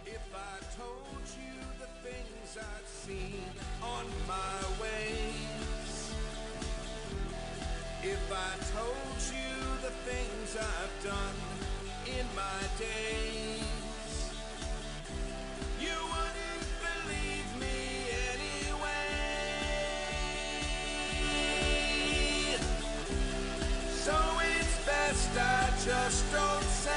If I told you the things I've seen on my ways, if I told you the things I've done in my days, you wouldn't believe me anyway. So it's best I just don't say.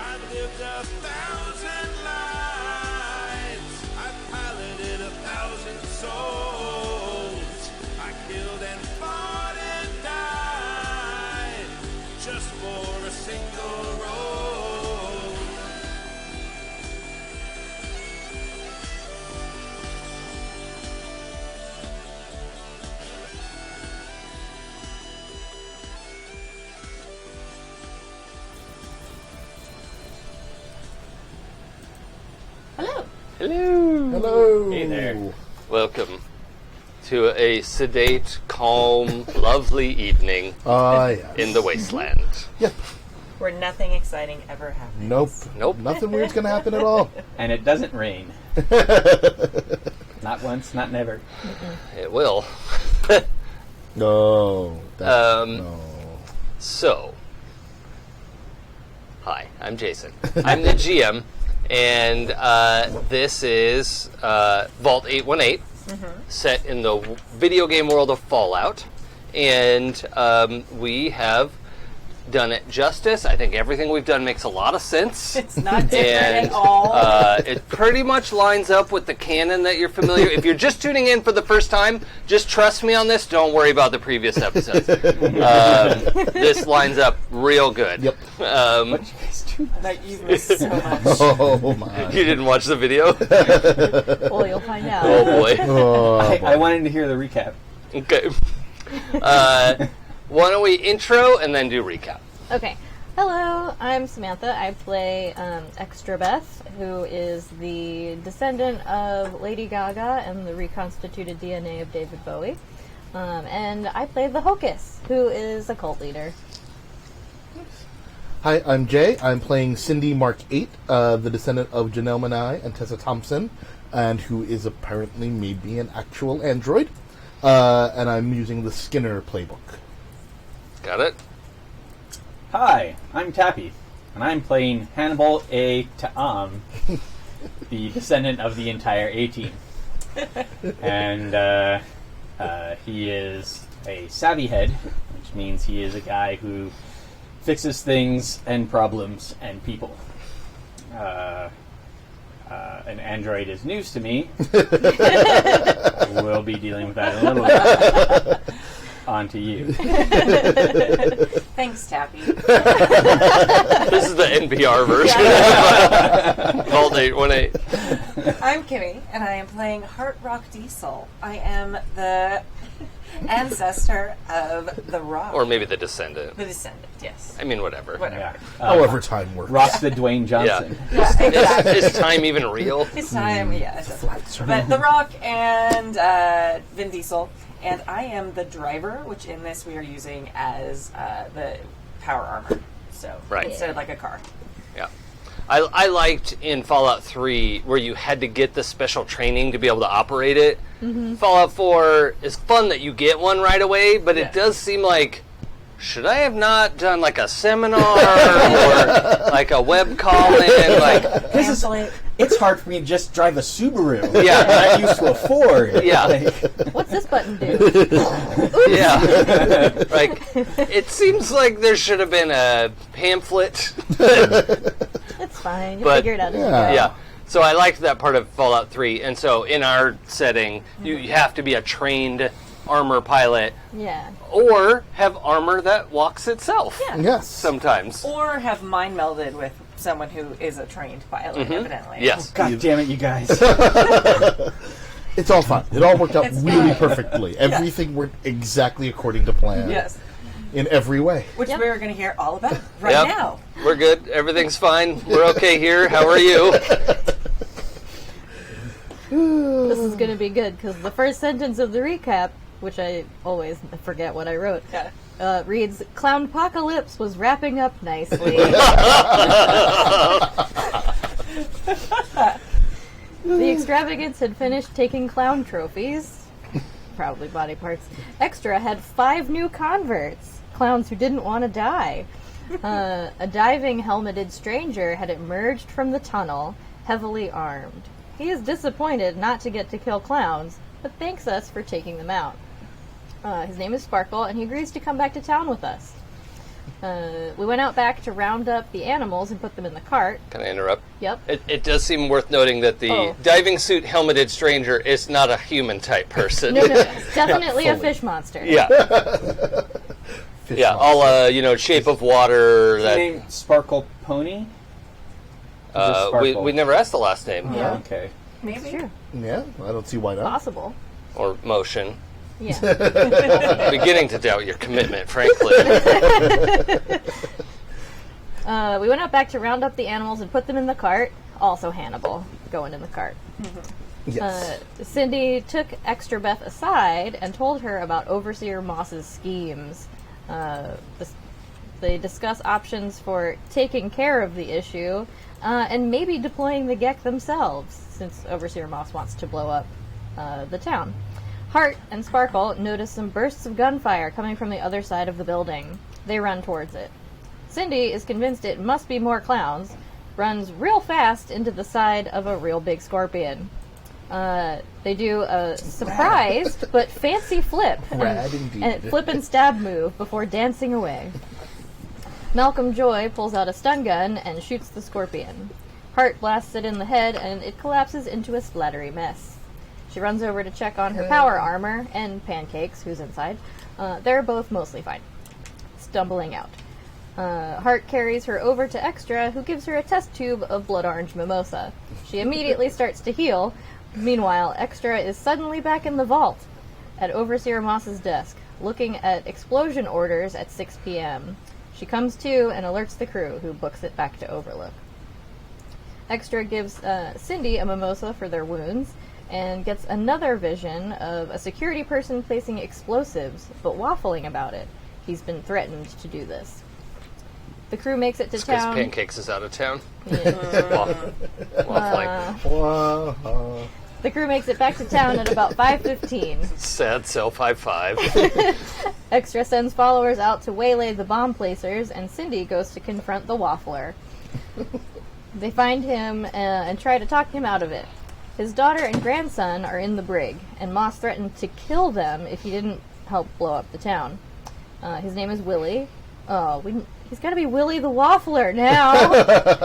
I've lived 1,000 lives, I've piloted 1,000 souls, I killed and fought and died just for a single role. Hello. Hello. Hello. Hey there. Welcome to a sedate, calm, lovely evening Yes. in the wasteland. Yep. Where nothing exciting ever happens. Nope. Nope. Nothing weird's gonna happen at all. And it doesn't rain. Not once, not never. It will. No. No. So, hi, I'm Jason. I'm the GM, and this is Vault 818, set in the video game world of Fallout, and we have done it justice. I think everything we've done makes a lot of sense. It's not different And at all. it pretty much lines up with the canon that you're familiar. If you're just tuning in for the first time, just trust me on this. Don't worry about the previous episodes. This lines up real good. Yep. That you've missed so much. Oh my. You didn't watch the video? Well, you'll find out. Oh boy. Oh, I wanted to hear the recap. Okay. Why don't we intro and then do recap? Okay. Hello, I'm Samantha. I play Extrabeth, who is the descendant of Lady Gaga and the reconstituted DNA of David Bowie. And I play the Hocus, who is a cult leader. Hi, I'm Jay. I'm playing Syndy Mark 8, the descendant of Janelle Manai and Tessa Thompson, and who is apparently maybe an actual android. And I'm using the Skinner playbook. Got it? Hi, I'm Tappy, and I'm playing Hannibal A. Ta'am, the descendant of the entire A-Team. And he is a Savvyhead, which means he is a guy who fixes things and problems and people. An android is news to me. We'll be dealing with that in a little bit. On to you. Thanks, Tappy. This is the NPR version. Vault 818. I'm Kimi, and I am playing Heart Rock Diesel. I am the ancestor of the Rock. Or maybe the descendant. The descendant, yes. I mean, whatever. Whatever. Yeah. However time works. Rock the Dwayne Johnson. Yeah, exactly. Is time even real? It's time, yes. But The Rock and Vin Diesel. And I am the driver, which in this we are using as the power armor. So Right. instead of like a car. Yeah. I liked in Fallout 3 where you had to get the special training to be able to operate it. Mm-hmm. Fallout 4 is fun that you get one right away, but it does seem like, should I have not done like a seminar or like a web call-in? Like, It's hard for me to just drive a Subaru. Yeah. I'm used to a Ford. Yeah. What's this button do? Yeah. Like, it seems like there should have been a pamphlet. It's fine. You'll But- figure it out as you Yeah. go. Yeah. So I liked that part of Fallout 3. And so in our setting, you have to be a trained armor pilot Yeah. or have armor that walks itself. Yeah. Yes. Sometimes. Or have mind melded with someone who is a trained pilot, evidently. Yes. God damn it, you guys. It's all fine. It all worked out It's really fine. perfectly. Everything worked exactly according to plan. Yes. In every way. Which Yep. we're going to hear all about right Yep. now. We're good. Everything's fine. We're okay here. How are you? This is going to be good because the first sentence of the recap which I always forget what I wrote, Yeah. reads, Clownpocalypse was wrapping up nicely. The extravagance had finished taking clown trophies, probably body parts. Extra had 5 new converts, clowns who didn't want to die. A diving helmeted stranger had emerged from the tunnel, heavily armed. He is disappointed not to get to kill clowns, but thanks us for taking them out. His name is Sparkle, and he agrees to come back to town with us. We went out back to round up the animals and put them in the cart. Can I interrupt? Yep. It does seem worth noting that the diving suit helmeted stranger is not a human type person. No, definitely a fish monster. Yeah. Fish Yeah, monster. all, shape of water. That Name Sparkle Pony? we never asked the last name. Yeah. Okay. It's true. Yeah, I don't see why not. Possible. Or motion. Yeah. I'm beginning to doubt your commitment, frankly. We went out back to round up the animals and put them in the cart. Also Hannibal going in the cart. Yes. Syndy took Extrabeth aside and told her about Overseer Moss's schemes. They discuss options for taking care of the issue and maybe deploying the Gek themselves, since Overseer Moss wants to blow up the town. Hart and Sparkle notice some bursts of gunfire coming from the other side of the building. They run towards it. Syndy is convinced it must be more clowns, runs real fast into the side of a real big scorpion. They do a surprised but fancy flip Rad indeed. and flip and stab move before dancing away. Malcolm Joy pulls out a stun gun and shoots the scorpion. Hart blasts it in the head and it collapses into a splattery mess. She runs over to check on her power armor and Pancakes, who's inside. They're both mostly fine. Stumbling out. Hart carries her over to Extra, who gives her a test tube of blood orange mimosa. She immediately starts to heal. Meanwhile, Extra is suddenly back in the vault at Overseer Moss's desk, looking at explosion orders at 6 p.m. She comes to and alerts the crew, who books it back to Overlook. Extra gives Syndy a mimosa for their wounds, and gets another vision of a security person placing explosives, but waffling about it. He's been threatened to do this. The crew makes it to It's because town. Pancakes is out of town. Yeah. Waffling. The crew makes it back to town at about 5:15. Sad self high five. Extra sends followers out to waylay the bomb placers, and Syndy goes to confront the waffler. They find him and try to talk him out of it. His daughter and grandson are in the brig, and Moss threatened to kill them if he didn't help blow up the town. His name is Willie. He's got to be Willie the Waffler now.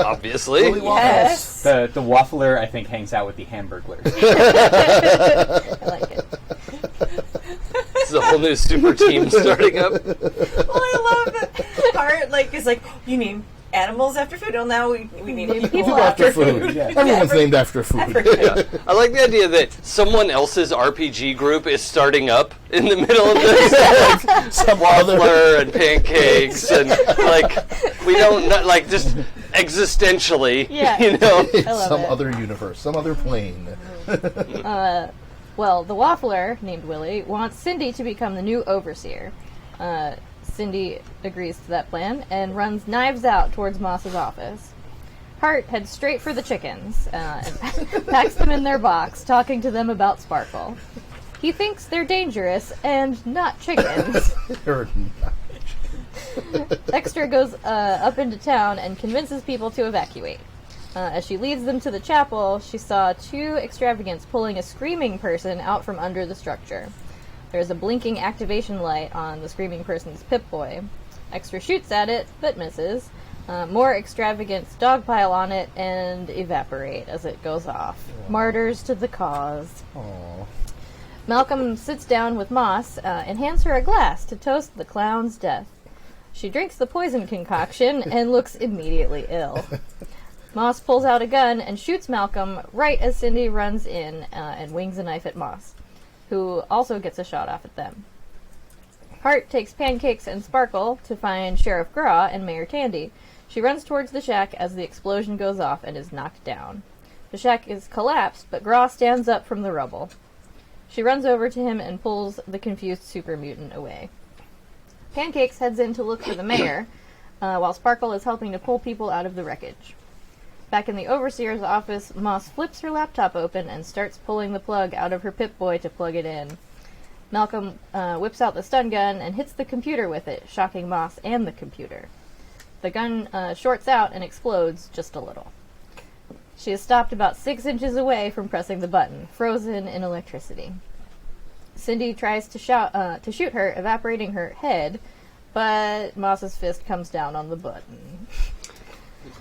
Obviously. Willy Yes. The Waffler, I think, hangs out with the Hamburglers. I like it. This is a whole new super team starting up. Well, I love that Hart is like, you name animals after food. Well, now we need people, People after after food. food. Everyone's named after food. Yeah. I like the idea that someone else's RPG group is starting up in the middle of this. Some other Waffler and Pancakes and we don't just existentially, Yeah. I love some it. other universe, some other plane. Well, the Waffler, named Willie, wants Syndy to become the new overseer. Syndy agrees to that plan and runs knives out towards Moss's office. Hart heads straight for the chickens and packs them in their box, talking to them about Sparkle. He thinks they're dangerous and not chickens. They're not. Extra goes up into town and convinces people to evacuate. As she leads them to the chapel, she saw 2 extravagants pulling a screaming person out from under the structure. There's a blinking activation light on the screaming person's Pip-Boy. Extra shoots at it, but misses. More extravagants dogpile on it and evaporate as it goes off. Aww. Martyrs to the cause. Aww. Malcolm sits down with Moss and hands her a glass to toast the clown's death. She drinks the poison concoction and looks immediately ill. Moss pulls out a gun and shoots Malcolm right as Syndy runs in and wings a knife at Moss, who also gets a shot off at them. Hart takes Pancakes and Sparkle to find Sheriff Graw and Mayor Tandy. She runs towards the shack as the explosion goes off and is knocked down. The shack is collapsed, but Graw stands up from the rubble. She runs over to him and pulls the confused super mutant away. Pancakes heads in to look for the mayor, while Sparkle is helping to pull people out of the wreckage. Back in the Overseer's office, Moss flips her laptop open and starts pulling the plug out of her Pip-Boy to plug it in. Malcolm whips out the stun gun and hits the computer with it, shocking Moss and the computer. The gun shorts out and explodes just a little. She is stopped about 6 inches away from pressing the button, frozen in electricity. Syndy tries to shoot her, evaporating her head, but Moss's fist comes down on the button.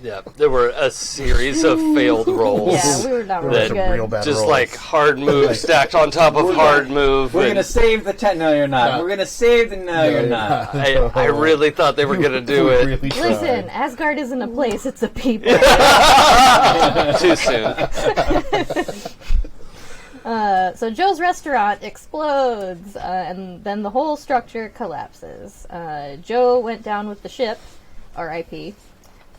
Yeah, there were a series of failed rolls. Yeah, we were not really Some good. real bad Just rolls. like hard move stacked on top of hard move. We're and gonna save the No, you're not. We're gonna save the No, you're not. I really thought they were going to do it Really tried. Listen, Asgard isn't a place, it's a people. too soon. So Joe's restaurant explodes, and then the whole structure collapses. Joe went down with the ship, R.I.P.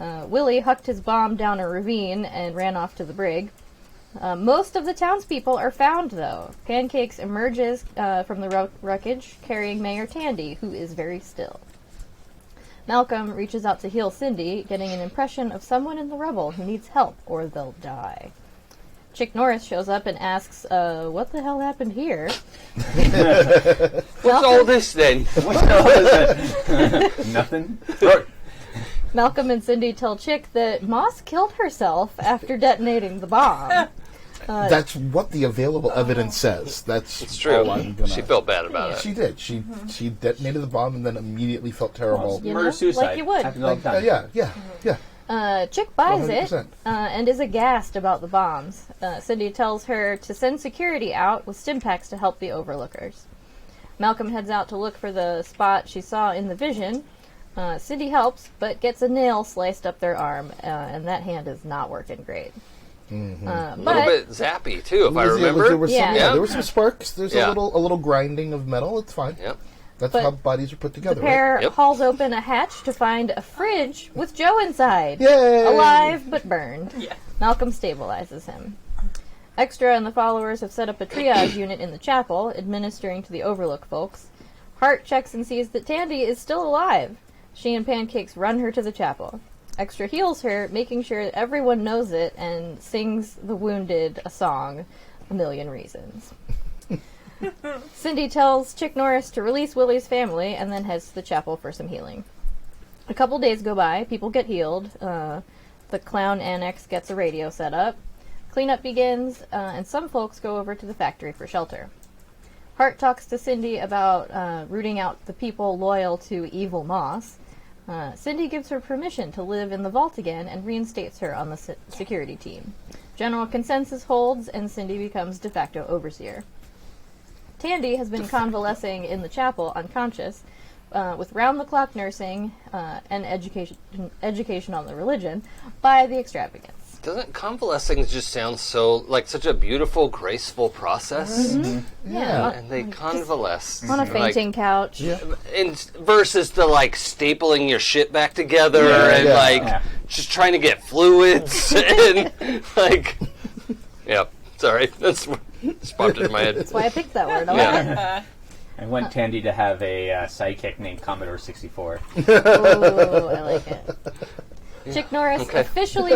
Willie hucked his bomb down a ravine and ran off to the brig. Most of the townspeople are found, though. Pancakes emerges from the wreckage, carrying Mayor Tandy, who is very still. Malcolm reaches out to heal Syndy, getting an impression of someone in the rubble who needs help, or they'll die. Chick Norris shows up and asks, what the hell happened here? What's all this then? What the hell is it? Nothing? Malcolm and Syndy tell Chick that Moss killed herself after detonating the bomb. That's what the available evidence says. That's It's true. all I'm gonna... She felt bad about it. She did. She detonated the bomb and then immediately felt terrible. You Murder know, suicide. like you would. Happens all the time. Yeah. Chick buys it 100%. and is aghast about the bombs. Syndy tells her to send security out with stimpaks to help the overlookers. Malcolm heads out to look for the spot she saw in the vision. Syndy helps, but gets a nail sliced up their arm, and that hand is not working great. A little bit zappy, too, if I remember. There were some, Yeah. there were some sparks. There's Yeah. a little grinding of metal. It's fine. Yep. That's But how bodies are put The together, pair right? Yep. hauls open a hatch to find a fridge with Joe inside. Yay! Alive but burned. Yeah. Malcolm stabilizes him. Extra and the followers have set up a triage unit in the chapel, administering to the Overlook folks. Hart checks and sees that Tandy is still alive. She and Pancakes run her to the chapel. Extra heals her, making sure that everyone knows it, and sings the wounded a song, A Million Reasons. Syndy tells Chick Norris to release Willie's family and then heads to the chapel for some healing. A couple days go by, people get healed, the clown annex gets a radio set up, cleanup begins, and some folks go over to the factory for shelter. Hart talks to Syndy about rooting out the people loyal to Evil Moss. Syndy gives her permission to live in the vault again and reinstates her on the security team. General consensus holds, and Syndy becomes de facto overseer. Tandy has been convalescing in the chapel, unconscious, with round-the-clock nursing and education on the religion by the Extravagance. Doesn't convalescing just sound so, like, such a beautiful, graceful process? Yeah. And they convalesce. On a fainting couch. Yeah. And versus the, like, stapling your shit back together and, Yeah. like, just trying to get fluids and, like... Yeah, sorry. That's just popped into my head. That's why I picked that word. Yeah. I want Tandy to have a sidekick named Commodore 64. Ooh, I like it. Chick Norris officially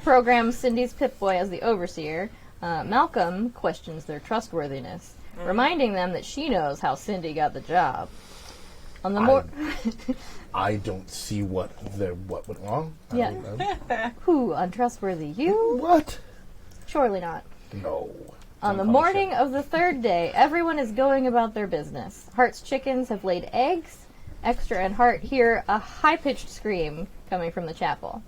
programs Syndy's Pip-Boy as the overseer. Malcolm questions their trustworthiness, reminding them that she knows how Syndy got the job. On the I don't see what went wrong. I Yeah. don't know. Who, untrustworthy? You? What? Surely not. No. On the morning of the third day, everyone is going about their business. Hart's chickens have laid eggs. Extra and Hart hear a high-pitched scream coming from the chapel.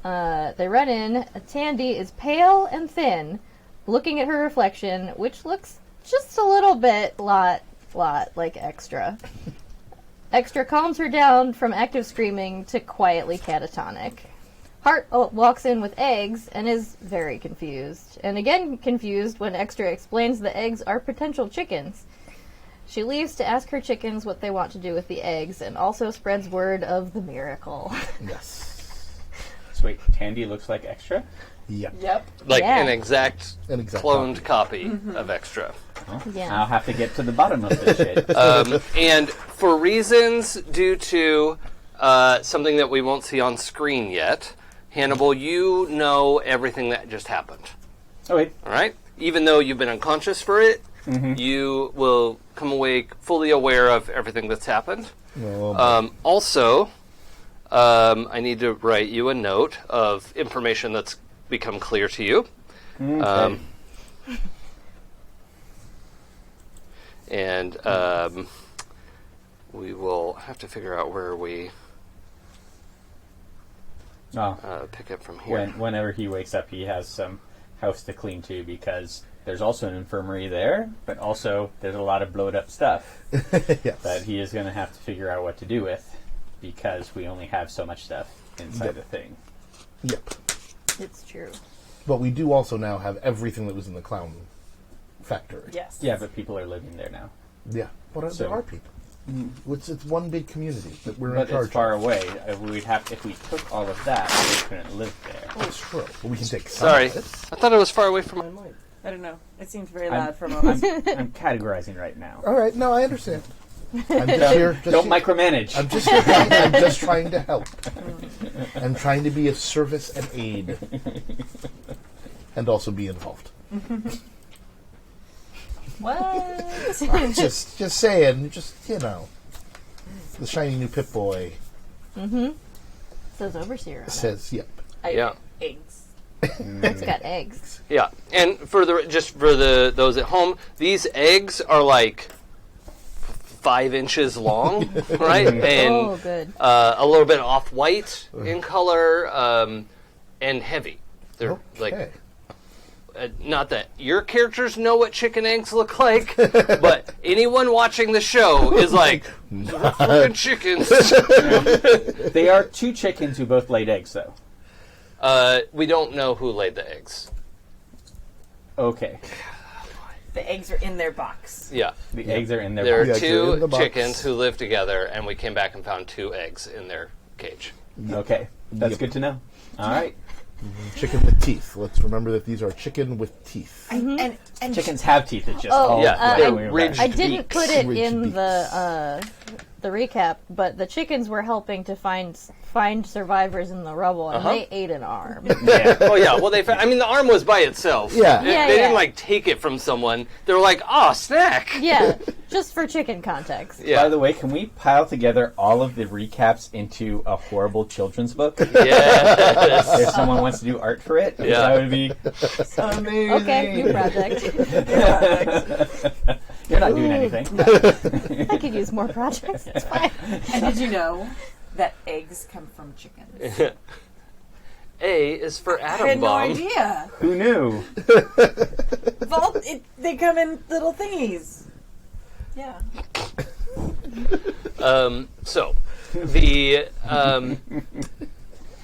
They run in. Tandy is pale and thin, looking at her reflection, which looks just a little bit lot like Extra. Extra calms her down from active screaming to quietly catatonic. Hart walks in with eggs and is very confused. And again confused when Extra explains the eggs are potential chickens. She leaves to ask her chickens what they want to do with the eggs and also spreads word of the miracle. Yes. So wait, Tandy looks like Extra? Yep. Yep. Like Yeah. an exact cloned copy of Extra. Yeah. I'll have to get to the bottom of this shit. And for reasons due to something that we won't see on screen yet, Hannibal, you know everything that just happened. Oh, wait. All right? Even though you've been unconscious for it, you will come awake fully aware of everything that's happened. Also, I need to write you a note of information that's become clear to you. Okay. And we will have to figure out where we pick up from here. Whenever he wakes up, he has some house to clean too, because there's also an infirmary there, but also there's a lot of blowed up stuff that he is going to have to figure out what to do with, because we only have so much stuff inside the thing. Yep. It's true. But we do also now have everything that was in the clown factory. Yes. Yeah, but people are living there now. Yeah. But there are people. It's one big community that we're in But charge it's far of. away. If we took all of that, we couldn't live there. Oh, it's true. But we can take some Sorry. of it. I thought it was far away from my mind. I don't know. It seemed very loud for a moment. I'm categorizing right now. All right. No, I understand. I'm just here. Don't micromanage. I'm just here. I'm just trying to help. I'm trying to be of service and aid, and also be involved. What? just saying. Just the shiny new Pip-Boy Says overseer on it. says, "Yep." Yeah. Eggs. It's got eggs. Yeah, and for those at home, these eggs are like 5 inches long, right? And Oh, good. a little bit off-white in color, and heavy. They're like, not that your characters know what chicken eggs look like, but anyone watching the show is like, fucking chickens. They are 2 chickens who both laid eggs, though. We don't know who laid the eggs. Okay. The eggs are in their box. Yeah. The eggs are in their There are box. Yeah, they're in 2 the box. chickens who live together, and we came back and found 2 eggs in their cage. Okay. That's good to know. All right. Chicken with teeth. Let's remember that these are chicken with teeth. And Chickens have teeth. It's just Oh, all Yeah, they're they're ridged. ridged I didn't beaks. put it Ridged in beaks. the recap, but the chickens were helping to find survivors in the rubble, and they ate an arm. Yeah. Oh yeah, well they. I mean, the arm was by itself. Yeah. They Yeah, didn't yeah. like take it from someone. They were like, "Oh, snack." Yeah, just for chicken context. Yeah. By the way, can we pile together all of the recaps into a horrible children's book? Yes. If someone wants to do art for it, Yeah. that would be amazing. Okay, new project. You're not doing anything. I could use more projects. It's fine. And did you know that eggs come from chickens? A is for I atom had no bomb. idea. Who knew? They come in little thingies. Yeah. So the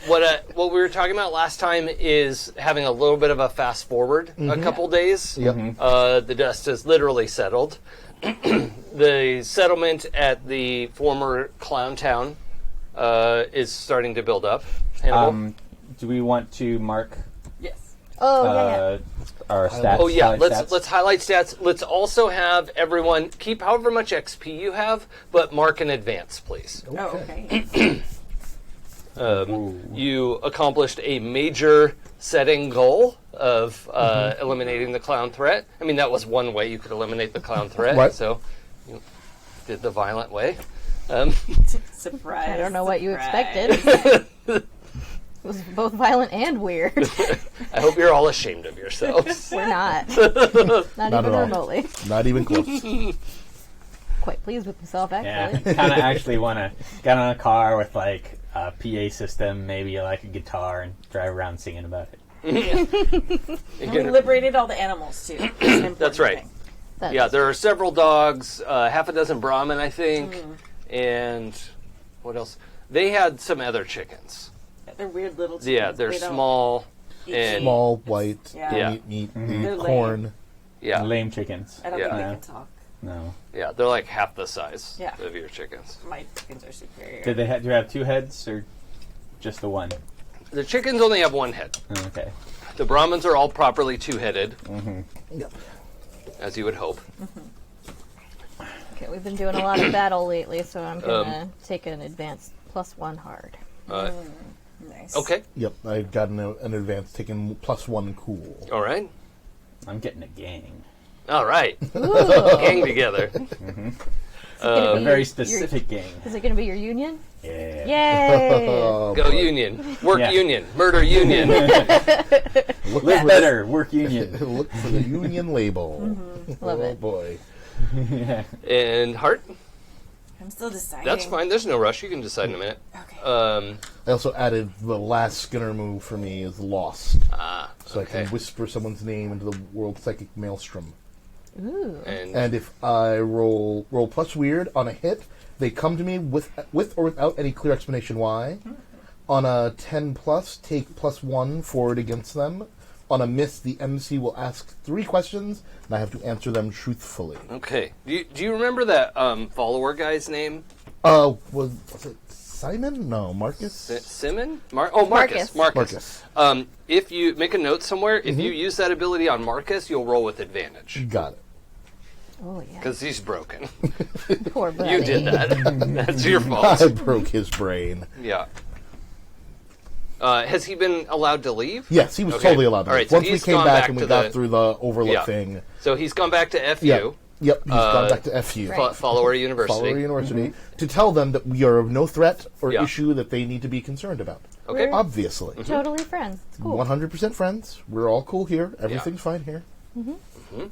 what we were talking about last time is having a little bit of a fast forward a couple days. Yep. The dust has literally settled. The settlement at the former clown town is starting to build up. Hannibal? Do we want to mark Yes. Oh, yeah. our stats? Oh yeah, highlight let's stats? highlight stats. Let's also have everyone keep however much XP you have, but mark in advance, please. Oh, okay. You accomplished a major setting goal of eliminating the clown threat. I mean, that was one way you could eliminate the clown threat. Right. So you did the violent way. Surprise. I don't know what you surprise. expected. It was both violent and weird. I hope you're all ashamed of yourselves. We're not. Not at even all. remotely. Not even close. Quite pleased with myself, Yeah, actually. kind of actually want to get on a car with like a PA system, maybe like a guitar, and drive around singing about it. And we liberated all the animals too. That's an important That's right. thing. That's- Yeah, there are several dogs, half a dozen Brahmin, I think, and what else? They had some other chickens. They're weird little chickens. Yeah, they're They don't small eat and Small, white, Yeah. they Yeah. eat meat, they They're eat lame. corn. yeah, Lame chickens. I don't Yeah. think they can talk. No. yeah, they're like half the size Yeah. of your chickens. My chickens are superior. Did they do you have 2 heads or just the one? The chickens only have one head. Oh, okay. The Brahmins are all properly two-headed, Yep. as you would hope. Okay, we've been doing a lot of battle lately, so I'm gonna take an advanced +1 hard. Nice. Okay. Yep. I've gotten an advance taking +1 cool. All right. I'm getting a gang. All right. Gang together. A very specific gang. Is it gonna be your union? Yeah. Yay! Oh, Go boy. union. Work Yeah. union. Murder union. Look Live for better. Work union. Look for the union label. Love Oh it. boy. And Heart? I'm still deciding. That's fine. There's no rush. You can decide in a minute. Okay. I also added the last Skinner move for me is Lost. So I okay. can whisper someone's name into the world psychic maelstrom. Ooh. And And if I roll plus weird on a hit, they come to me with or without any clear explanation why. On a 10+, take +1 forward against them. On a miss, the MC will ask 3 questions, and I have to answer them truthfully. okay. Do you remember that follower guy's name? Was it Simon? No, Marcus? Simon? Marcus. Marcus. Marcus. If you make a note somewhere, if you use that ability on Marcus, you'll roll with advantage. Got it. Oh yeah. Because he's broken. Poor buddy. You did that. That's your fault. I broke his brain. Yeah. Has he been allowed to leave? Yes, he was Okay. totally allowed to. All right, leave. so Once we he's came gone back back and we to got the- through the overlook Yeah. thing. So he's gone back to FU. Yep, he's gone back to FU. Right. Follower University. Follower University, to tell them that we are of no threat or Yeah. issue that they need to be concerned about. Okay. Obviously. Totally friends. It's cool. 100% friends. We're all cool here. Everything's fine here.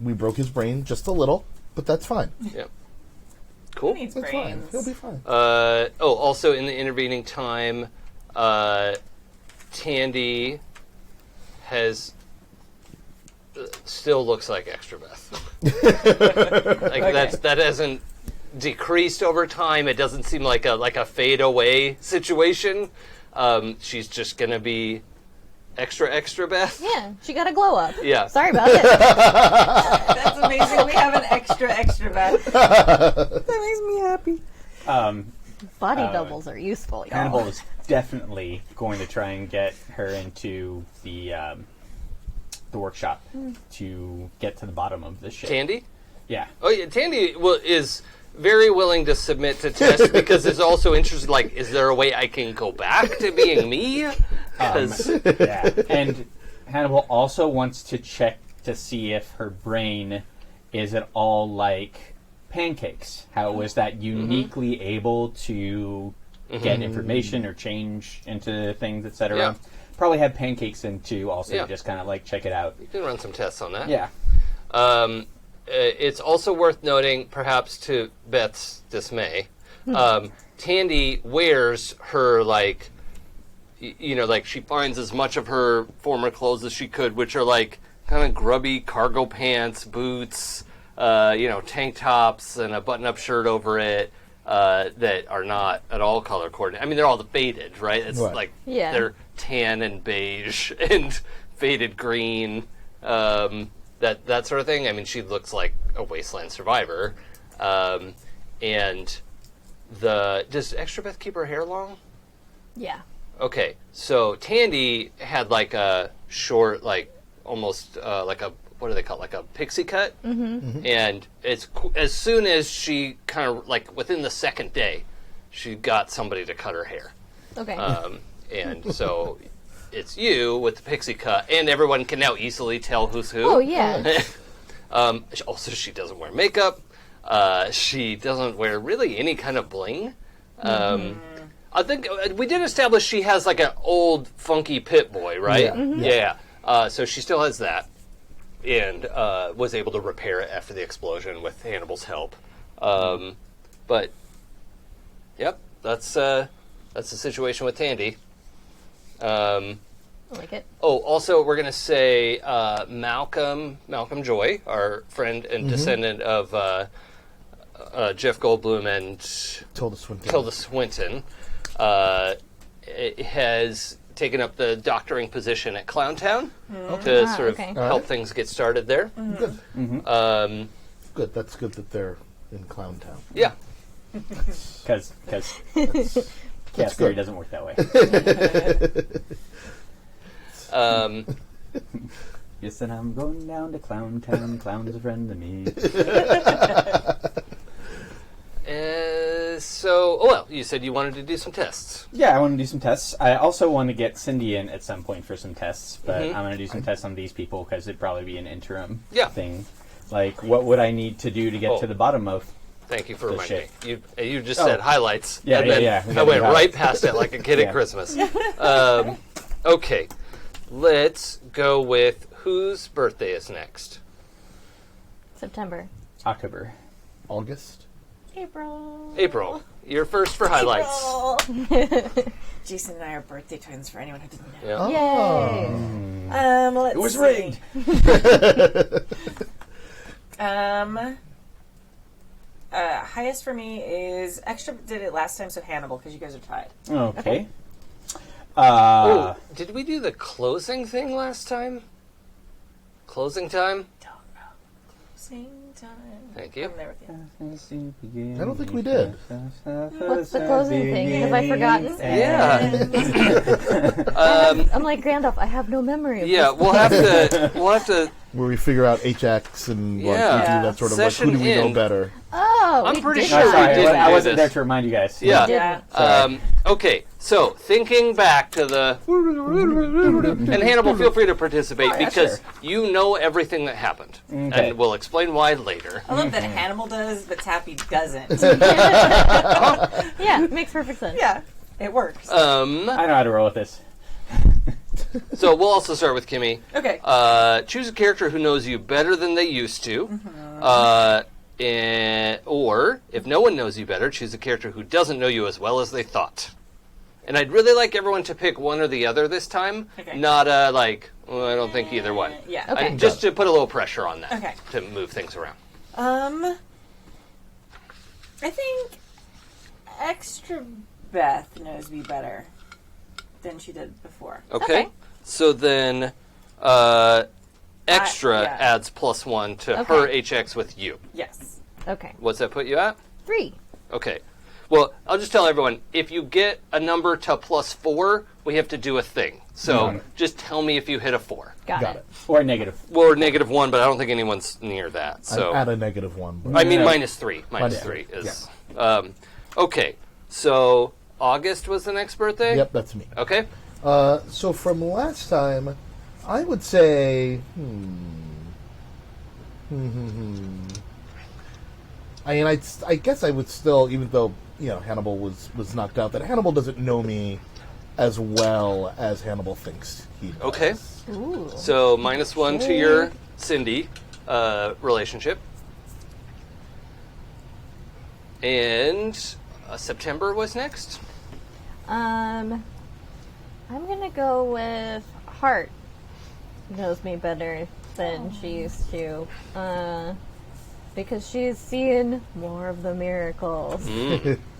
We broke his brain just a little, but that's fine. Yeah. Cool. He needs That's fine. brains. He'll be fine. Also in the intervening time, Tandy has still looks like Extrabeth. That hasn't decreased over time. It doesn't seem like a fade away situation. She's just gonna be extra Beth. Yeah, she got a glow up. Yeah. Sorry about it. That's amazing. We have an extra bad. That makes me happy. Body doubles are useful, y'all. Hannibal is definitely going to try and get her into the workshop to get to the bottom of this shit. Tandy? Yeah. Oh yeah, Tandy is very willing to submit to tests because is also interested. Like, is there a way I can go back to being me? 'Cause- Yeah. And Hannibal also wants to check to see if her brain is at all like pancakes. How it was that uniquely able to get information or change into things, etc. Yeah. Probably had pancakes in too, also Yeah. just kind of like check it out. you can run some tests on that. Yeah. It's also worth noting, perhaps to Beth's dismay, Tandy wears her, like, like she finds as much of her former clothes as she could, which are like kind of grubby cargo pants, boots, tank tops, and a button-up shirt over it that are not at all color coordinated. I mean, they're all faded, right? It's Right. like Yeah. they're tan and beige and faded green. That sort of thing. I mean, she looks like a wasteland survivor. And does Extrabeth keep her hair long? Yeah. Okay, so Tandy had like a short, like almost like a, what do they call it? Like a pixie cut. And it's as soon as she kind of like within the second day, she got somebody to cut her hair. Okay. And so it's you with the pixie cut, and everyone can now easily tell who's who. oh yeah. Also, she doesn't wear makeup. She doesn't wear really any kind of bling. I think we did establish she has like an old funky pit boy, right? Yeah. Yeah. So she still has that, and was able to repair it after the explosion with Hannibal's help. But yep, that's the situation with Tandy. I like it. Oh, also, we're going to say Malcolm Joy, our friend and descendant of Jeff Goldblum and Tilda Swinton, has taken up the doctoring position at Clowntown to sort of okay. help things get started there. Good. Good. That's good that they're in Clowntown. Yeah. Because Chaos good. Theory doesn't work that way. Yes, and I'm going down to Clown Town. Clown's a friend of me. You said you wanted to do some tests. Yeah, I want to do some tests. I also want to get Syndy in at some point for some tests, but I'm going to do some tests on these people because it'd probably be an interim thing. Like, what would I need to do to get to the bottom of? Thank you for the reminding shit? me. You just said highlights. Yeah, and then yeah. I went right past it like a kid at Christmas. Okay, let's go with whose birthday is next. September. October. August. April. You're first for highlights. Jason and I are birthday twins. For anyone who didn't know. Yeah. Yay! Let's It was see. rigged. Highest for me is Extra. Did it last time, so Hannibal, because you guys are tied. Okay. Did we do the closing thing last time? Closing time? Don't know. Closing time. Thank you. I'm there with you. I don't think we did. What's the closing thing? Have I forgotten? Yeah. I'm like Gandalf. I have no memory of Yeah, this. we'll have to. Where we figure out HX and like, Yeah. we do that sort of Session like, who do we know in. better? Oh, I'm we pretty did sure No, we that. sorry, didn't I do wasn't this. there to remind you guys. Yeah. Yeah. Sorry. Okay, so thinking back to the and Hannibal, feel free to participate Oh, yeah, because sure. you know everything that happened, Okay. and we'll explain why later. I love that Hannibal does, but Tappy doesn't. Yeah, makes perfect sense. Yeah, it works. I know how to roll with this. So we'll also start with Kimi. Okay. Choose a character who knows you better than they used to. Or, if no one knows you better, choose a character who doesn't know you as well as they thought. And I'd really like everyone to pick one or the other this time. Okay. Not I don't think either one. Yeah. Okay. Just to put a little pressure on that. Okay. To move things around. I think Extrabeth knows me better than she did before. Okay. So then, Extra yeah. adds +1 to Okay. her HX with you. Yes. Okay. What's that put you at? 3. Okay. Well, I'll just tell everyone, if you get a number to +4, we have to do a thing. So just tell me if you hit a 4. Got Got it. it. Or negative. Or -1, but I don't think anyone's near that. So I'm at a -1. But I mean Yeah. -3. -3 is... okay. So August was the next birthday? Yep, that's me. Okay. So from last time, I would say, I mean, I guess I would still, even though Hannibal was knocked out, that Hannibal doesn't know me as well as Hannibal thinks he does. Okay. Ooh. So -1 to your Syndy relationship. And September was next? I'm gonna go with Heart. Knows me better than she used to. Because she's seen more of the miracles.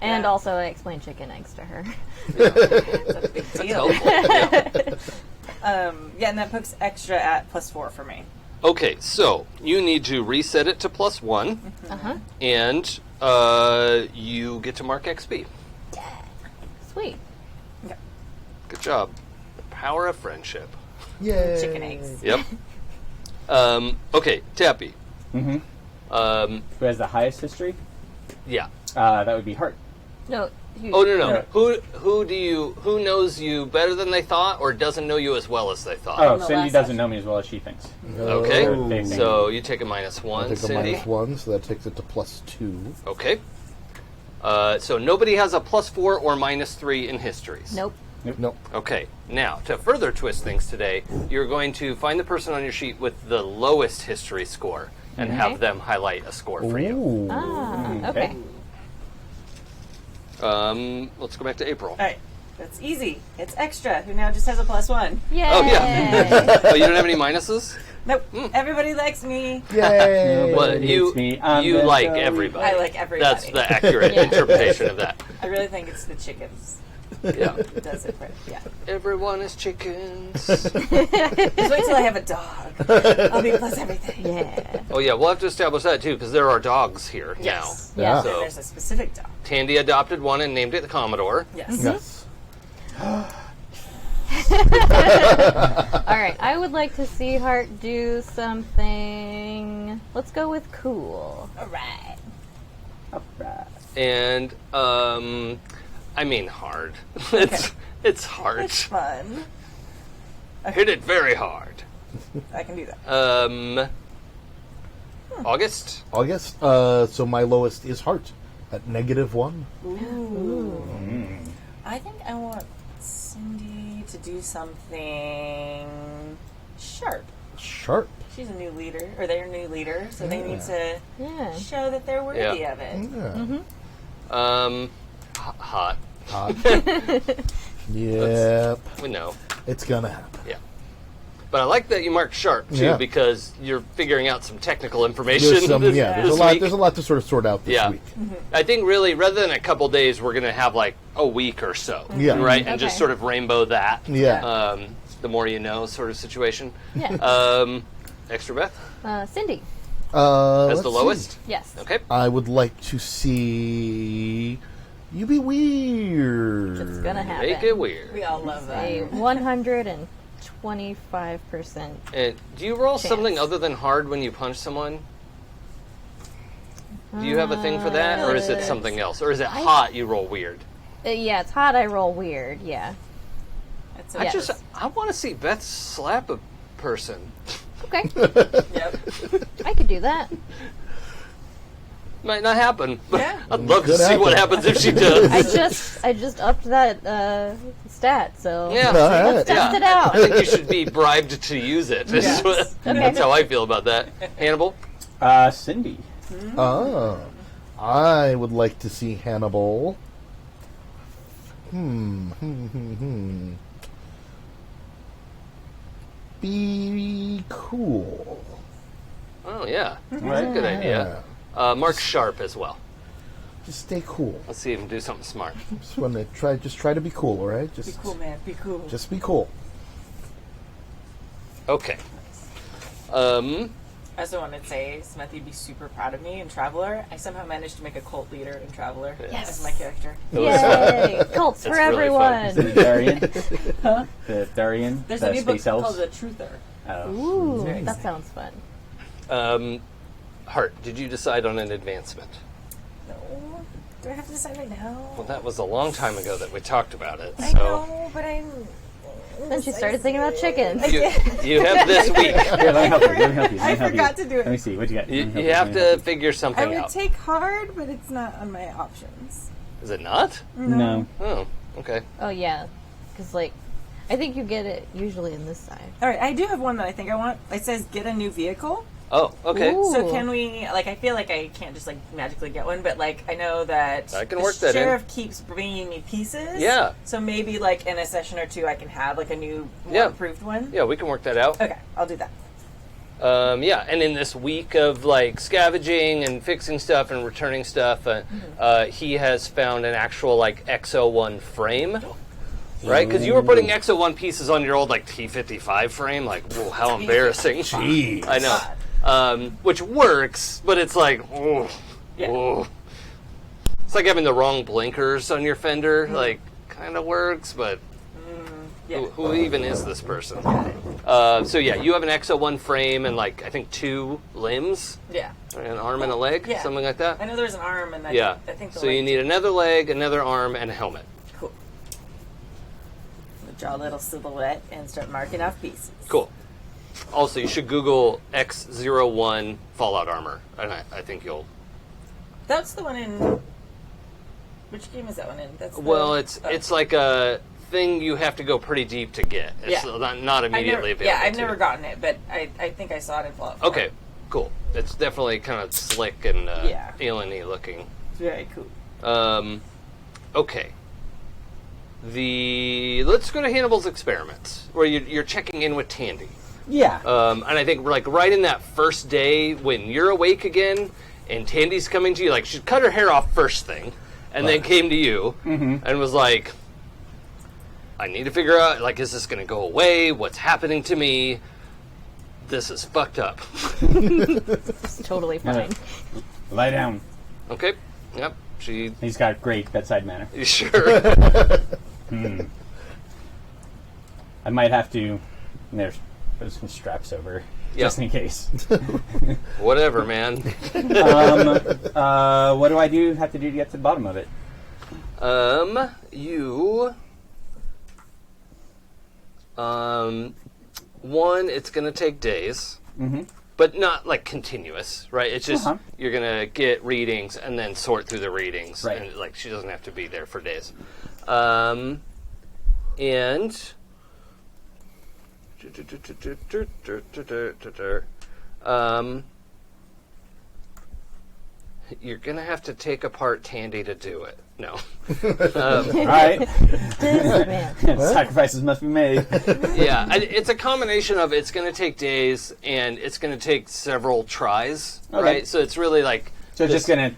And also I explained chicken eggs to her. That's a big deal. Helpful. Yeah. Yeah, and that puts Extra at +4 for me. Okay, so you need to reset it to +1, and you get to mark XP. Sweet. Good job. The power of friendship. Yay. Chicken eggs. Yep. Okay, Tappy. Mm-hmm. Who has the highest history? Yeah. That would be Heart. No. Oh no. Yeah. Who knows you better than they thought, or doesn't know you as well as they thought? Oh, the Syndy last doesn't know me as well as she thinks. Okay. Oh. So you take a -1, I take a Syndy. -1, so that takes it to +2. Okay. So nobody has a +4 or -3 in histories. Nope. Nope. Okay, now, to further twist things today, you're going to find the person on your sheet with the lowest history score and have them highlight a score for you. Ooh. Ah, okay. Let's go back to April. All right. That's easy. It's Extra, who now just has a +1. Yay! Oh, yeah. Oh, you don't have any minuses? Nope. Everybody likes me. Yay. Well, Nobody you hates me. I'm you the like show. everybody. I like everybody. That's the accurate interpretation of that. I really think it's the chickens. Yeah. It does it for yeah. Everyone is chickens. Just wait till I have a dog. I'll be plus everything. Yeah. Oh, yeah, we'll have to establish that, too, because there are dogs here Yes. Yeah. And So- there's a specific dog. now. Tandy adopted one and named it the Commodore. Yes. Yes. All right, I would like to see Hart do something. Let's go with cool. All right. And I mean hard. It's hard. It's fun. Hit it very hard. I can do that. August. August. So my lowest is heart at -1. Ooh. I think I want Syndy to do something sharp. Sharp. She's a new leader, or they're a new leader, so they need to Yeah. show that they're worthy of it. Yeah. Hot. Hot. Yep. We know. It's gonna happen. Yeah. But I like that you marked sharp too, Yeah. because you're figuring out some technical information. There's some, this there's a week. lot. There's a lot to sort of sort out this Yeah. week. I think really, rather than a couple days, we're going to have like a week or so, Yeah. right? And just Okay. sort of rainbow that. Yeah. The more you know, sort of situation. Yeah. Extrabeth Syndy. as Let's the see. lowest. Yes. Okay. I would like to see you be weird. It's gonna happen. Make it weird. We all love that. A 125%. And do you roll Chance. something other than hard when you punch someone? Do you have a thing for that, or is it something else, or is it hot? You roll weird. Yeah, it's hot. I roll weird. Yeah. It's Yes. I want to see Beth slap a person. Okay. Yep. I could do that. Might not happen, but Yeah. I'd love to Could see what happen. happens if she does. I just upped that stat, so Yeah. All right. let's test it out. I think you should be bribed to use it. Yes. That's how I feel about that. Hannibal? Syndy. I would like to see Hannibal. Be cool. Oh, yeah. That's a good idea. Mark Sharp as well. Just stay cool. Let's see him do something smart. Just want to try to be cool, all right? Just Be cool, man. Be cool. Just be cool. Okay. I also want to say, Samantha, you'd be super proud of me in Traveler. I somehow managed to make a cult leader in Traveler as my character. Yay! Cults for That's really fun. everyone. The Darian. The Darian. There's the a new book space elves. called The Truther. Oh. Ooh, Very that exciting. sounds fun. Hart, did you decide on an advancement? No. Do I have to decide right now? Well, that was a long time ago that we talked about it. I So know, but I'm... Then she started thinking about chickens. you have this week. Here, let me help you. Let me help you. Let me I help forgot you. to do it. Let me see. What you got? You Let me have help to figure I something would out. take hard, but it's not on my options. Is it not? No. Oh, okay. Oh yeah, because I think you get it usually in this side. All right, I do have one that I think I want. It says get a new vehicle. Oh, okay. Ooh. So can we, I feel like I can't just, magically get one, but, I know that I can the work that in. sheriff keeps bringing me pieces. Yeah. So maybe, in a session or two, I can have, a new, more Yeah. improved one. Yeah, we can work that out. Okay, I'll do that. Yeah, and in this week of scavenging and fixing stuff and returning stuff, he has found an actual X01 frame, right? Because you were putting X01 pieces on your old T55 frame. Whoa, how embarrassing! Jeez. I know, which works, but it's oh, Yeah. oh. It's like having the wrong blinkers on your fender. Kind of works, but. Yeah. Who even is this person? So yeah, you have an X01 frame and I think 2 limbs, Yeah. an arm and a leg, Yeah. something like I that. know there's an arm, and Yeah. I think the So you leg- need another leg, another arm, and a helmet. Cool. I'll draw a little silhouette and start marking off pieces. Cool. Also, you should Google X01 Fallout armor, and I think you'll. That's the one in... Which game is that one in? That's the, Well, it's like a thing you have to go pretty deep to get. It's Yeah. not immediately available. I've to never you. gotten it, but I think I saw it in Fallout 4. Okay, cool. It's definitely kind of slick and Yeah. alien-y looking. It's very cool. Okay. Let's go to Hannibal's experiments, where you're checking in with Tandy. Yeah. And I think right in that first day when you're awake again, and Tandy's coming to you, she cut her hair off first thing, and then came to you and was like, "I need to figure out is this going to go away? What's happening to me? This is fucked up." It's totally fine. Lie down. Okay. Yep. He's got great bedside manner. Sure. I might have to. There's some straps over, just in case. Whatever, man. What do I have to do to get to the bottom of it? One, it's going to take days, but not like continuous, right? It's just you're going to get readings and then sort through the readings, right? And like she doesn't have to be there for days. And you're going to have to take apart Tandy to do it. No. All right. Sacrifices must be made. Yeah, it's a combination of it's going to take days and it's going to take several tries, right? So it's really like... So just going to...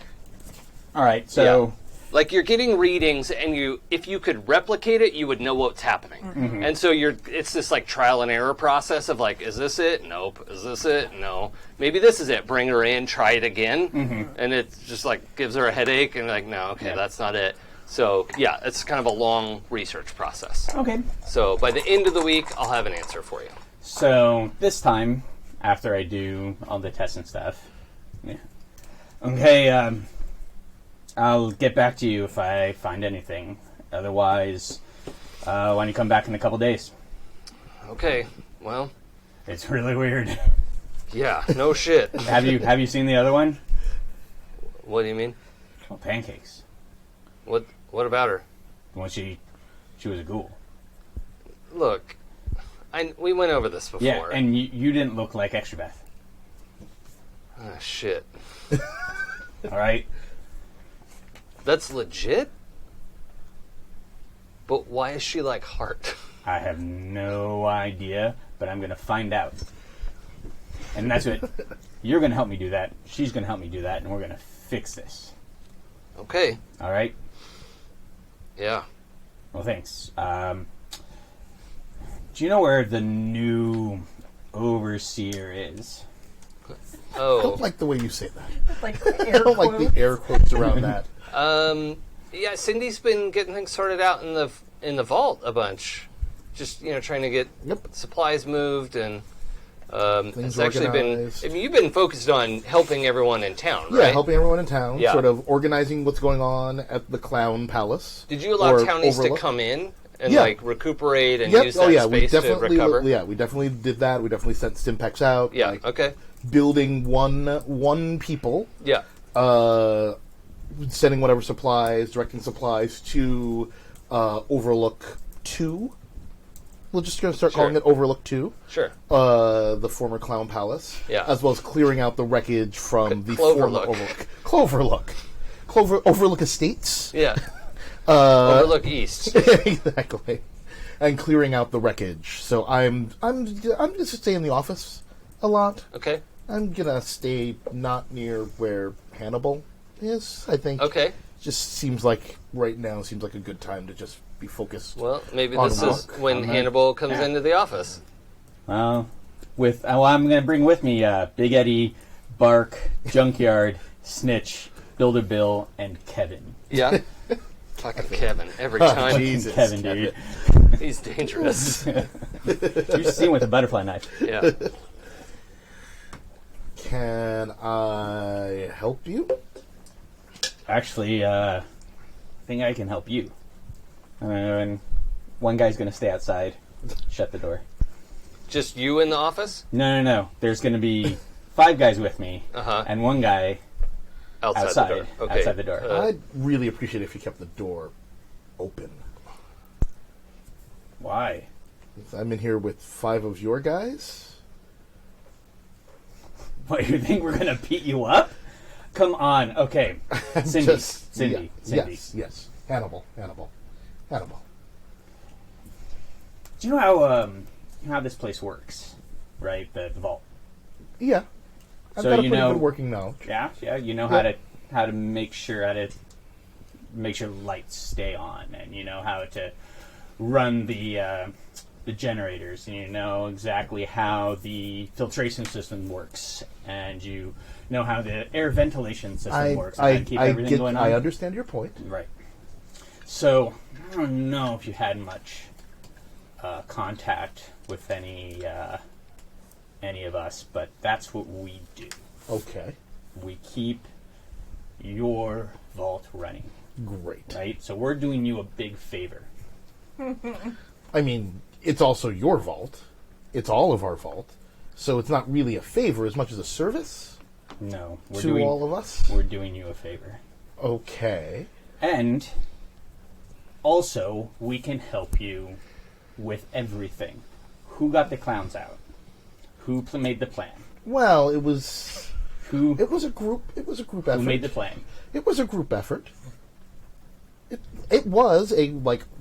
All right, so... Yeah. Like you're getting readings and if you could replicate it, you would know what's happening. And so it's this like trial and error process of like, is this it? Nope. Is this it? No. Maybe this is it. Bring her in, try it again. And it just like gives her a headache and like, no, okay, that's not it. So yeah, it's kind of a long research process. Okay. So by the end of the week, I'll have an answer for you. So this time, after I do all the tests and stuff, okay, I'll get back to you if I find anything. Otherwise, why don't you come back in a couple days? Okay, well... It's really weird. Yeah, no shit. Have you seen the other one? What do you mean? Oh, pancakes. What about her? Well, she was a ghoul. Look, we went over this before. Yeah, and you didn't look like Extrabeth. Ah, shit. All right. That's legit? But why is she like Hart? I have no idea, but I'm going to find out. And that's it. You're going to help me do that. She's going to help me do that, and we're going to fix this. Okay. All right? Yeah. Well, thanks. Do you know where the new overseer is? I Oh. don't like the way you say that. Like I don't like the air quotes around that. Yeah, Syndy's been getting things sorted out in the vault a bunch. Just, trying to get supplies moved and it's actually organized. been... I mean, you've been focused on helping everyone in town, right? Yeah, helping everyone in town, Yeah. sort of organizing what's going on at the Clown Palace. Did you allow or townies to Overlook. come in and, Yeah. recuperate and Yep. use that we space to definitely, recover? Yeah, we definitely did that. We definitely sent Stimpaks out. Yeah, okay. Building one people, Yeah. sending whatever supplies, directing supplies to Overlook 2. We're just going to start calling it Overlook 2. Sure. The former Clown Palace. Yeah. As well as clearing out the wreckage from the Cloverlook. former Overlook Estates. Yeah. Overlook East. Exactly. And clearing out the wreckage. So I'm just stay in the office a lot. Okay. I'm gonna stay not near where Hannibal is, I think. Okay. Just seems like right now seems like a good time to just be focused. Well, maybe on this is work. when Hannibal comes into the office. I'm going to bring with me Big Eddie, Bark, Junkyard, Snitch, Builder Bill, and Kevin. Yeah. Fucking Kevin. Every time. Jesus, Kevin, dude. He's dangerous. You should see him with a butterfly knife. Yeah. Can I help you? Actually, I think I can help you. And one guy's going to stay outside. Shut the door. Just you in the office? No. There's going to be 5 guys with me, and one guy Outside the door. Okay. outside the door. I'd really appreciate it if you kept the door open. Why? I'm in here with 5 of your guys. What, you think we're going to beat you up? Come on. Okay. Syndy. Yes. Hannibal. Do you know how this place works? Right? The vault. Yeah. I've So got a you pretty know- good working knowledge. Yeah. You know Yeah. how to make sure lights stay on, and you know how to run the generators, and you know exactly how the filtration system works, and you know how the air ventilation system works, and how to keep everything going on. I understand your point. Right. So I don't know if you had much contact with any of us, but that's what we do. Okay. We keep your vault running. Great. Right? So we're doing you a big favor. I mean, it's also your vault. It's all of our vault. So it's not really a favor as much as a service No. to all of us. We're doing you a favor. Okay. And also, we can help you with everything. Who got the clowns out? Who made the plan? Well, it was Who a group effort. who made the plan? It was a group effort. It was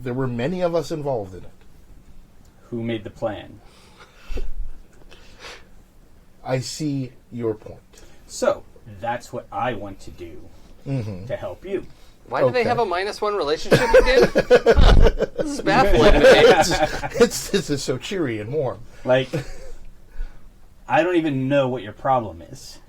there were many of us involved in it. Who made the plan? I see your point. So, that's what I want to do to help you. Why do they Okay. have a -1 relationship again? This is baffling to me. This is so cheery and warm. Like, I don't even know what your problem is.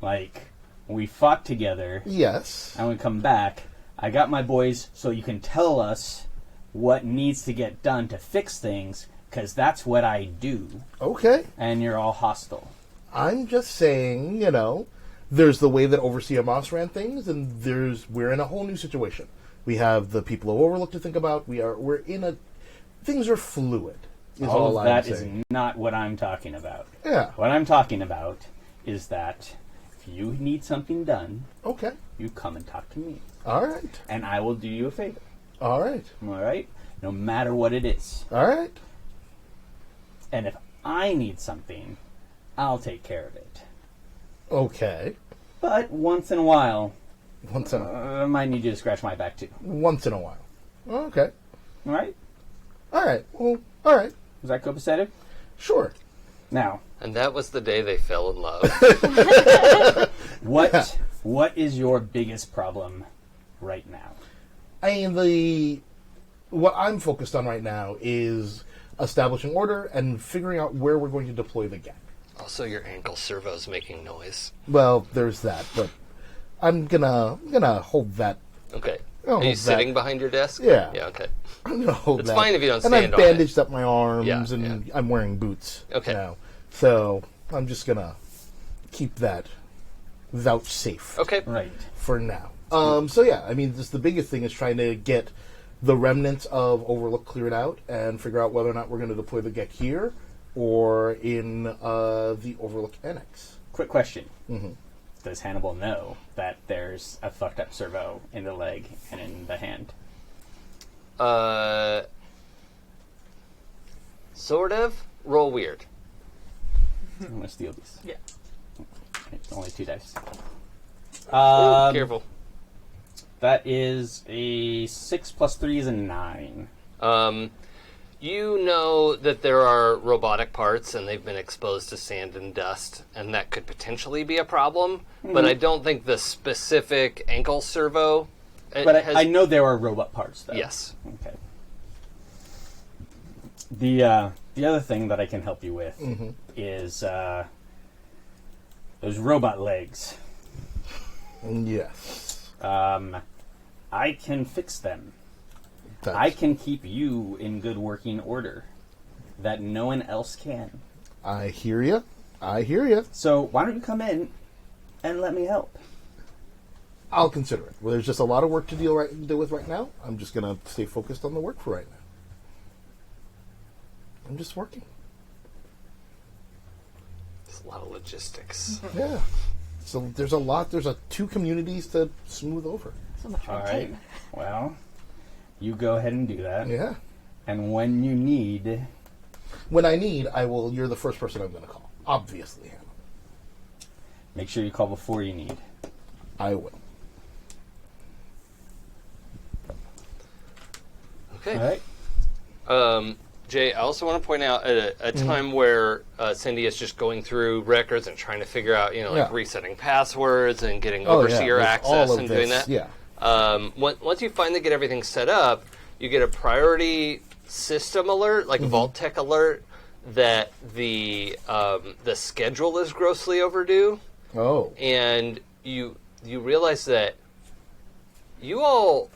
Like, we fought together, Yes. and we come back. I got my boys so you can tell us what needs to get done to fix things, because that's what I do, Okay. and you're all hostile. I'm just saying, there's the way that Overseer Moss ran things, and we're in a whole new situation. We have the people of Overlook to think about. Things are fluid. Is All all of I'm that is saying. not what I'm talking about. Yeah. What I'm talking about is that if you need something done, Okay. you come and talk to me, All right. and I will do you a favor. All right. All right? No matter what it is. All right. And if I need something, I'll take care of it. Okay. But once in a while, Once in I might need you to scratch my back too. a while. Okay. All right? All right. Well, all right. Was that copacetic? Sure. Now, And that was the day they fell in love. what is your biggest problem right now? I mean, what I'm focused on right now is establishing order and figuring out where we're going to deploy the gang. Also, your ankle servo's making noise. Well, there's that, but I'm gonna hold that. Okay. I'll Are you hold sitting that. behind your desk? Yeah. Yeah, okay. I'm gonna hold It's that. fine if you don't and stand I've on it. bandaged up my arms, Yeah, and yeah. I'm wearing boots Okay. now. So I'm just gonna keep that vouchsafe Okay. Right. for now. So yeah, I mean, just the biggest thing is trying to get the remnants of Overlook cleared out and figure out whether or not we're going to deploy the GEC here or in the Overlook Annex. Quick question. Mhm. Does Hannibal know that there's a fucked up servo in the leg and in the hand? Sort of. Roll weird. I'm going to steal these. Yeah. It's only 2 dice. Ooh, careful. That is a 6 plus 3 is a 9. You know that there are robotic parts and they've been exposed to sand and dust, and that could potentially be a problem, but I don't think the specific ankle servo But I know there are robot parts, though. Yes. Okay. The other thing that I can help you with is those robot legs. Yes. I can fix them. That's, I can keep you in good working order that no one else can. I hear you. I hear you. So why don't you come in and let me help? I'll consider it. Well, there's just a lot of work to deal with right now. I'm just going to stay focused on the work for right now. I'm just working. There's a lot of logistics. Yeah. So there's a lot. There's 2 communities to smooth over. So much All red right. tape. Well, you go ahead and do that. Yeah. And when you need, When I need, I will. You're the first person I'm going to call. Obviously, Hannah. make sure you call before you need. I will. Okay. All right. Jay, I also want to point out at a time where Syndy is just going through records and trying to figure out, Yeah. resetting passwords and getting Oh, yeah, overseer there's access all of and doing this, that. Yeah. Once you finally get everything set up, you get a priority system alert, like a Vault Tech alert, that the schedule is grossly overdue, Oh. and you realize that you all,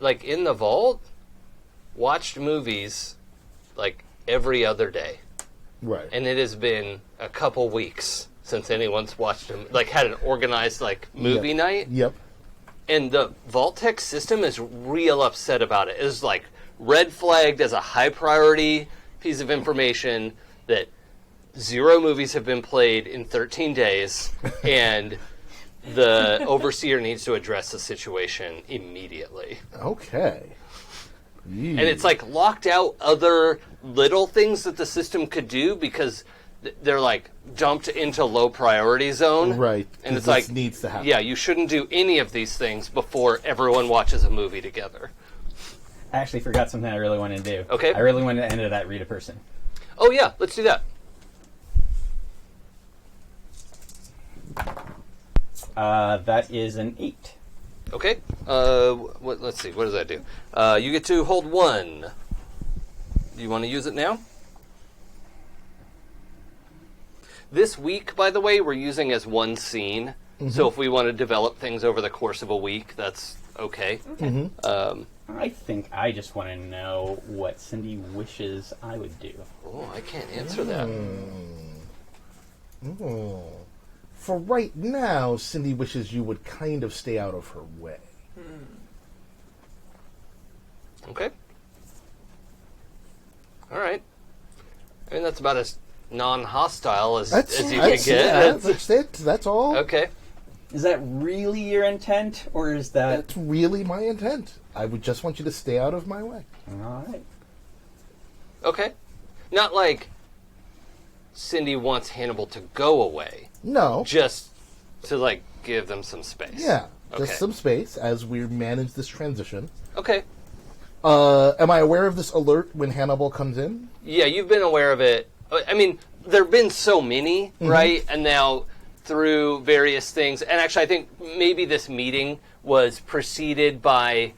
like in the vault, watched movies like every other day. Right. And it has been a couple weeks since anyone's watched them, like had an organized like movie night. Yep. And the Vault-Tec system is real upset about it. It's like red flagged as a high priority piece of information that 0 movies have been played in 13 days, and the overseer needs to address the situation immediately. Okay. And it's like locked out other little things that the system could do because they're like dumped into low priority zone. Right. And it's this like, needs to happen. yeah, you shouldn't do any of these things before everyone watches a movie together. I actually forgot something I really wanted to do. Okay. I really wanted to enter that read a person. Oh yeah, let's do that. That is an 8. Okay. Let's see. What does that do? You get to hold 1. Do you want to use it now? This week, by the way, we're using as 1 scene. Mm-hmm. So if we want to develop things over the course of a week, that's okay. Mm-hmm. I think I just want to know what Syndy wishes I would do. Oh, I can't answer that. For right now, Syndy wishes you would kind of stay out of her way. Okay. All right. I mean, that's about as non-hostile as you can get. Yeah, that's it. That's all. Okay. Is that really your intent, or is that... That's really my intent. I would just want you to stay out of my way. All right. Okay. Not like Syndy wants Hannibal to go away. No. Just to, like, give them some space. Yeah. Okay. Just some space as we manage this transition. Okay. Am I aware of this alert when Hannibal comes in? Yeah, you've been aware of it. I mean, there have been so many, right? And now through various things, and actually I think maybe this meeting was preceded by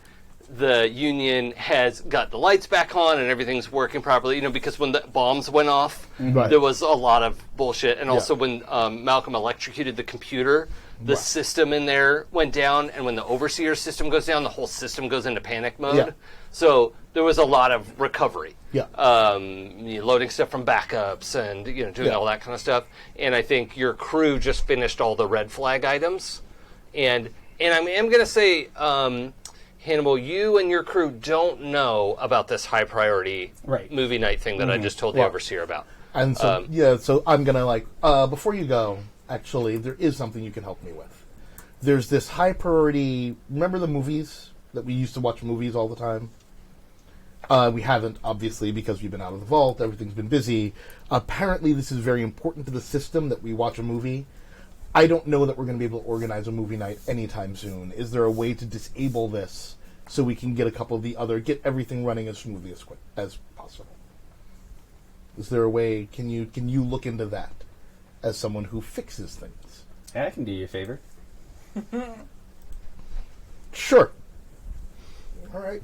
the Union has got the lights back on and everything's working properly, because when the bombs went off, there was a lot of bullshit. And also when Malcolm electrocuted the computer, the system in there went down, and when the Overseer system goes down, the whole system goes into panic mode. Yeah. So there was a lot of recovery. Yeah. Loading stuff from backups and doing all that kind of stuff. And I think your crew just finished all the red flag items. And I'm going to say, Hannibal, you and your crew don't know about this high priority movie night thing that I just told the Overseer about. And so, so I'm going to, before you go, actually, there is something you can help me with. There's this high priority, remember the movies that we used to watch movies all the time? We haven't, obviously, because we've been out of the vault, everything's been busy. Apparently, this is very important to the system that we watch a movie. I don't know that we're going to be able to organize a movie night anytime soon. Is there a way to disable this so we can get a couple of the other, get everything running as smoothly as possible? Is there a way, can you look into that as someone who fixes things? Yeah, I can do you a favor. Sure. All right.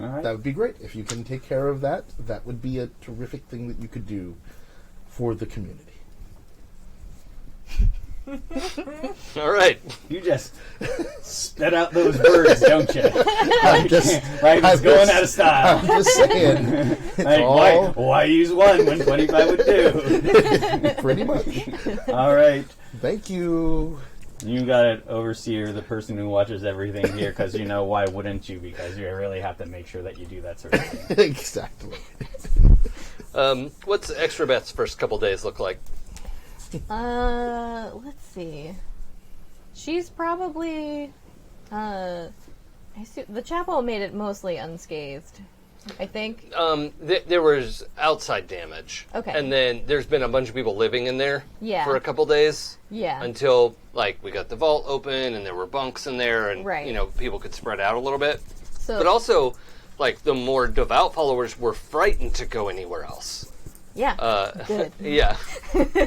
All right. That would be great. If you can take care of that, that would be a terrific thing that you could do for the community. All right. You just spit out those words, don't you? I'm going out of style. I'm just saying. Why use 1 when 25 would do? Pretty much. All right. Thank you. You got it, Overseer, the person who watches everything here, because why wouldn't you? Because you really have to make sure that you do that sort of thing. Exactly. What's Extrabeth's first couple days look like? Let's see. She's probably, the chapel made it mostly unscathed, I think. There was outside damage. Okay. And then there's been a bunch of people living in there for a couple days. Yeah. Until, we got the vault open and there were bunks in there and, people could spread out a little bit. But also, the more devout followers were frightened to go anywhere else. Yeah. Good. Yeah.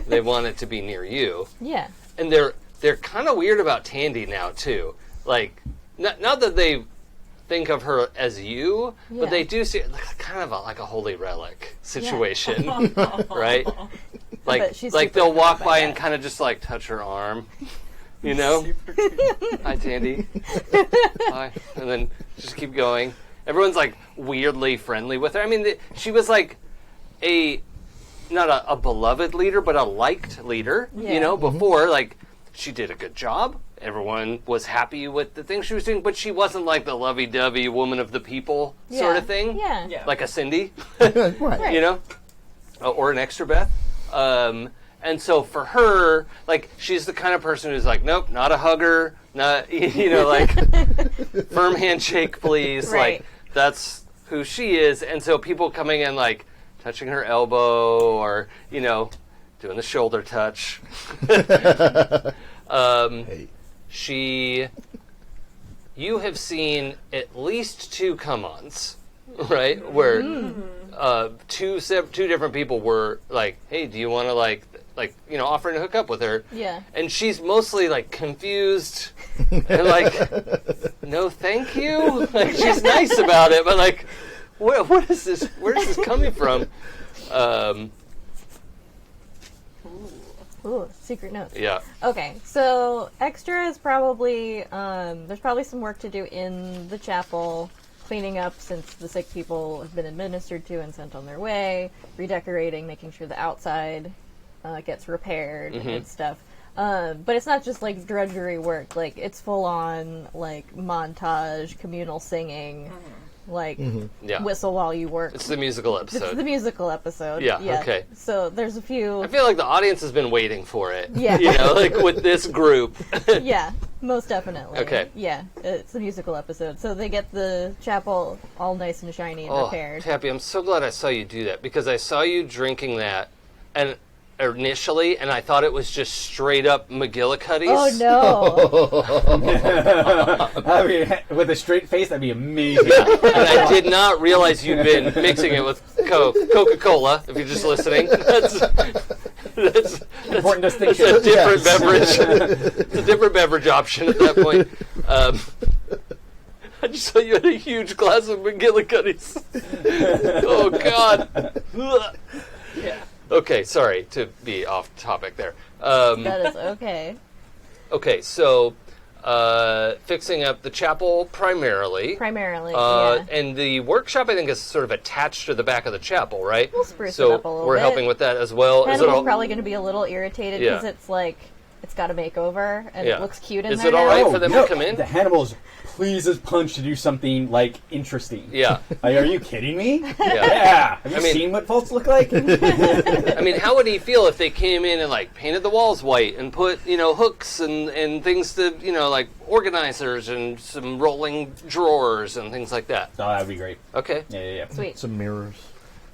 They want it to be near you. Yeah. And they're kind of weird about Tandy now, too. Not that they think of her as you, but they do see it kind of like a holy relic situation, right? They'll walk by and kind of just touch her arm, Hi, Tandy. Hi. And then just keep going. Everyone's weirdly friendly with her. I mean, she was like not a beloved leader, but a liked leader, you know, before, like, she did a good job. Everyone was happy with the things she was doing, but she wasn't like the lovey-dovey woman of the people sort of thing. Yeah. Like a Syndy, Right. you know, or an Extrabeth. And so for her, like, she's the kind of person who's like, nope, not a hugger, not, you know, like, firm handshake, please. Right. Like, that's who she is. And so people coming in, like, touching her elbow or, you know, doing the shoulder touch. You have seen at least 2 come-ons, right? Where two different people were like, hey, do you want to, like, you know, offering to hook up with her? Yeah. And she's mostly, like, confused and, like, no thank you. Like, she's nice about it, but, like, what is this? Where is this coming from? Ooh, secret notes. Yeah. Okay, so extra is probably, there's probably some work to do in the chapel, cleaning up since the sick people have been administered to and sent on their way, redecorating, making sure the outside gets repaired and stuff. But it's not just, like, drudgery work. Like, it's full-on, like, montage, communal singing, like, whistle while you work. It's the musical episode. It's the musical episode. Yeah, okay. So there's a few... I feel like the audience has been waiting for it. Yeah. You know, like with this group. Yeah, most definitely. Okay. Yeah, it's a musical episode. So they get the chapel all nice and shiny and repaired. Tappy, I'm so glad I saw you do that because I saw you drinking that and initially, and I thought it was just straight up McGillicuddy's. Oh, no. I mean, with a straight face, that'd be amazing. And I did not realize you'd been mixing it with Coca-Cola, if you're just listening. That's Important distinction. a different beverage. It's a different beverage option at that point. I just saw you had a huge glass of McGillicuddy's. Oh, God. Yeah. Okay, sorry to be off topic there. That is okay. Okay, so fixing up the chapel primarily. Yeah. And the workshop, I think, is sort of attached to the back of the chapel, right? We'll spruce so it up a little we're bit. helping with that as well. Hannibal's probably going to be a little irritated because Yeah. it's like, it's got a makeover and Yeah. it looks cute in Is there it all now. right for them to come in? The Hannibal's please as punch to do something, like, interesting. Yeah. Like, are you kidding me? Yeah. Have you I mean- seen what folks look like? I mean, how would he feel if they came in and, like, painted the walls white and put, you know, hooks and things to, you know, like, organizers and some rolling drawers and things like that? Oh, that'd be great. Okay. Yeah. Sweet. Some mirrors.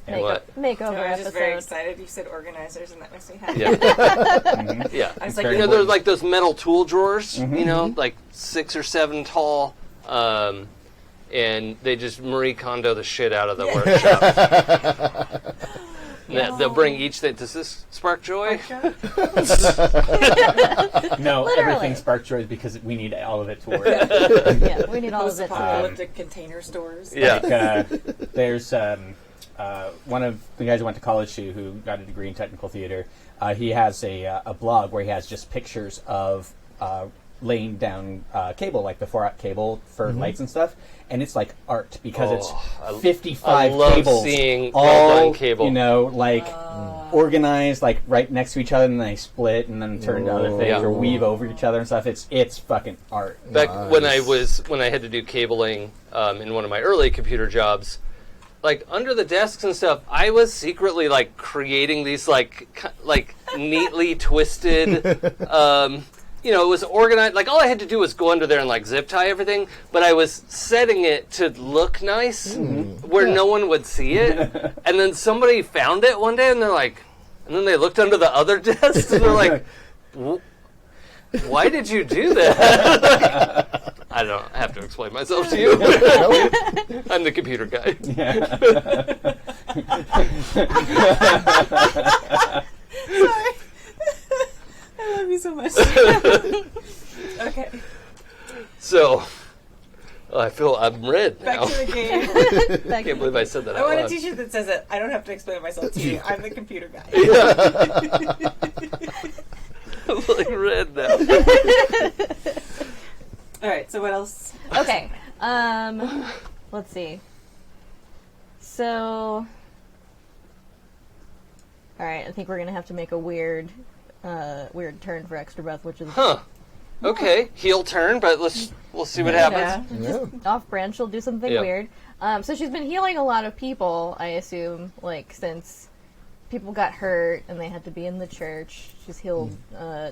What? Makeover I was just very episode. excited. You said organizers, and that makes me happy. Yeah. Yeah. I was like, Very You know, important. there's like those metal tool drawers, you know, like 6 or 7 tall, and they just Marie Kondo the shit out of the workshop. They'll bring each thing. Does this spark joy? No, Literally. everything spark joys because we need all of it to work. Yeah, we need all of it. Post-apocalyptic container stores. Yeah. There's one of the guys I went to college to who got a degree in technical theater. He has a blog where he has just pictures of laying down cable, like before cable for lights and stuff. And it's like art because it's 55 I love cables, seeing all well-done cable. you know, like organized, like right next to each other, and then they split and then turn to other things Yeah. or weave over each other and stuff. It's fucking art. Back when I had to do cabling in one of my early computer jobs, like under the desks and stuff, I was secretly like creating these like neatly twisted. You know, it was organized. Like all I had to do was go under there and like zip tie everything, but I was setting it to look nice where no one would see it. And then somebody found it one day, and they're like, and then they looked under the other desk, and they're like, "Why did you do that?" I don't have to explain myself to you. I'm the computer guy. Sorry. I love you so much. Okay. So, I'm red Back now. to the game. I can't believe I said that I out want a loud. t-shirt that says it. I don't have to explain myself to you. I'm the computer guy. I'm like red now. All right. So what else? Okay. Let's see. so... Alright, I think we're gonna have to make a weird turn for Extrabeth, which is... Huh. Okay, heel turn, but we'll see what happens. Just off-brand, she'll do something weird. So she's been healing a lot of people, I assume, like, since people got hurt and they had to be in the church. She's healed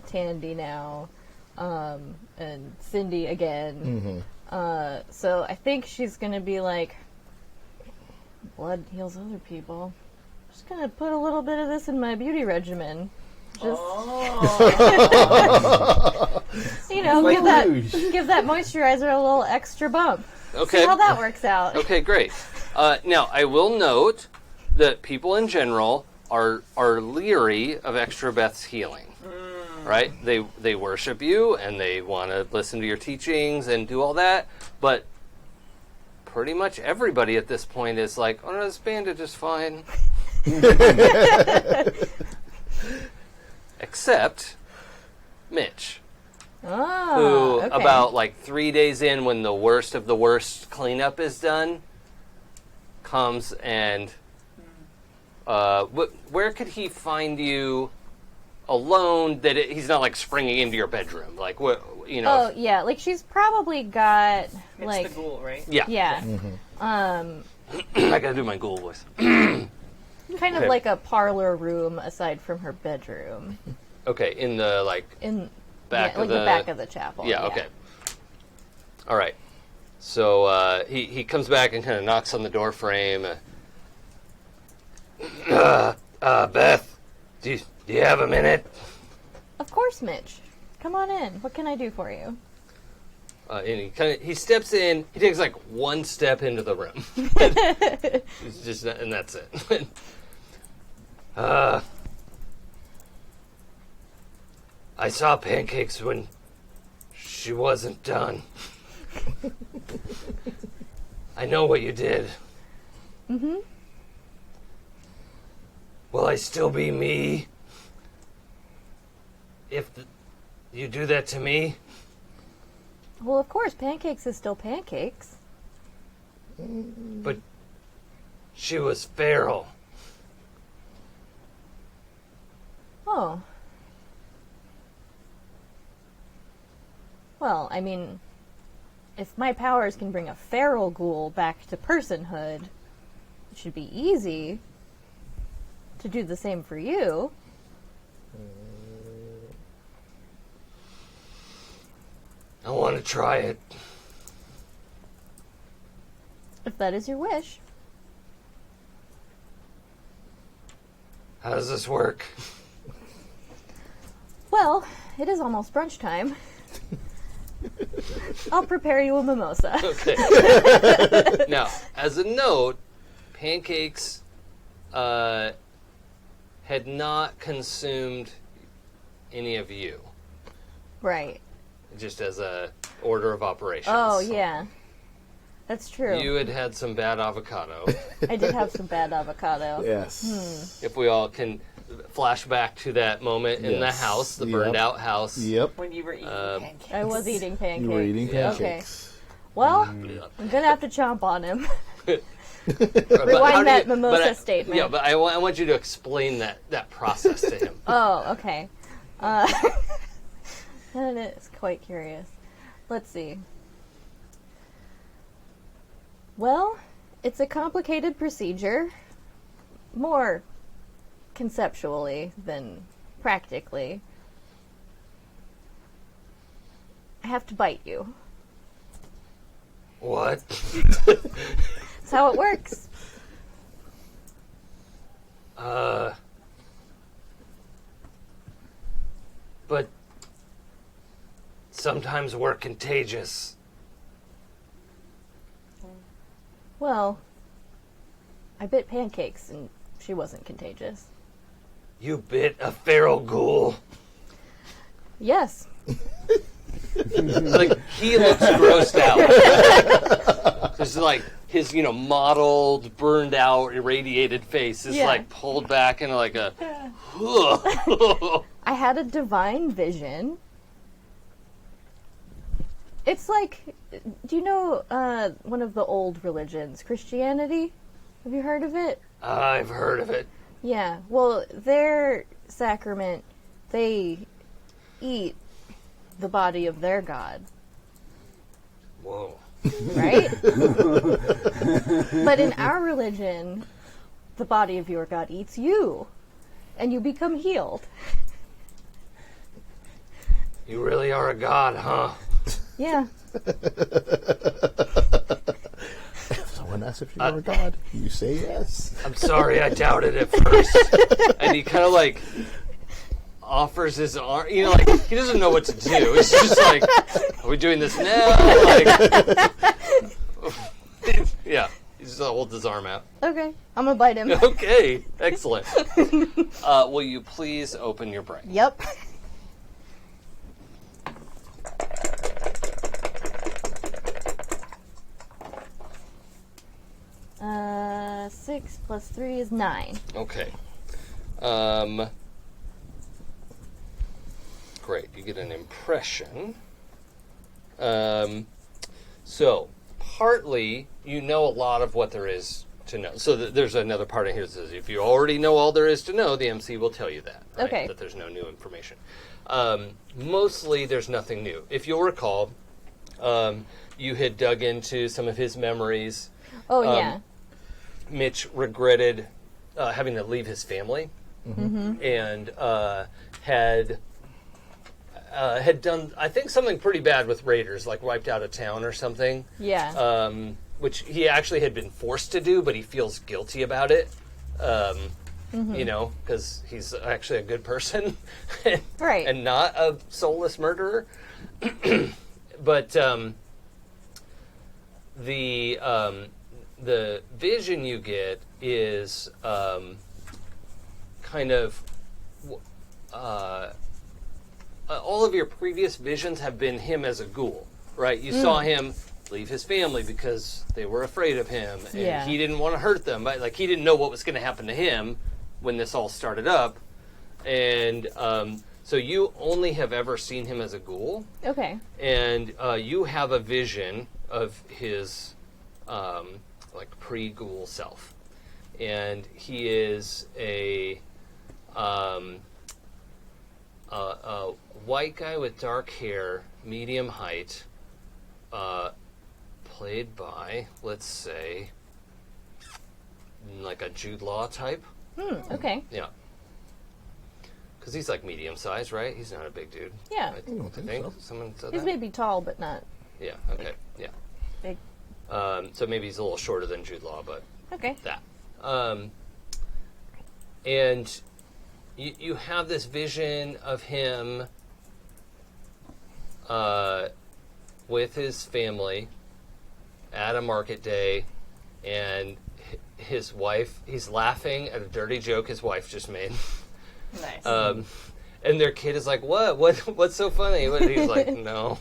Tandy now, and Syndy again. So I think she's gonna be like, blood heals other people. I'm just gonna put a little bit of this in my beauty regimen. Just you know, Like give that moisturizer a little extra bump. Okay. See how that works out. Okay, great. Now, I will note that people in general are leery of Extrabeth's healing. Right? They worship you, and they want to listen to your teachings and do all that, but pretty much everybody at this point is like, oh no, this bandage is fine. Except Mitch, who about like 3 days in, when the worst of the worst cleanup is done, comes and where could he find you alone? That he's not like springing into your bedroom, like what you know? Oh yeah, like she's probably got It's like the ghoul, right? yeah, I gotta do my ghoul voice. kind of Okay. like a parlor room aside from her bedroom Okay, in the in back yeah, of like the back of the chapel. Yeah, okay. All right. So he comes back and kind of knocks on the door frame. Beth, do you have a minute? Of course, Mitch. Come on in. What can I do for you? And he steps in. He takes like one step into the room. It's just and that's it. I saw Pancakes when she wasn't done. I know what you did. Mm-hmm. Will I still be me if you do that to me? Well, of course, Pancakes is still Pancakes. But she was feral. Oh. Well, I mean, if my powers can bring a feral ghoul back to personhood, it should be easy to do the same for you. I want to try it. If that is your wish. How does this work? Well, it is almost brunch time. I'll prepare you a mimosa. Okay. Now, as a note, Pancakes had not consumed any of you. Right. Just as a order of operations. Oh, yeah. That's true. You had some bad avocado. I did have some bad avocado. Yes. If we all can flash back to that moment in the Yes. house, the burned out house. Yep. When you were eating pancakes. I was eating pancakes. You were eating Yeah. pancakes. Well, Yeah. I'm gonna have to chomp on him. But how Rewind do that you- mimosa but I- statement. Yeah, but I want you to explain that process to him. Oh, okay. That is quite curious. Let's see. Well, it's a complicated procedure. More conceptually than practically. I have to bite you. What? That's how it works. But sometimes we're contagious. Well, I bit Pancakes and she wasn't contagious. You bit a feral ghoul. Yes. Like, he looks grossed out. Just like his, mottled, burned out, irradiated face is Yeah. like pulled back into like a. I had a divine vision. It's like, do you know one of the old religions, Christianity? Have you heard of it? I've heard of it. Yeah. Well, their sacrament, they eat the body of their god. Whoa. Right? But in our religion, the body of your god eats you, and you become healed. You really are a god, huh? Yeah. If someone asks if you are a god, you say yes. I'm sorry, I doubted at first. And he kind of like offers his arm. You know, like he doesn't know what to do. It's just like, are we doing this now? Like, yeah, he just holds his arm out. Okay. I'm gonna bite him. Okay, excellent. Will you please open your brain? Yep. 6 plus 3 is 9. Okay. Great. You get an impression. So, partly, you know a lot of what there is to know. So there's another part in here that says, if you already know all there is to know, the MC will tell you that. Right? Okay. That there's no new information. Mostly, there's nothing new. If you'll recall, you had dug into some of his memories. Oh, yeah. Mitch regretted having to leave his family, and had done, I think, something pretty bad with raiders, like wiped out a town or something. Yeah. Which he actually had been forced to do, but he feels guilty about it. You know, because he's actually a good person, Right. and not a soulless murderer. But the vision you get is kind of all of your previous visions have been him as a ghoul, right? You saw him leave his family because they were afraid of him, and he didn't want to hurt them. Right? Like, he didn't know what was going to happen to him when this all started up, and so you only have ever seen him as a ghoul. Okay. And you have a vision of his like pre-ghoul self, and he is a white guy with dark hair, medium height, played by, let's say, like a Jude Law type. Okay. Yeah. Because he's like medium size, right? He's not a big dude. Yeah. I don't think so. Someone said He's that? maybe tall, but not Yeah, okay, yeah. big. So maybe he's a little shorter than Jude Law, but Okay. that. And you have this vision of him with his family at a market day, and his wife, he's laughing at a dirty joke his wife just made. Nice. And their kid is like, what's so funny? And he's like, no.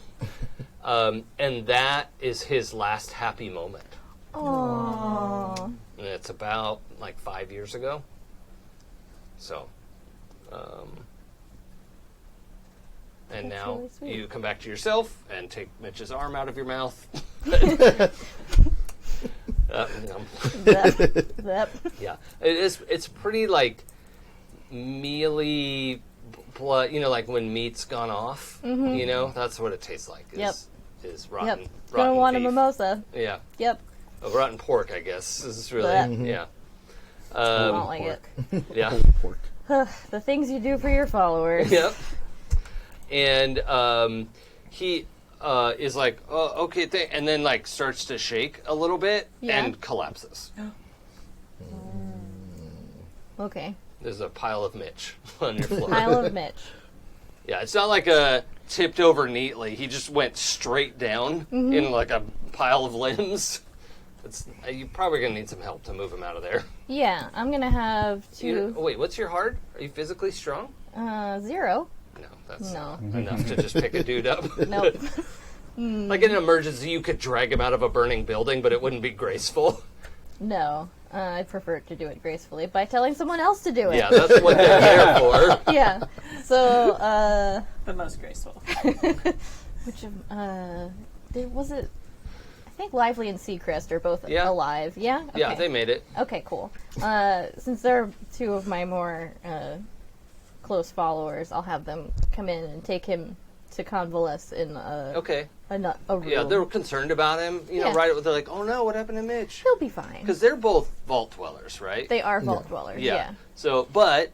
And that is his last happy moment. Aww. And it's about like 5 years ago. So, and That's now really sweet. you come back to yourself and take Mitch's arm out of your mouth. Yep. Yeah, it's pretty like mealy blood. You know, like when meat's gone off. You know, that's what it tastes like. Is rotten. Yep. Rotten Gonna want a beef. mimosa. Yeah. Yep. Rotten pork, I guess. This is really Blech. yeah. I don't like pork. Yeah. Pork. it. The things you do for your followers. Yep. And he is like, oh, okay, and then like starts to shake a little bit and collapses. Okay. There's a pile of Mitch on your floor. Pile of Mitch. Yeah, it's not like a tipped over neatly. He just went straight down in like a pile of limbs. You're probably gonna need some help to move him out of there. Yeah, I'm gonna have to. Wait, what's your heart? Are you physically strong? 0. No, that's No. enough to just pick a dude up. Nope. Like in an emergency, you could drag him out of a burning building, but it wouldn't be graceful. No. I prefer to do it gracefully by telling someone else to do it. Yeah, that's what they're there for. Yeah. So, the most graceful. which was it? I think Lively and Seacrest are both Yeah. alive. Yeah? Okay. Yeah, they made it. Okay, cool. Since they're two of my more close followers, I'll have them come in and take him to convalesce in a room. Yeah, they were concerned about him. You know, Yeah. right? They're like, oh no, what happened to Mitch? He'll be fine. Because they're both vault dwellers, right? They are vault dwellers, yeah. So, but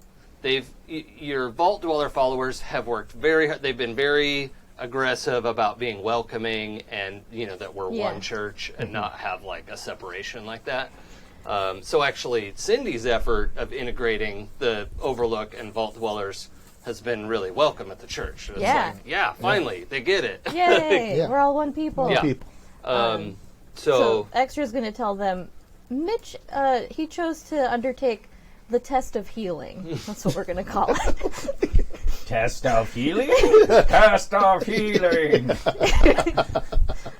your vault dweller followers have worked very hard. They've been very aggressive about being welcoming and, you know, that we're one church and not have like a separation like that. So actually, Syndy's effort of integrating the Overlook and vault dwellers has been really welcome at the church. It's like, finally, they get it. Yay! Yeah. We're all one people. Yeah. So Extra's going to tell them, Mitch, he chose to undertake the test of healing. That's what we're going to call it. Test of healing? Test of healing!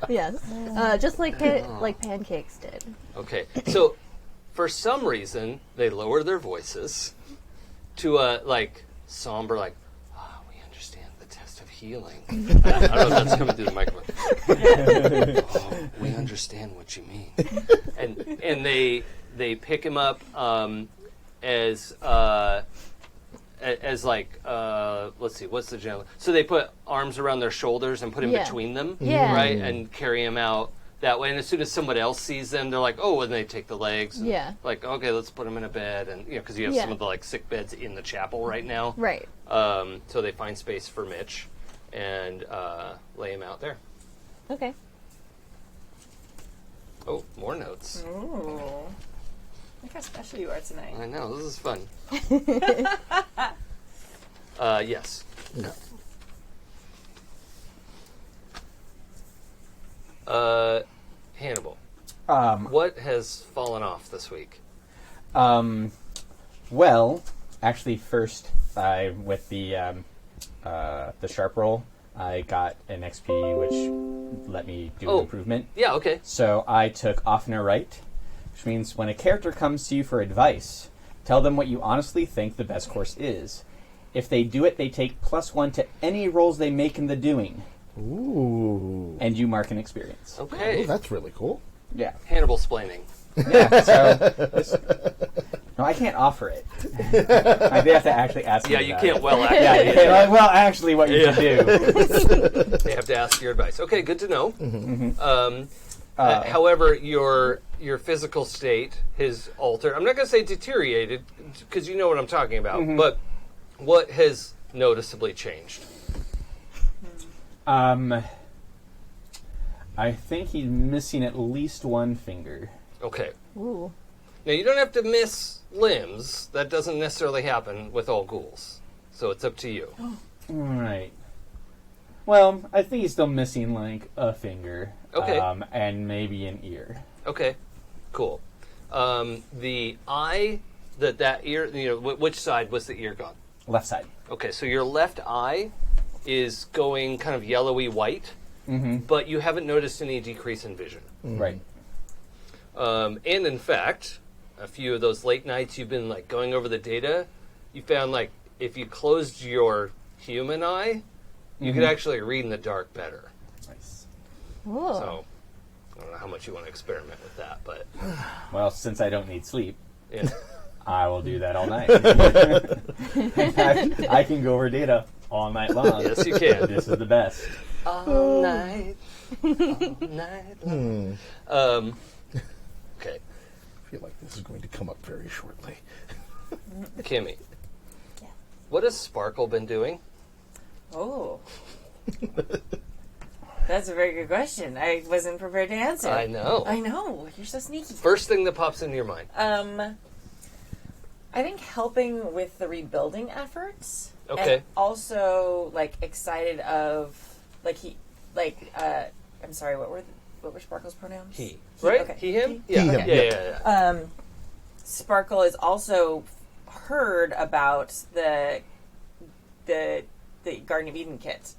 Yes. Just like Pancakes did. Okay. So, for some reason, they lower their voices to like somber, like, we understand the test of healing. I don't know if that's coming through the microphone. We understand what you mean. And they pick him up as like let's see, what's the general? So they put arms around their shoulders and put him between them, right, and carry him out that way. And as soon as somebody else sees them, they're like, oh, and they take the legs. And like, okay, let's put him in a bed, and you know, because you have some of the like sick beds in the chapel right now, right? So they find space for Mitch and lay him out there. Okay. Oh, more notes. Ooh. Look how special you are tonight. I know, this is fun. Yes. No. Hannibal, Um, what has fallen off this week? Well, actually, first, with the sharp roll, I got an XP, which let me do an improvement. Yeah, okay. So I took oftener right, which means when a character comes to you for advice, tell them what you honestly think the best course is. If they do it, they take +1 to any rolls they make in the doing. Ooh. And you mark an experience. Okay. Oh, that's really cool. Yeah. Hannibal splaining. Yeah, so... No, I can't offer it. They have to actually ask me Yeah, you about can't it. well act. Yeah, you can't, well, actually, what you should do. They have to ask your advice. Okay, good to know. However, your physical state, his altered, I'm not going to say deteriorated, because you know what I'm talking about, but what has noticeably changed? I think he's missing at least one finger. Okay. Ooh. Now, you don't have to miss limbs. That doesn't necessarily happen with all ghouls. So it's up to you. Right. Well, I think he's still missing, like, a finger. Okay. And maybe an ear. Okay, cool. The eye, that ear, you know, which side was the ear gone? Left side. Okay, so your left eye is going kind of yellowy white, but you haven't noticed any decrease in vision. Right. And in fact, a few of those late nights you've been like going over the data, you found like if you closed your human eye, you could actually read in the dark better. Nice. Ooh. So I don't know how much you want to experiment with that, but Well, since I don't need sleep, yeah. I will do that all night. In fact, I can go over data all night long. Yes, you can. This is the best. All night long. Okay, I feel like this is going to come up very shortly. Kimi. What has Sparkle been doing? Oh. That's a very good question. I wasn't prepared to answer. I know. I know. You're so sneaky. First thing that pops into your mind. I think helping with the rebuilding efforts. Okay. And also, like, excited of, like, I'm sorry, what were Sparkle's pronouns? He. Right? Okay. He, him? He? Yeah. Okay. Yeah. Sparkle has also heard about the Garden of Eden kit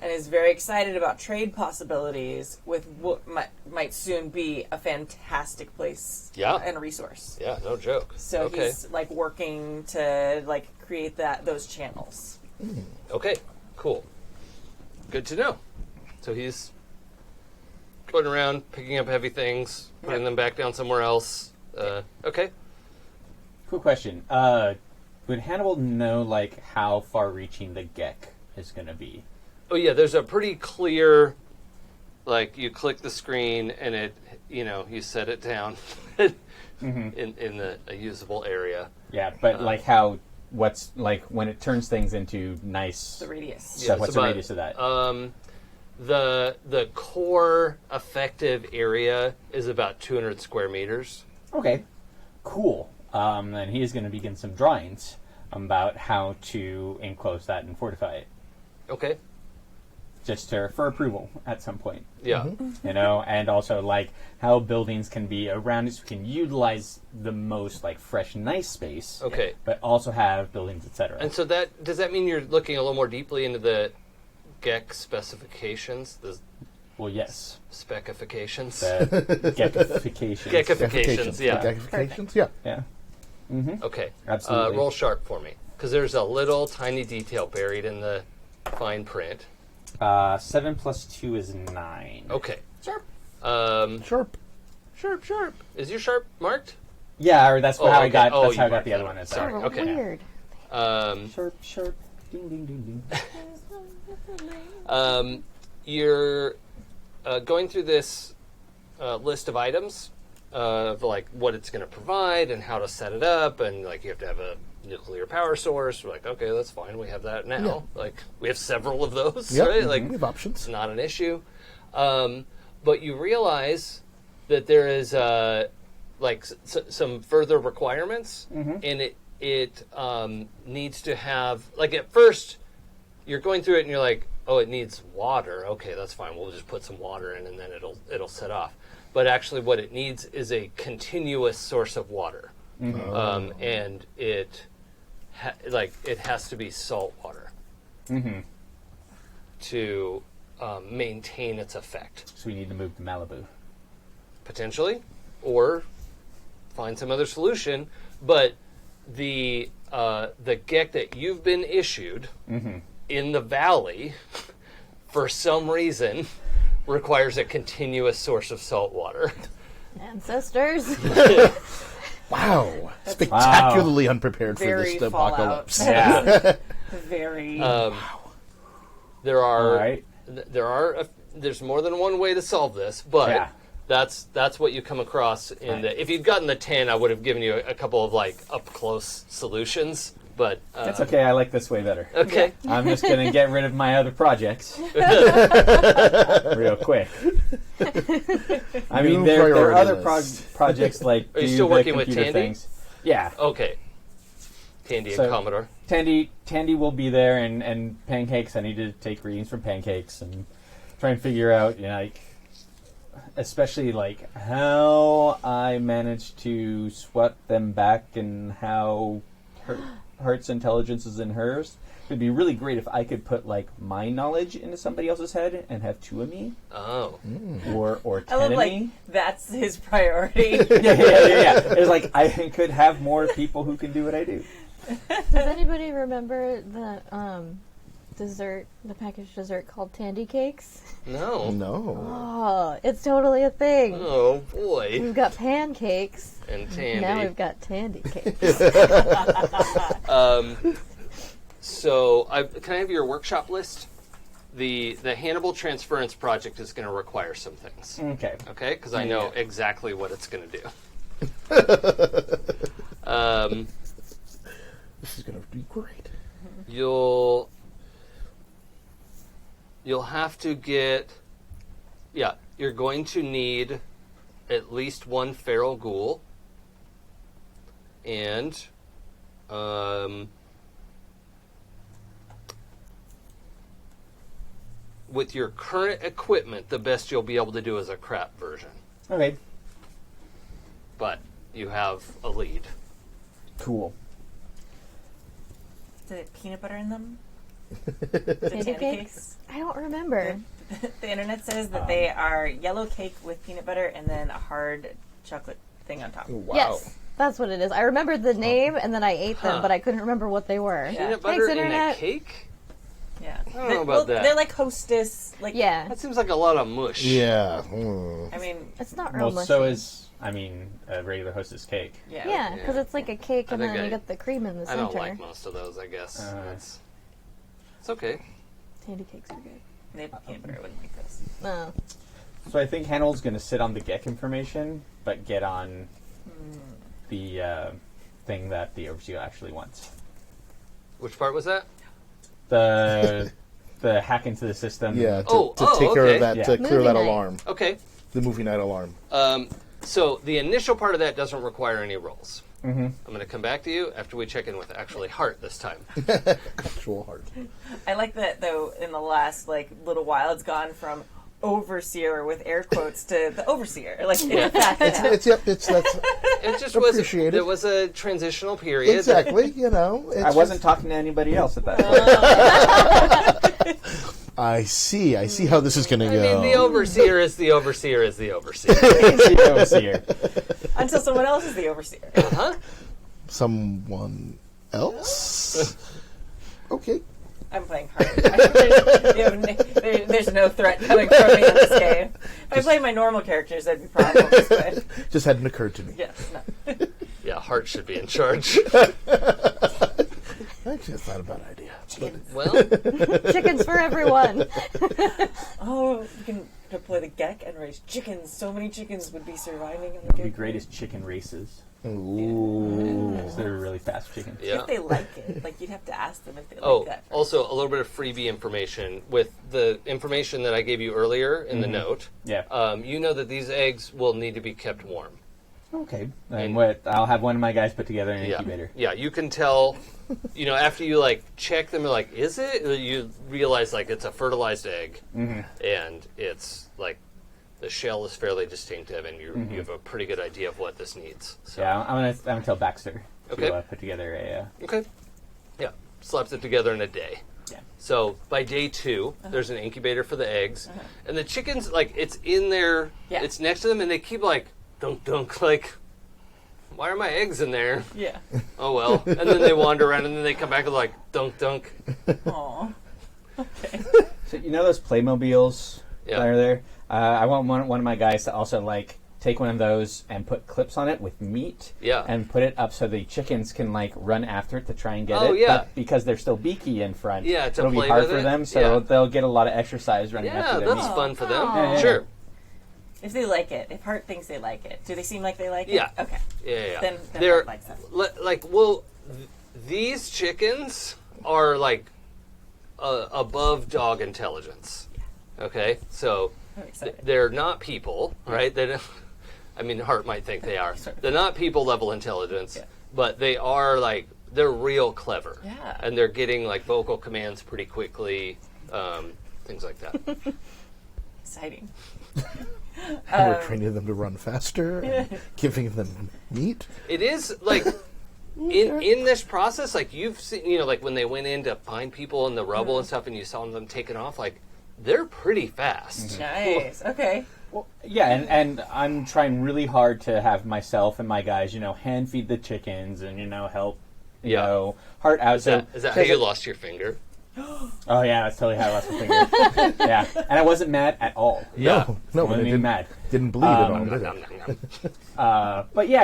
and is very excited about trade possibilities with what might soon be a fantastic place and a resource. Yeah, no joke. So he's like working to like create those channels. Okay, cool. Good to know. So he's floating around, picking up heavy things, putting them back down somewhere else. Okay. Cool question. Would Hannibal know, like, how far-reaching the Gek is going to be? Oh, yeah, there's a pretty clear, like, you click the screen and it, you set it down in a usable area. Yeah, but, what's, like, when it turns things into nice... The radius. stuff, what's the radius of that? The core effective area is about 200 square meters. Okay, cool. Then he is going to begin some drawings about how to enclose that and fortify it. Okay. Just for approval at some point. Yeah. And also, like, how buildings can be around it so we can utilize the most, like, fresh, nice space. Okay. But also have buildings, etc. And so does that mean you're looking a little more deeply into the GEC specifications? Well, yes. Specifications? The Gekifications. Gekifications, yeah. Gekifications, yeah. Yeah. Mm-hmm. Okay. Absolutely. Roll sharp for me, because there's a little tiny detail buried in the fine print. 7 plus 2 is 9. Okay. Sharp. Sharp. Is your sharp marked? Yeah, or that's how I got. Oh, that's you how I got marked the that other one. one. Sorry. Oh, Okay. weird. Sharp. Ding, ding, ding, ding. You're going through this list of items of like what it's going to provide and how to set it up, and like you have to have a nuclear power source. We're like, okay, that's fine. We have that now. Yeah. Like we have several of those, Yep. right? Like We have options. it's not an issue. But you realize that there is some further requirements, and it needs to have, like, at first you're going through it and you're like, oh, it needs water. Okay, that's fine. We'll just put some water in and then it'll set off. But actually, what it needs is a continuous source of water, and it has to be salt water to maintain its effect. So we need to move to Malibu. Potentially, or find some other solution. But the GEC that you've been issued in the valley, for some reason, requires a continuous source of salt water. Ancestors. Wow. Spectacularly unprepared for Very this Fallout. apocalypse. Yeah. Very. There are All right. there's more than one way to solve this, but Yeah. that's what you come across in the. If you'd gotten the 10, I would have given you a couple of like up close solutions, but That's okay. I like this way better. okay. I'm just going to get rid of my other projects real quick. I mean, there are other projects like Are you do still the working with computer Tandy? things. Yeah. Okay. Tandy and So- Commodore. Tandy will be there, and Pancakes. I need to take readings from Pancakes and try and figure out, like, especially like how I managed to swap them back and how Heart's intelligence is in hers. It'd be really great if I could put like my knowledge into somebody else's head and have 2 of me, Oh. or 10 I love, of like, me. that's his priority. Yeah. It's like I could have more people who can do what I do. Does anybody remember the dessert, the packaged dessert called Tandy Cakes? No. No. Oh, it's totally a thing. Oh boy. We've got pancakes. And Tandy. Now we've got Tandy Cakes. So, can I have your workshop list? The Hannibal transference project is going to require some things. Okay. Okay? Because I know exactly what it's going to do. This is going to be great. You'll have to get... Yeah, you're going to need at least 1 feral ghoul. And... with your current equipment, the best you'll be able to do is a crap version. Okay. But you have a lead. Cool. Is it peanut butter in them? Tandy Cakes? I don't remember. The internet says that they are yellow cake with peanut butter and then a hard chocolate thing on top. Wow. Yes, that's what it is. I remembered the name and then I ate them, but I couldn't remember what they were. Peanut Thanks, butter in a internet. cake? Yeah. I don't know about that. They're like hostess. Like Yeah. That seems like a lot of mush. Yeah. I mean, It's not real Well, mushy. so is, a regular Hostess cake. yeah. Yeah, because it's like a cake and think then I- you get the cream in the I center. don't like most of those, I guess. It's okay. Candy cakes are good. Maple peanut butter wouldn't like this. No. So I think Hannibal's going to sit on the GEC information, but get on the thing that the Overseer actually wants. Which part was that? The hack into the system. Yeah, to take care okay. of that, Yeah. to clear Movie that night. alarm. Okay. The movie night alarm. So the initial part of that doesn't require any rolls. Mm-hmm. I'm going to come back to you after we check in with actually Hart this time. Actual heart. I like that though. In the last little while, it's gone from overseer with air quotes to the overseer. Like Yeah. It's that's It just was. Appreciate it. There was a transitional period. exactly. You know, it's I wasn't talking to anybody else at that point. I see how this is going to I go. mean, the overseer is the overseer is the overseer. It's the Overseer. Until someone else is the overseer. Huh? Someone else. Okay. I'm playing hard. There's no threat coming from me in this game. If I play my normal characters, that'd be problems. But Just hadn't occurred to me. yes, no. Yeah, Hart should be in charge. Actually, that's not a bad idea. Well, Chickens for everyone. Oh, you can deploy the GEC and raise chickens. So many chickens would be surviving on the It'd be GEC. great as chicken races. Ooh. 'Cause they're really fast chickens. yeah. If they like it, you'd have to ask them if they Oh, like that. First. also a little bit of freebie information with the information that I gave you earlier in the note. Yeah. You know that these eggs will need to be kept warm. Okay. And I'll have one of my guys put together an Yeah. incubator. Yeah, you can tell. After you check them, you're like, is it? Or you realize it's a fertilized egg, and it's the shell is fairly distinctive, and you have a pretty good idea of what this needs. So. Yeah, I'm gonna tell Baxter Okay. to put together a. Okay. Yeah, slaps it together in a day. Yeah. So by day 2, there's an incubator for the eggs, and the chickens it's in there. Yeah. It's next to them, and they keep dunk dunk why are my eggs in there? Yeah. Oh well. And then they wander around, and then they come back and dunk dunk. Aw. Okay. So those Playmobiles Yeah. that are there. I want one of my guys to also take one of those and put clips on it with meat. Yeah. And put it up so the chickens can run after it to try and get Oh, it. yeah. But because they're still beaky in front, Yeah, to it'll be play hard with for it. them. So Yeah. they'll get a lot of exercise running Yeah, after their that's meat. fun for them. Aw. Sure. If they like it, if Hart thinks they like it, do they seem like they like Yeah. it? Okay. Yeah. Then They're Hart likes them. these chickens are above dog intelligence. Okay, so I'm excited. they're not people, right? They don't, Hart might think they are. They're not people level intelligence, Yeah. but they are they're real clever. Yeah. And they're getting vocal commands pretty quickly, things like that. Exciting. We're training them to run faster, and giving them meat. It is in this process, you've seen, when they went in to find people in the rubble and stuff, and you saw them taking off, they're pretty fast. Nice. Okay. Well, yeah, and I'm trying really hard to have myself and my guys, hand feed the chickens and help, Hart out. Is that how you lost your finger? Oh yeah, that's totally how I lost my finger. Yeah, and I wasn't mad at all. Yeah. No, I wasn't even mad. Didn't bleed at all. Nom, Did nom, it? nom, nom. But yeah,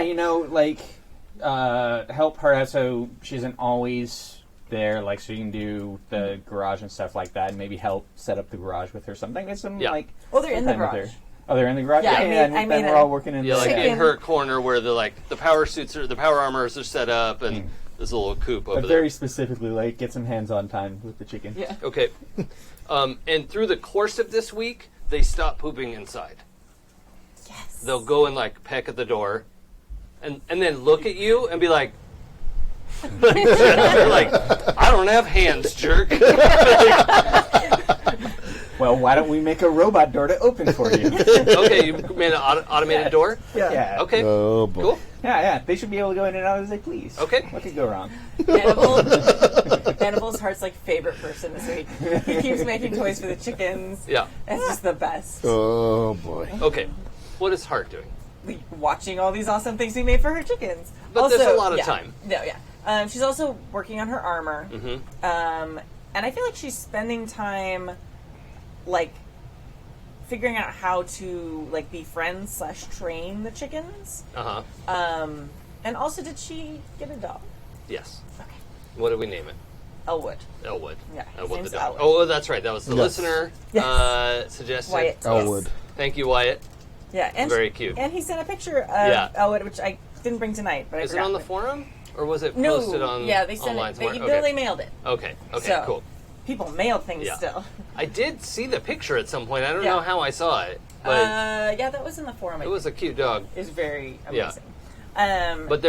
help her out so she isn't always there, so you can do the garage and stuff like that, and maybe help set up the garage with her. Something get some Yeah. Well, they're in the time with her. garage. Oh, they're in the garage. Yeah, I then made we're a all working in Yeah, the in her corner where the power suits the power armors are set up, and there's a little coop over But there. very specifically, get some hands-on time with the chicken. Yeah. Okay. And through the course of this week, they stop pooping inside. Yes. They'll go and peck at the door, and then look at you and be like, they're like, I don't have hands, jerk. Well, why don't we make a robot door to open for you? Okay, you made an automated door? Yeah. Okay. Oh boy. Cool. Yeah. They should be able to go in and out as they please. Okay. What could go wrong? Hannibal's Heart's favorite person this week. He keeps making toys for the chickens. Yeah. It's just the best. Oh boy. Okay. What is Hart doing? Watching all these awesome things we made for her chickens. But also, there's a lot of yeah. time. No, yeah. She's also working on her armor. Mm-hmm. And I feel like she's spending time, like, figuring out how to, like, befriend / train the chickens. And also, did she get a dog? Yes. Okay. What did we name it? Elwood. Elwood. Yeah, his Elwood name's the dog. Elwood. Oh, that's right. That was the Yes. listener Yes. suggested. Wyatt. Elwood. Thank you, Wyatt. Yeah, and Very cute. And he sent a picture of Elwood, which I didn't bring tonight, but I Is it forgot. on the forum? Or was it No, posted on yeah, they sent online it. somewhere? They mailed it. Okay, So, cool. People mail things Yeah. still. I did see the picture at some point. I don't Yeah. know how I saw it, but Yeah, that was in the forum. it was a cute dog. It was very Yeah. amazing. But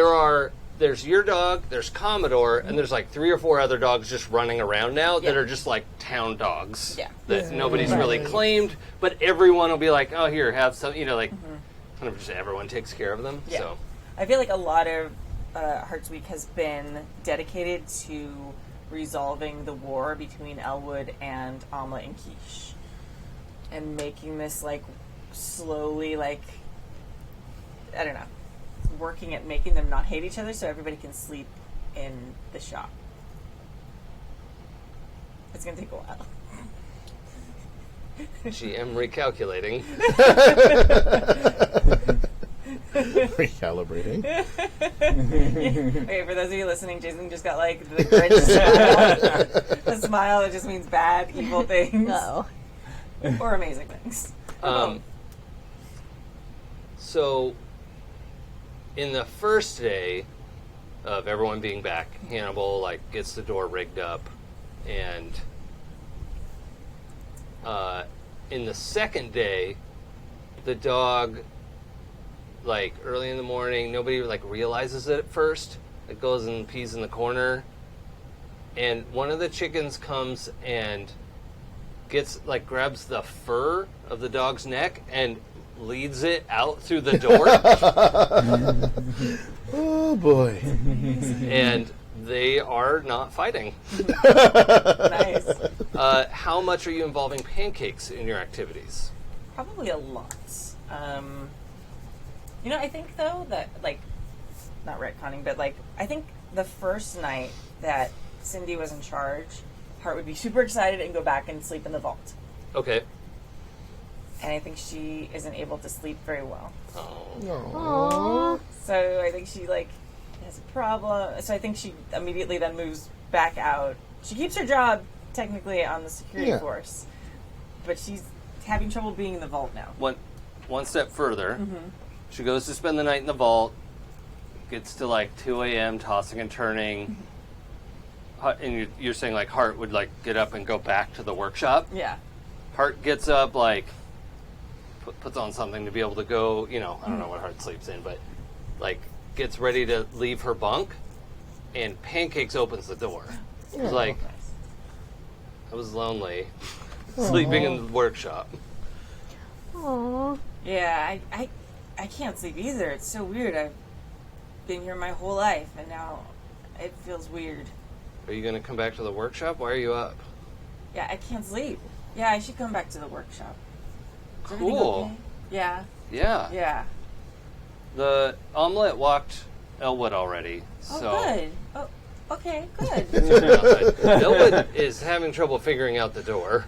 there's your dog, there's Commodore, and there's like 3 or 4 other dogs just running around now that Yeah. are just like town dogs. Yeah. That nobody's Right. really claimed, but everyone will be like, oh, here, have some, like, kind of just everyone takes care of them. Yeah. So, I feel like a lot of Hearts Week has been dedicated to resolving the war between Elwood and Amla and Quiche. And making this, like, slowly, like, I don't know, working at making them not hate each other so everybody can sleep in the shop. It's going to take a while. GM recalculating. Recalibrating. Okay, for those of you listening, Jason just got, like, the Grinch smile. The smile that just means bad, evil things. No. Or amazing things. So, in the first day of everyone being back, Hannibal, like, gets the door rigged up, and in the second day, the dog, like, early in the morning, nobody, like, realizes it at first. It goes and pees in the corner, and one of the chickens comes and grabs the fur of the dog's neck and leads it out through the door. Oh, boy. And they are not fighting. Nice. How much are you involving pancakes in your activities? Probably a lot. I think, though, that, like, not retconning, but, like, I think the first night that Syndy was in charge, Hart would be super excited and go back and sleep in the vault. Okay. And I think she isn't able to sleep very well. Aww. So I think she, like, has a problem. So I think she immediately then moves back out. She keeps her job, technically, on the security force. But she's having trouble being in the vault now. One step further. She goes to spend the night in the vault, gets to, like, 2 a.m., tossing and turning. And you're saying, like, Hart would, like, get up and go back to the workshop? Yeah. Hart gets up, like, puts on something to be able to go, I don't know what Hart sleeps in, but, like, gets ready to leave her bunk, and Pancakes opens the door. It was like, I was lonely, sleeping in the workshop. Aww. Yeah, I can't sleep either. It's so weird. I've been here my whole life, and now it feels weird. Are you going to come back to the workshop? Why are you up? Yeah, I can't sleep. Yeah, I should come back to the workshop. Is everything Cool. okay? Yeah. Yeah. Yeah. The omelet walked Elwood already, Oh, so... good. Oh, okay, good. Elwood is having trouble figuring out the door.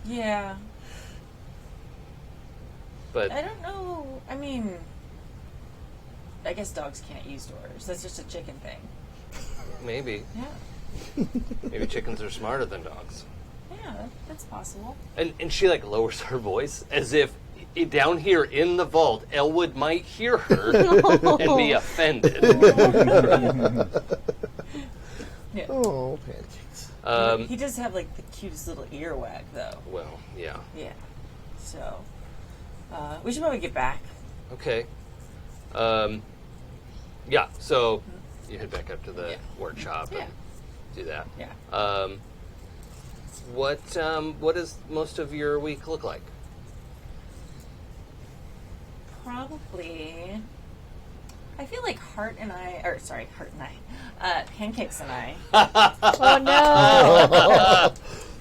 Yeah. But I don't know. I mean, I guess dogs can't use doors. That's just a chicken thing. maybe. Yeah. Maybe chickens are smarter than dogs. Yeah, that's possible. And she, like, lowers her voice as if down here in the vault, Elwood might hear her and be offended. Yeah. Oh, pancakes. He does have, like, the cutest little earwag, though. Well, yeah. Yeah. So, we should probably get back. Okay. Yeah, so you head back up to the workshop Yeah. and do that. Yeah. What does most of your week look like? Probably. I feel like Pancakes and I. Oh no!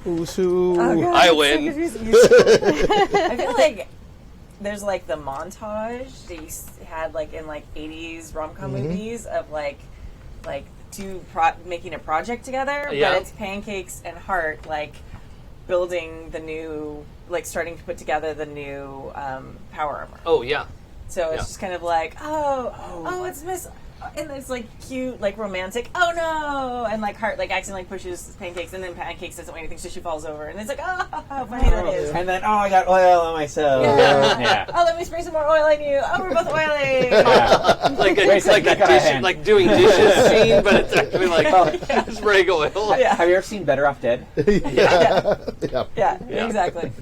Who's who? Oh, God, I it's win. So confusing. I feel like there's, like, the montage that you had, like, in, like, 80s rom-com movies of, like making a project together, Yeah. but it's Pancakes and Heart, like, building the new, like, starting to put together the new power armor. Oh, yeah. So it's just kind of like, oh, it's Miss, and it's like cute, like romantic. Oh no! And like Heart like accidentally pushes Pancakes, and then Pancakes doesn't weigh anything, so she falls over, and it's like, oh, how funny that is. And then, I got oil on myself. Yeah. Oh, let me spray some more oil on you. Oh, we're both oily. Like like doing dishes scene, but it's actually like spraying oil. Yeah. Have you ever seen Better Off Dead? Yeah, exactly.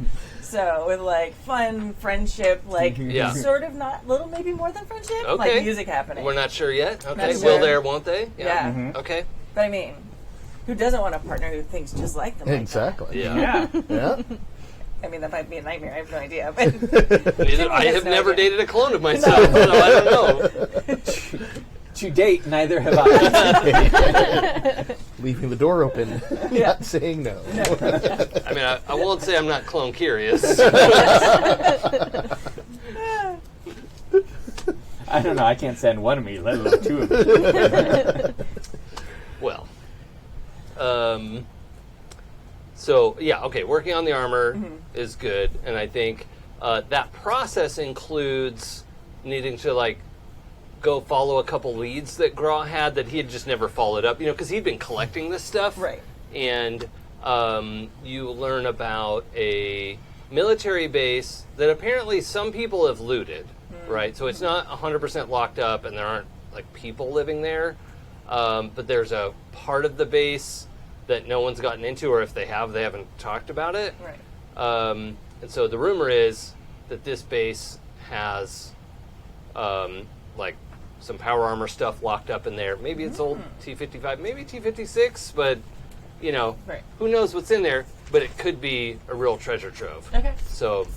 So with like fun friendship, like sort of not little, maybe more than friendship, like music happening. We're not sure yet. Okay, Not will sure. there, won't they? Yeah. Okay. But I mean, who doesn't want a partner who thinks just like them? Like Exactly. Yeah. Yeah. that? I mean, that might be a nightmare. I have no idea. But I have never dated a clone of myself, so I don't know. To date, neither have I. Leaving the door open, not saying no. I mean, I won't say I'm not clone curious. I don't know. I can't send one of me, let alone two of me. Well, so yeah, okay. Working on the armor is good, and I think that process includes needing to like go follow a couple leads that Graw had that he had just never followed up. You know, because he'd been collecting this stuff, Right. And you learn about a military base that apparently some people have looted, right? So it's not 100% locked up, and there aren't like people living there. But there's a part of the base that no one's gotten into, or if they have, they haven't talked about it. Right. And so the rumor is that this base has like some power armor stuff locked up in there. Maybe it's old T-55, maybe T-56, but you know, who knows what's in there? But it could be a real treasure trove. Okay. So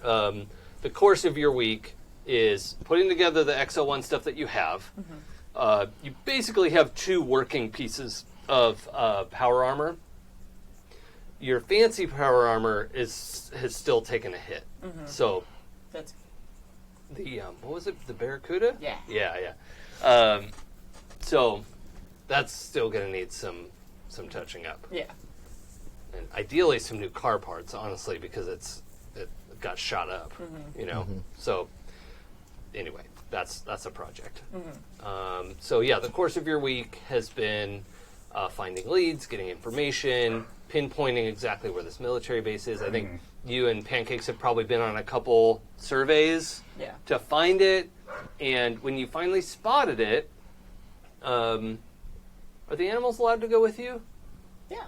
the course of your week is putting together the XO1 stuff that you have. You basically have two working pieces of power armor. Your fancy power armor has still taken a hit. So That's the what was it? The Barracuda? Yeah. Yeah. So that's still going to need some touching up, yeah. and ideally some new car parts, honestly, because it got shot up. You know. So anyway, that's a project. So yeah, the course of your week has been finding leads, getting information, pinpointing exactly where this military base is. I think you and Pancakes have probably been on a couple surveys to find it, and when you finally spotted it, are the animals allowed to go with you? Yeah.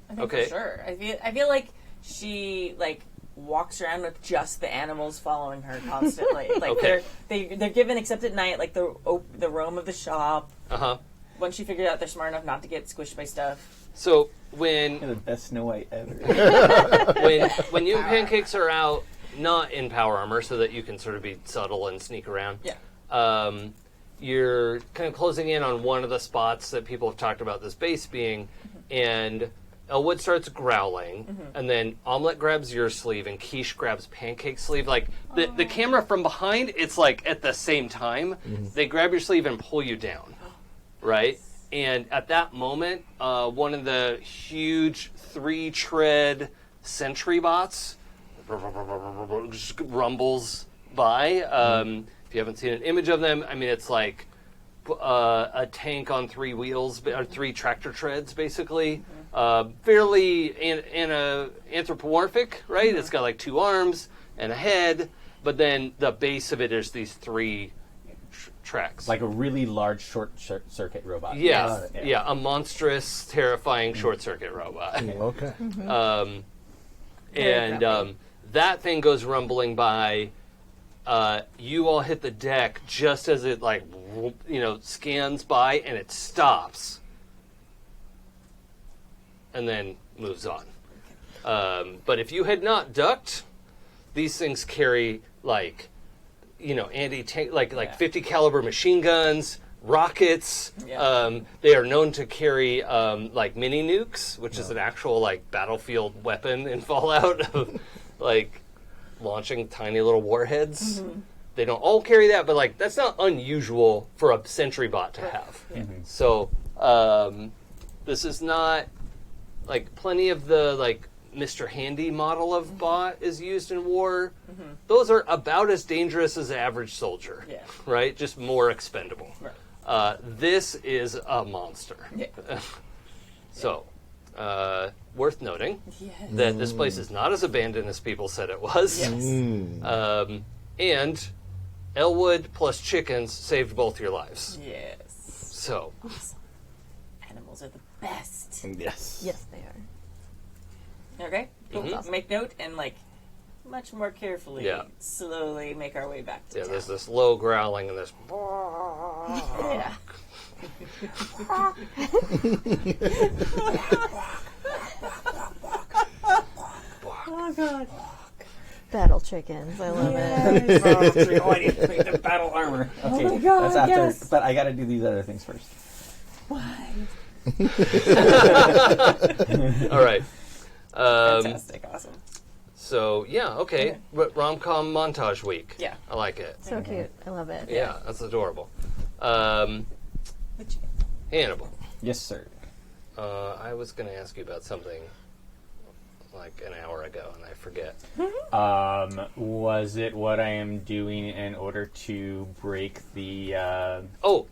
I think Okay. for sure. I feel like she like walks around with just the animals following her constantly. Like Okay. they're given, except at night, like the roam of the shop. Once she figured out they're smart enough not to get squished by stuff. So when You're the best Snow White ever. when you and Pancakes are out, not in power armor, so that you can sort of be subtle and sneak around. Yeah. You're kind of closing in on one of the spots that people have talked about this base being, and Elwood starts growling, and then Omelette grabs your sleeve, and Quiche grabs Pancake's sleeve. Like, the camera from behind, it's like at the same time. They grab your sleeve and pull you down, right? And at that moment, one of the huge 3-tread sentry bots just rumbles by. If you haven't seen an image of them, I mean, it's like a tank on 3 wheels, or 3 tractor treads, basically. Fairly anthropomorphic, right? It's got like 2 arms and a head, but then the base of it is these 3 tracks. Like a really large short circuit robot. Yeah, a monstrous, terrifying short circuit robot. Okay. That thing goes rumbling by. You all hit the deck just as it scans by, and it stops, and then moves on. But if you had not ducked, these things carry anti-tank, like 50 caliber machine guns, rockets. They are known to carry mini nukes, which is an actual battlefield weapon in Fallout of launching tiny little warheads. They don't all carry that, but that's not unusual for a sentry bot to have. So This is not, like, plenty of the, like, Mr. Handy model of bot is used in war. Those are about as dangerous as the average soldier, right? Just more expendable. Right. This is a monster. Yeah. So, worth noting that this place is not as abandoned as people said it was. Yes. And Elwood plus chickens saved both your lives. Yes. So, Animals are the best. Yes. Yes, they are. Okay. Cool. Mhm. Make note and like much more carefully, slowly make our way back to town. there's this low growling and this. Yeah. Oh god. Battle chickens. I love it. I need to make the battle armor. Okay, my God, that's after. yes. But I got to do these other things first. Why? All right. Fantastic. Awesome. So, yeah, okay. Rom-com montage week. Yeah. I like it. So cute. I love it. Yeah, that's adorable. The chicken. Hannibal. Yes, sir. I was going to ask you about something like an hour ago, and I forget. Was it what I am doing in order to break the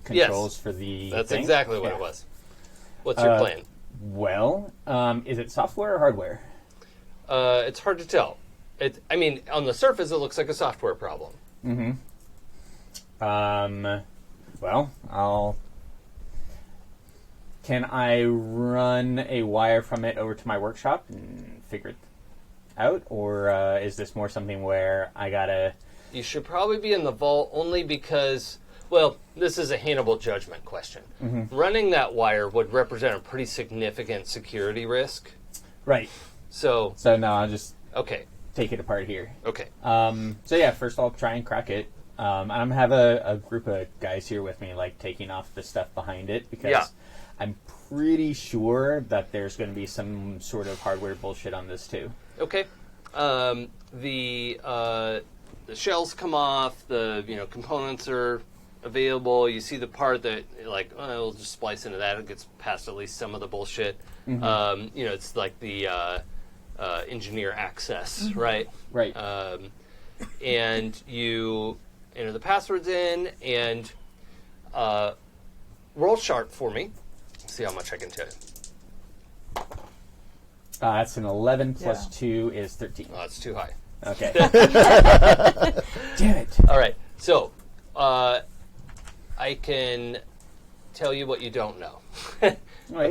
controls for the That's thing? exactly what it was. What's your plan? Well, is it software or hardware? It's hard to tell. I mean, on the surface, it looks like a software problem. Well, can I run a wire from it over to my workshop and figure it out? Or is this more something where I gotta... You should probably be in the vault only because, well, this is a Hannibal judgment question. Running that wire would represent a pretty significant security risk. Right. So No, I'll just okay. take it apart here. Okay. So yeah, first I'll try and crack it. And I'm gonna have a group of guys here with me, like, taking off the stuff behind it, because I'm pretty sure that there's going to be some sort of hardware bullshit on this too. Okay. The shells come off. The components are available. You see the part that we'll just splice into that. It gets past at least some of the bullshit. It's like the engineer access, right? Right. And you enter the passwords in and roll sharp for me. See how much I can tell you. That's an 11 plus 2 is 13. Oh, that's too high. Okay. Damn it. All right. So, I can tell you what you don't know. Right.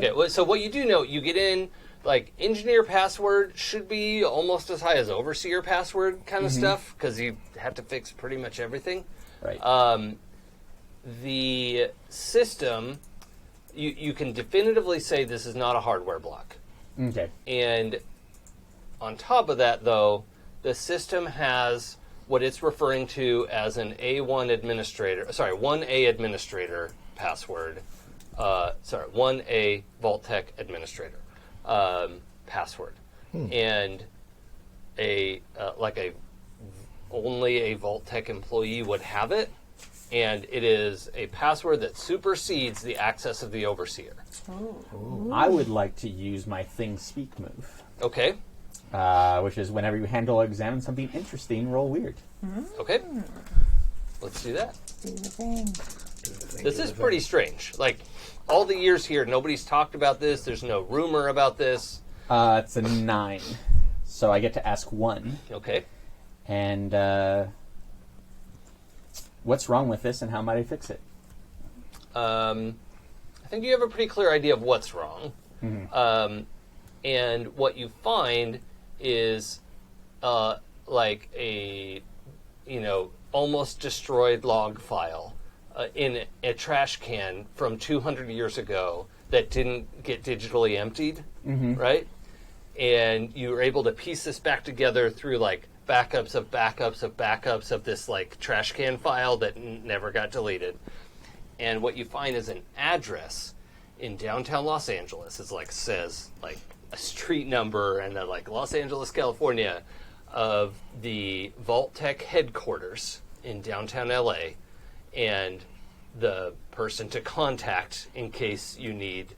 Okay. So what you do know, you get in, like, engineer password should be almost as high as overseer password kind of stuff, because you have to fix pretty much everything. Right. The system, you can definitively say this is not a hardware block. Okay. And on top of that, though, the system has what it's referring to as an A1 administrator, 1A administrator password. 1A Vault-Tec administrator password. And only a Vault-Tec employee would have it. And it is a password that supersedes the access of the overseer. I would like to use my thing speak move. Okay. Which is whenever you handle or examine something interesting, roll weird. Okay. Let's do that. Do the thing. This is pretty strange. Like, all the years here, nobody's talked about this. There's no rumor about this. It's a 9. So I get to ask 1. Okay. And what's wrong with this and how might I fix it? I think you have a pretty clear idea of what's wrong. And what you find is like a, almost destroyed log file in a trash can from 200 years ago that didn't get digitally emptied, right? And you were able to piece this back together through, like, backups of backups of backups of this, like, trash can file that never got deleted. And what you find is an address in downtown Los Angeles. It's like, says, like, a street number and then, like, Los Angeles, California, of the Vault-Tec headquarters in downtown LA. And the person to contact in case you need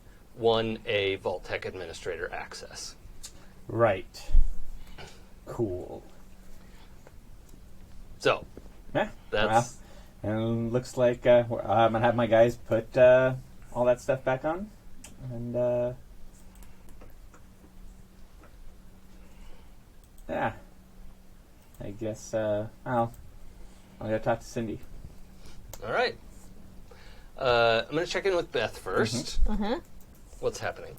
a Vault Tech administrator access. Right. Cool. So, Yeah. that's... And looks like I'm going to have my guys put all that stuff back on. And, yeah. I guess I'll go talk to Syndy. All right. I'm going to check in with Beth first. Mm-hmm. What's happening?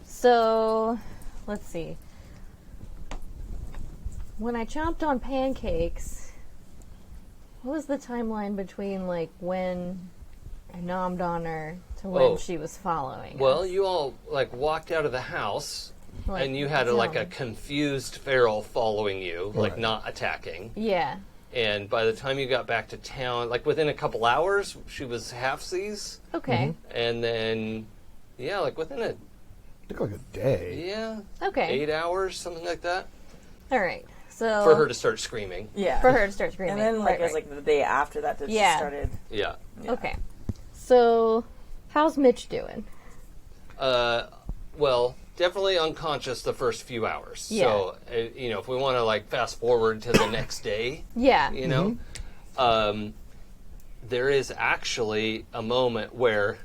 So, let's see. When I chomped on pancakes, what was the timeline between, like, when I nommed on her to when she was following Well, us? you all, like, walked out of the house, Like, and you had, tell a me. confused feral following you, like, Right. not attacking. Yeah. And by the time you got back to town, like, within a couple hours, she was half-seas. Okay. And then, yeah, like, within a, Took like a day. yeah, Okay. 8 hours, something like that, All right. So for her to start screaming. Yeah. for her to start screaming. And then, like, Right, it was, right. like, the day after that she Yeah. started. Yeah. Okay. So, how's Mitch doing? Well, definitely unconscious the first few hours. Yeah. So, if we want to, like, fast forward to the next day, Yeah. you know, there is actually a moment where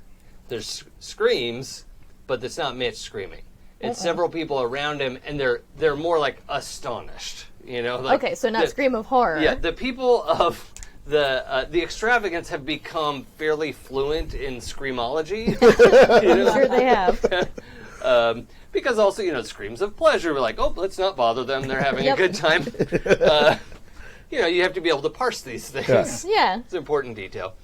there's screams, but it's not Mitch screaming. It's several people around him, and they're more like astonished. Like Okay, so not the- scream of horror. Yeah, the people of the extravagance have become fairly fluent in screamology. I'm sure they have. Because also, screams of pleasure. We're like, oh, let's not bother them. They're having Yep. a good time. You have to be able to parse these things. Yeah. Yeah. It's an important detail.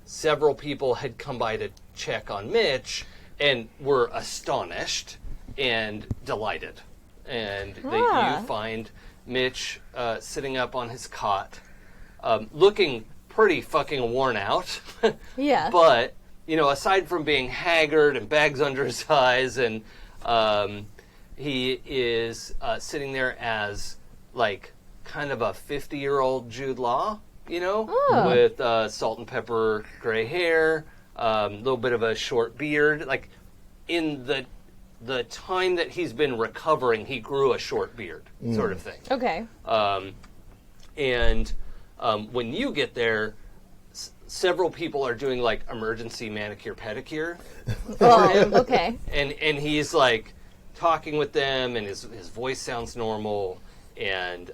Several people had come by to check on Mitch and were astonished and delighted. And you find Mitch sitting up on his cot, looking pretty fucking worn out. Yeah. But, aside from being haggard and bags under his eyes, and he is sitting there as, like, kind of a 50-year-old Jude Law, with salt and pepper gray hair, a little bit of a short beard. Like, in the time that he's been recovering, he grew a short beard, sort of thing. Okay. When you get there, several people are doing, like, emergency manicure pedicure. Oh, okay. And he's, like, talking with them, and his voice sounds normal, and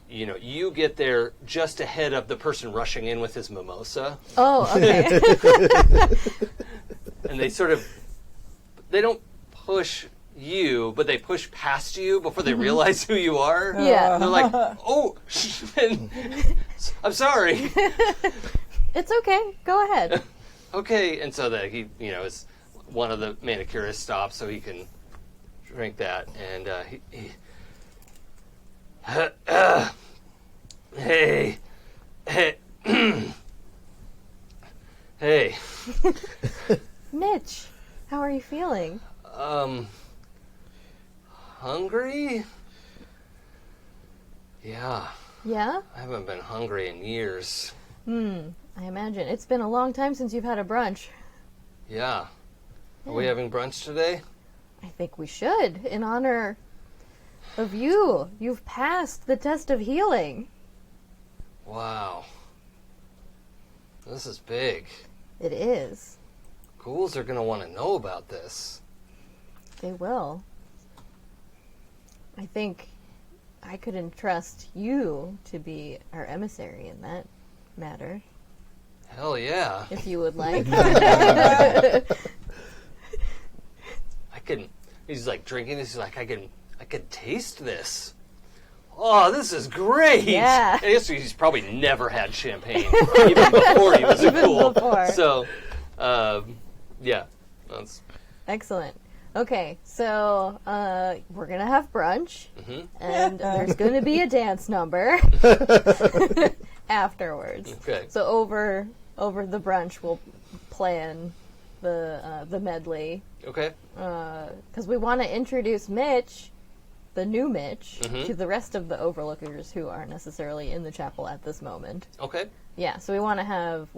you get there just ahead of the person rushing in with his mimosa, Oh, okay. and they don't push you, but they push past you before they realize who you are. Yeah. And they're like, oh, I'm sorry. It's okay. Go ahead. Okay, and so that he, is one of the manicurists stops so he can drink that, and hey, hey, Mitch, how are you feeling? hungry? Yeah, Yeah? I haven't been hungry in years. I imagine. It's been a long time since you've had a brunch. Yeah. Are we having brunch today? I think we should, in honor of you. You've passed the test of healing. Wow. This is big. It is. Ghouls are going to want to know about this. They will. I think I could entrust you to be our emissary in that matter, Hell yeah. if you would like. He's like drinking this. He's like, I can taste this. Oh, this is great. Yeah. And he's probably never had champagne, even before he was a ghoul. before. So, yeah. That's, Excellent. Okay, so we're gonna have brunch, and there's gonna be a dance number afterwards. okay. So over the brunch, we'll plan the medley Okay. because we want to introduce Mitch the new Mitch to the rest of the overlookers who aren't necessarily in the chapel at this moment. Okay. Yeah, so we want to have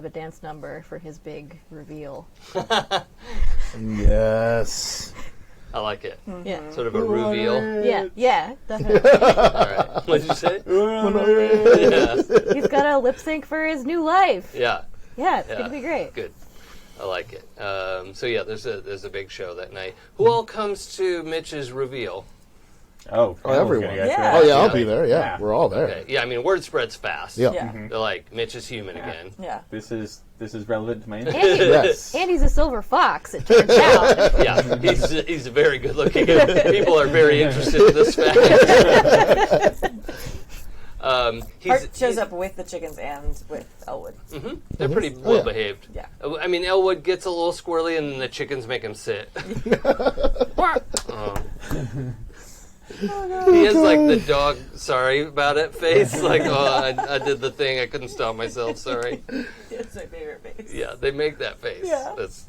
a dance number for his big reveal. Yes. I like it. Yeah. Sort of a reveal. Yeah, definitely. All right. What did you say? Yeah. He's got a lip sync for his new life. Yeah. Yeah, it's gonna be great. Good. I like it. So yeah, there's a big show that night. Who all comes to Mitch's reveal? Oh, everyone. Yeah. Oh, yeah, I'll be there. Yeah, we're all there. Okay. Yeah, I mean, word spreads fast. Yeah. Yeah. They're like, Mitch is human again. Yeah. This is relevant to my interest. And, Yes. and he's a silver fox, it turns out. Yeah, he's very good looking. People are very interested in this fact. Hart shows up with the chickens and with Elwood. They're pretty well behaved. Yeah. I mean, Elwood gets a little squirrely, and then the chickens make him sit. He has like the dog, sorry about it face. Like, I did the thing, I couldn't stop myself, sorry. It's my favorite face. Yeah, they make that face. Yeah. That's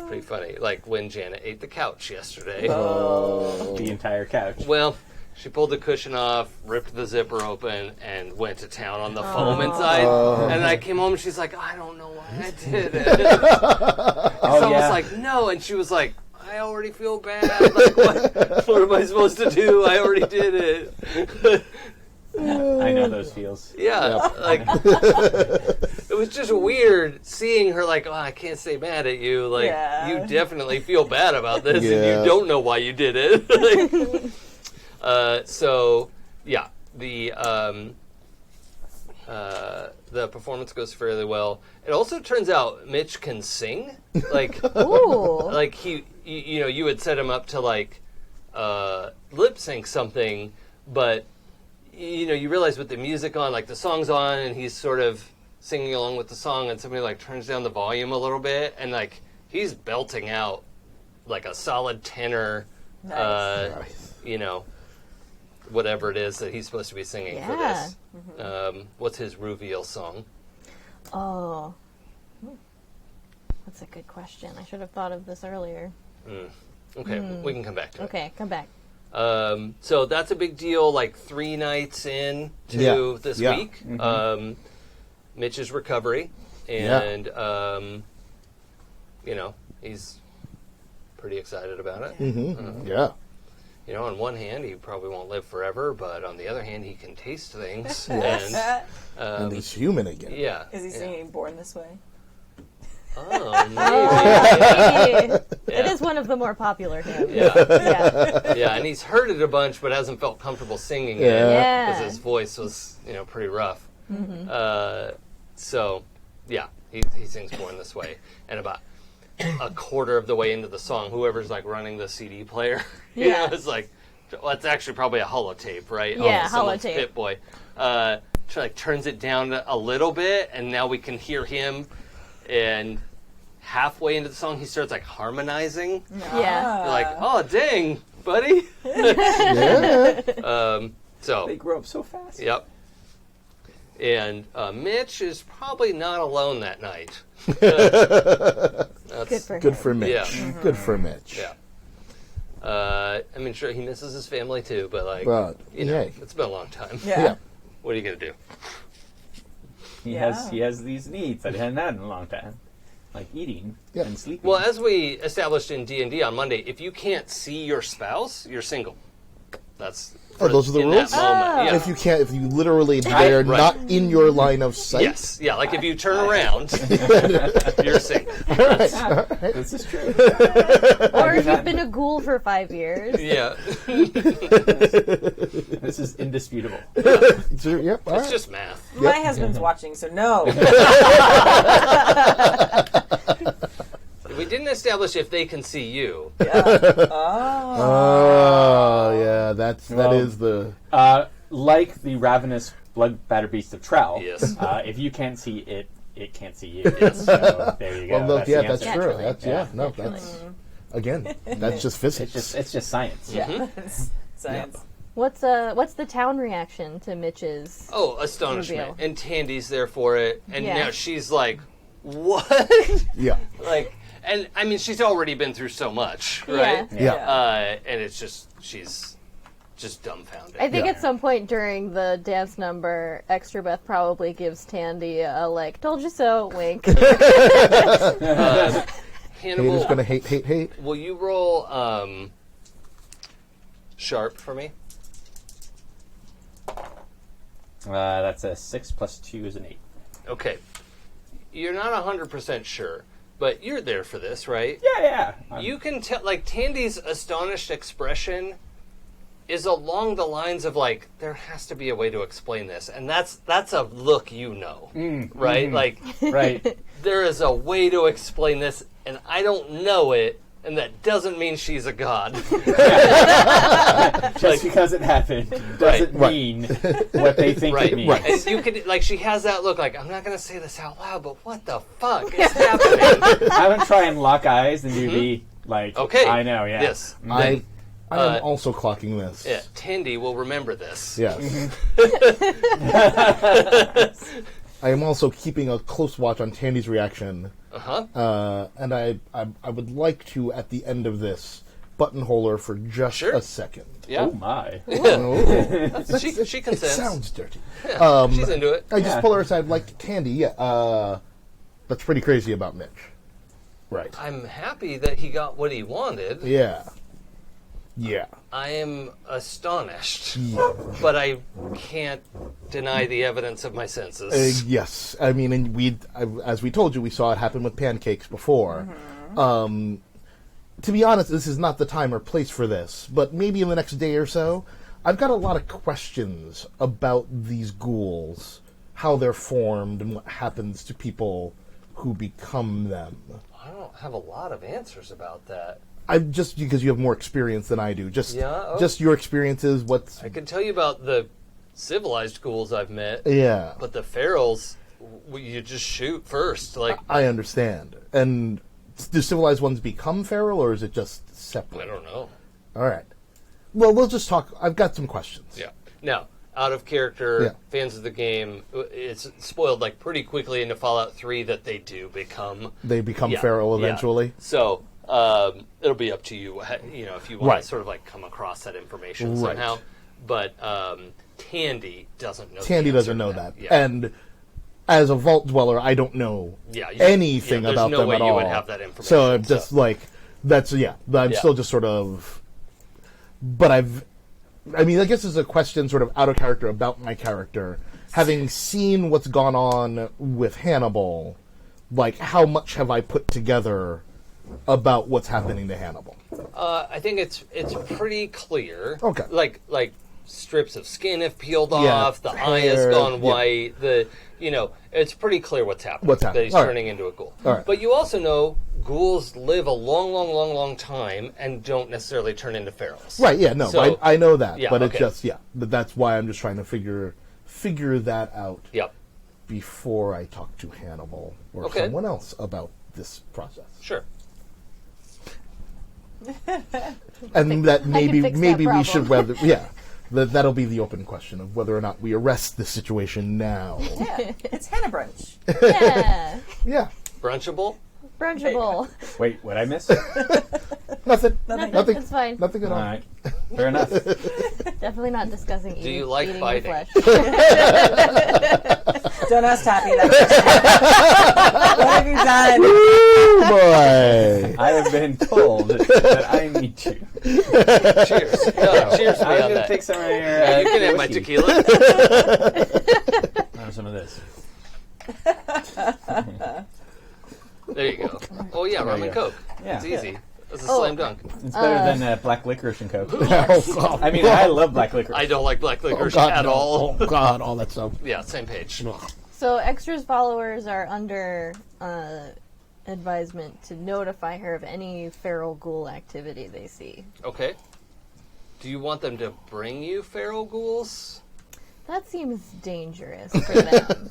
pretty funny. Like when Janet ate the couch yesterday. The entire couch. Well, she pulled the cushion off, ripped the zipper open, and went to town on the foam inside. And I came home, and she's like, I don't know why I did it. I was like, no. And she was like, I already feel bad. Like, what am I supposed to do? I already did it. I know those feels. Yeah, like it was just weird seeing her. Like, I can't stay mad at you. Like, you definitely feel bad about this, and you don't know why you did it. So yeah, the performance goes fairly well. It also turns out Mitch can sing. Like, Ooh. like you had set him up to like lip sync something, but you realize with the music on, like the song's on, and he's sort of singing along with the song, and somebody like turns down the volume a little bit, and like he's belting out like a solid tenor. Nice. Whatever it is that he's supposed to be singing for this. What's his reveal song? Oh. That's a good question. I should have thought of this earlier. Okay, we can come back to it. Okay, come back. So that's a big deal, like 3 nights in to this week. Mitch's recovery. And, he's pretty excited about it. On one hand, he probably won't live forever, but on the other hand, he can taste things. And he's human again. Yeah. Is he singing Born This Way? Oh, maybe. It is one of the more popular hymns. Yeah, and he's heard it a bunch, but hasn't felt comfortable singing it because his voice was, pretty rough. So, yeah, he sings Born This Way. And about a quarter of the way into the song, whoever's like running the CD player, it's like, well, it's actually probably a holotape, right? Yeah, someone's holotape. Pit Boy. Turns it down a little bit, and now we can hear him. And halfway into the song, he starts like harmonizing. Yeah. You're like, oh, dang, buddy. So They grow up so fast. Yep. And Mitch is probably not alone that night. Good for him. Good for Mitch. Yeah. Good for Mitch. Yeah. Sure, he misses his family too, but it's been a long time. Yeah. What are you gonna do? He has these needs that he hadn't had in a long time, like eating and sleeping. Well, as we established in D&D on Monday, if you can't see your spouse, you're single. That's those are the in rules? that moment. Yeah. If you literally they're not in your line of sight. Yes, yeah, like if you turn around, you're single. This is true. Or if you've been a ghoul for 5 years. Yeah. This is indisputable. Yep, all It's right. just math. My husband's watching, so no. We didn't establish if they can see you. Oh, yeah, that is the... Like the ravenous blood-battered beast of Trowel. Yes. If you can't see it, it can't see you. Yes. So there you go. Well, that's the true. answer. That's again, that's just physics. It's just science. Yeah. Science. What's the town reaction to Mitch's? Oh, astonishment. Reveal. And Tandy's there for it. And Yeah. now she's like, what? Yeah. Like, and I mean, she's already been through so much, right? Yeah. And it's just, she's just dumbfounded. I think Yeah. at some point during the dance number, Extrabeth probably gives Tandy a, told you so, wink. Hannibal, Haters gonna hate. will you roll sharp for me? That's a 6 plus 2 is an 8. Okay. You're not 100% sure, but you're there for this, right? Yeah. You can tell, Tandy's astonished expression is along the lines of, there has to be a way to explain this. And that's a look right? Right. There is a way to explain this, and I don't know it, and that doesn't mean she's a god. Just because it happened doesn't mean what they think it means. Right. And you could, she has that look I'm not going to say this out loud, but what the fuck is happening? I would try and lock eyes and do the, okay. I know, yeah. Yes. I am also clocking this. Yeah, Tandy will remember this. Yes. I am also keeping a close watch on Tandy's reaction. And I would like to, at the end of this, buttonhole her for just a second. Yeah. Oh, my. She consents. It sounds dirty. Yeah, she's into it. I just pull her aside, Tandy, that's pretty crazy about Mitch. Right. I'm happy that he got what he wanted. Yeah. I am astonished, but I can't deny the evidence of my senses. Yes. I mean, and as we told you, we saw it happen with pancakes before. To be honest, this is not the time or place for this, but maybe in the next day or so, I've got a lot of questions about these ghouls, how they're formed, and what happens to people who become them. I don't have a lot of answers about that. Just because you have more experience than I do. Just your experiences, I can tell you about the civilized ghouls I've met. Yeah. But the ferals, you just shoot first. I understand. And do civilized ones become feral, or is it just separate? I don't know. All right. Well, we'll just talk. I've got some questions. Yeah. Now, out of character, fans of the game, it's spoiled pretty quickly into Fallout 3 that they do become... They become feral eventually? Yeah. So... it'll be up to you, if you want to sort of come across that information somehow. But Tandy doesn't know. Tandy doesn't know that, yeah. And as a vault dweller, I don't know anything about them at all. There's no way you would have that information. So I'm just that's I'm still just sort of. But I guess it's a question sort of out of character about my character, having seen what's gone on with Hannibal. How much have I put together about what's happening to Hannibal? I think it's pretty clear. Okay. Like strips of skin have peeled off, the eye has gone white, it's pretty clear what's happening. That he's turning into a ghoul. All right. But you also know ghouls live a long time and don't necessarily turn into ferals. Right, yeah, no, so, I know that. But okay. it's just, but that's why I'm just trying to figure that out before I talk to Hannibal or someone else about this process. Sure. And that maybe we should that'll be the open question of whether or not we arrest this situation now. Yeah, it's Hannah brunch. Yeah. Brunchable? Brunchable. Wait, what I miss? Nothing. It's fine. Nothing at all. All right. Fair enough. Definitly not discussing eating. Do you like eating biting? Flesh. Don't ask Tappy that question. What have you done? Ooh, boy. I have been told that I need to. Cheers. No, cheers to me I'm on going to that. take some of your You can have my whiskey. tequila. Some of this. There you go. Oh, yeah, rum and Coke. Yeah. It's easy. That's a slam dunk. It's better than black licorice and Coke. Oh, God. I mean, I love black licorice. I don't like black licorice God, at no. all. Oh, God, all that stuff. Yeah, same page. So Extra's followers are under advisement to notify her of any feral ghoul activity they see. Okay. Do you want them to bring you feral ghouls? That seems dangerous for them.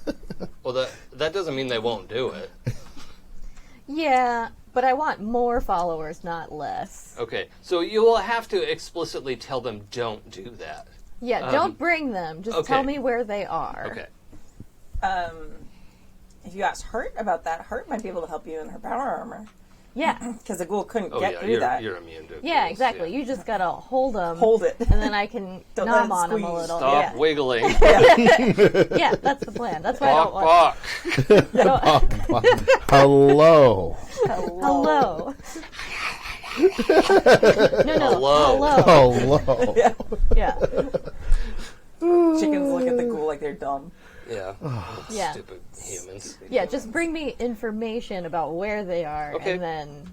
Well, that doesn't mean they won't do it. Yeah, but I want more followers, not less. Okay, so you will have to explicitly tell them don't do that. Yeah, don't bring them. Just tell me where they are. Okay. If you ask Hurt about that, Hurt might be able to help you in her power armor. Yeah. Because the ghoul couldn't Oh get yeah, through that. you're immune to Yeah, ghouls, exactly. yeah. You just gotta hold them. Hold it. And then I can Don't let nom it on them a squeeze. little. Stop Yeah. wiggling. Yeah, that's the plan. That's why Bok, I don't want... bok. Hello. Hello. No. Hello. Hello. Yeah. Chickens look at the ghoul like they're dumb. Yeah. Yeah. Stupid humans. Yeah, just bring me information about where they are, Okay. and then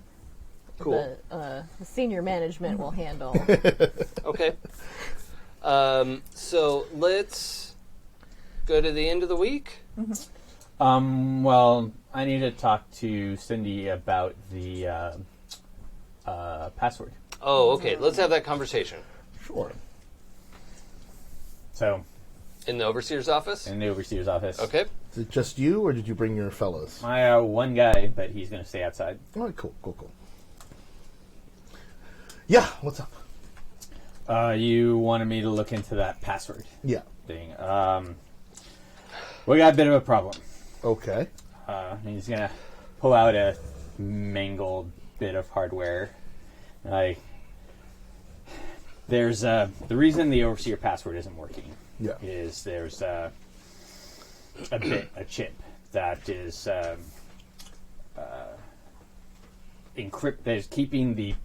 Cool. the senior management will handle. Okay. So let's go to the end of the week. Well, I need to talk to Syndy about the password. Oh, okay. Let's have that conversation. Sure. So, In the overseer's office? in the overseer's office. Okay. Is it just you, or did you bring your fellows? My one guy, but he's going to stay outside. All right, cool. Yeah, what's up? You wanted me to look into that password Yeah. thing. We got a bit of a problem. Okay. He's going to pull out a mangled bit of hardware. There's the reason the overseer password isn't working. Yeah. Is there's a chip that is encrypt. That is keeping the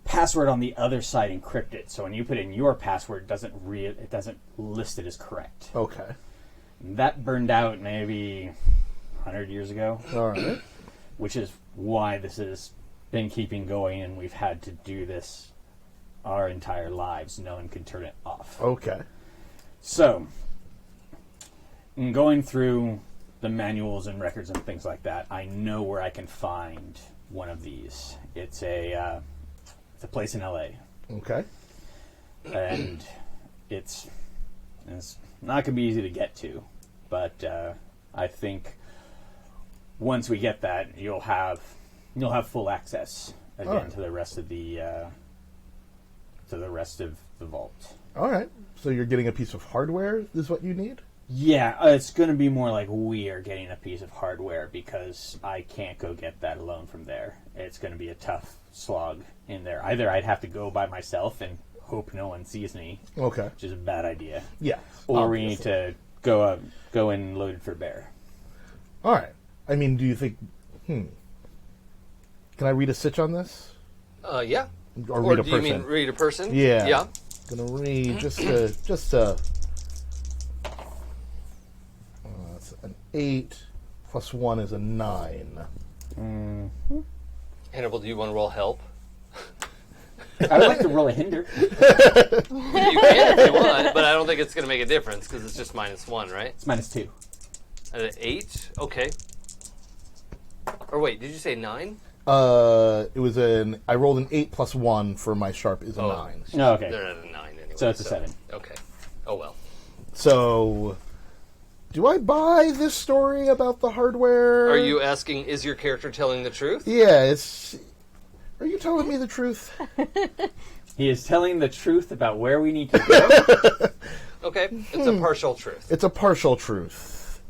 password on the other side encrypted. So when you put in your password, it doesn't list it as correct. Okay. That burned out maybe 100 years ago, All right. which is why this has been keeping going, and we've had to do this our entire lives. No one can turn it off. Okay. So, in going through the manuals and records and things like that, I know where I can find one of these. It's a place in LA, Okay. and it's not going to be easy to get to, but I think once we get that, you'll have full access again Alright. to the rest of the vault. All right. So you're getting a piece of hardware is what you need? Yeah, it's going to be more like we are getting a piece of hardware because I can't go get that alone from there. It's going to be a tough slog in there. Either I'd have to go by myself and hope no one sees me, Okay. which is a bad idea, Yeah. or we need obviously. to go in loaded for bear. All right. I mean, do you think... Can I read a sitch on this? Yeah. Or Or read a do you person? mean read a person? Yeah. Yeah. Gonna read that's an 8 plus 1 is a 9. Hannibal, do you want to roll help? I would like to roll a hinder. You can if you want, but I don't think it's going to make a difference because it's just -1, right? It's -2. At an 8? Okay. Or wait, did you say 9? It was I rolled an 8 plus 1 for my sharp is a 9. Oh, okay. They're at a 9 anyway. So it's a 7. Okay. Oh well. So, do I buy this story about the hardware? Are you asking, is your character telling the truth? Yeah, it's... Are you telling me the truth? He is telling the truth about where we need to go. Okay. It's a partial truth. It's a partial truth.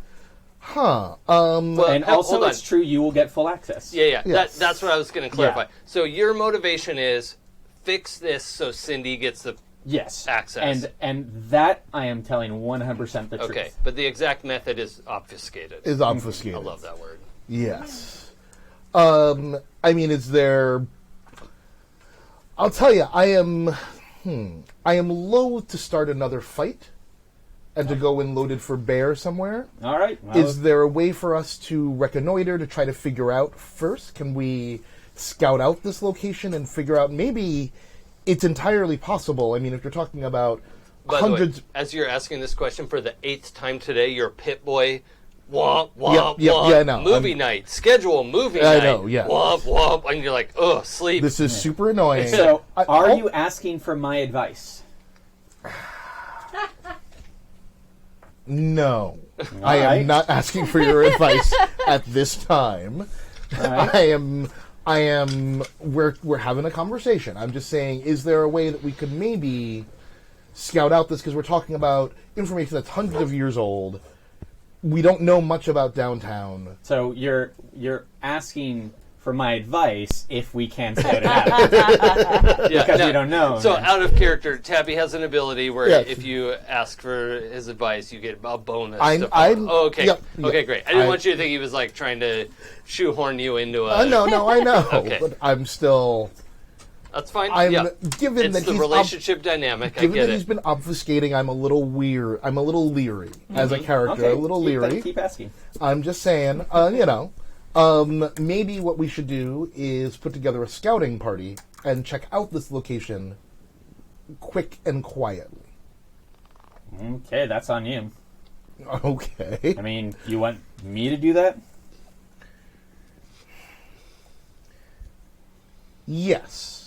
Huh. Well, And also, hold on. it's true you will get full access. Yeah. Yes. That's what I was going to clarify. Yeah. So your motivation is fix this so Syndy gets the... Yes. Access. And that I am telling 100% the truth. Okay. But the exact method is obfuscated. Is obfuscated. I love that word. Yes. I mean, is there... I'll tell you, I am loath to start another fight and to go in loaded for bear somewhere. All right. Well, Is there a way for us to reconnoiter, to try to figure out first? Can we scout out this location and figure out maybe it's entirely possible? I mean, if you're talking about By the way, hundreds... as you're asking this question for the 8th time today, you're Pit Boy. Womp, womp, Yep, womp. yeah, no, movie night. Schedule movie I night. know, yeah. Womp, womp. And you're like, ugh, sleep. This is super annoying. So, I- are I'll- you asking for my advice? No. I am right. not asking for your advice at this time. right. I am we're having a conversation. I'm just saying, is there a way that we could maybe scout out this, because we're talking about information that's hundreds of years old. We don't know much about downtown. So you're asking for my advice if we can scout it out. Yeah, Because we don't know. So out of character, Tappy has an ability where Yes. if you ask for his advice, you get a bonus. I'm- to follow. I'm- Oh, okay. yep, Okay, yep. great. I didn't I- want you to think he was like trying to shoehorn you into a. No, I know. Okay. But I'm still... That's fine. Given It's that the he's relationship dynamic. I given get that he's it. been obfuscating, I'm a little weird. I'm a little leery as a character. Okay, A little leery. Keep asking. I'm just saying, maybe what we should do is put together a scouting party and check out this location quick and quietly. Okay, that's on you. Okay. I mean, you want me to do that? Yes.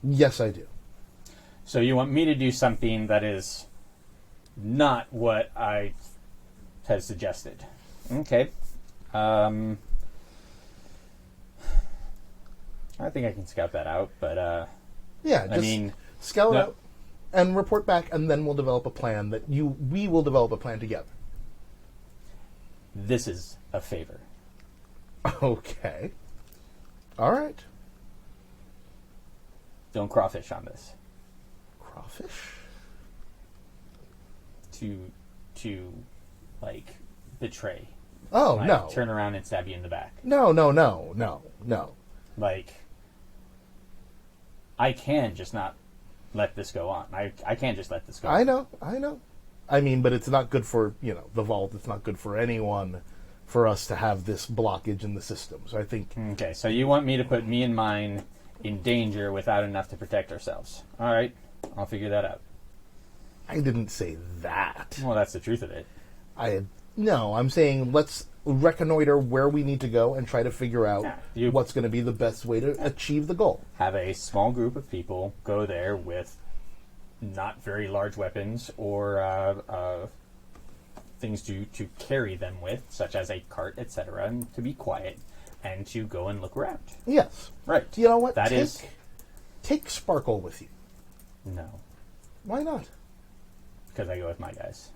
Yes, I do. So you want me to do something that is not what I had suggested. Okay. I think I can scout that out, but Yeah, just I mean, scout no- out and report back, and then we'll develop a plan we will develop a plan together. this is a favor. Okay. All right. Don't crawfish on this. Crawfish? To like betray. Oh, Like, no. turn around and stab you in the back. No. Like, I can just not let this go on. I can't just let this go I on. know. I mean, but it's not good for, the vault. It's not good for anyone for us to have this blockage in the system. So I think... Okay, so you want me to put me and mine in danger without enough to protect ourselves. All right, I'll figure that out. I didn't say that. Well, that's the truth of it. No, I'm saying let's reconnoiter where we need to go and try to figure out Yeah, what's going to be the best way to achieve the goal. Have a small group of people go there with not very large weapons or things to carry them with, such as a cart, etc., and to be quiet and to go and look around. Yes. Right. You know what? That is Take Sparkle with you. no, Why not? because I go with my guys.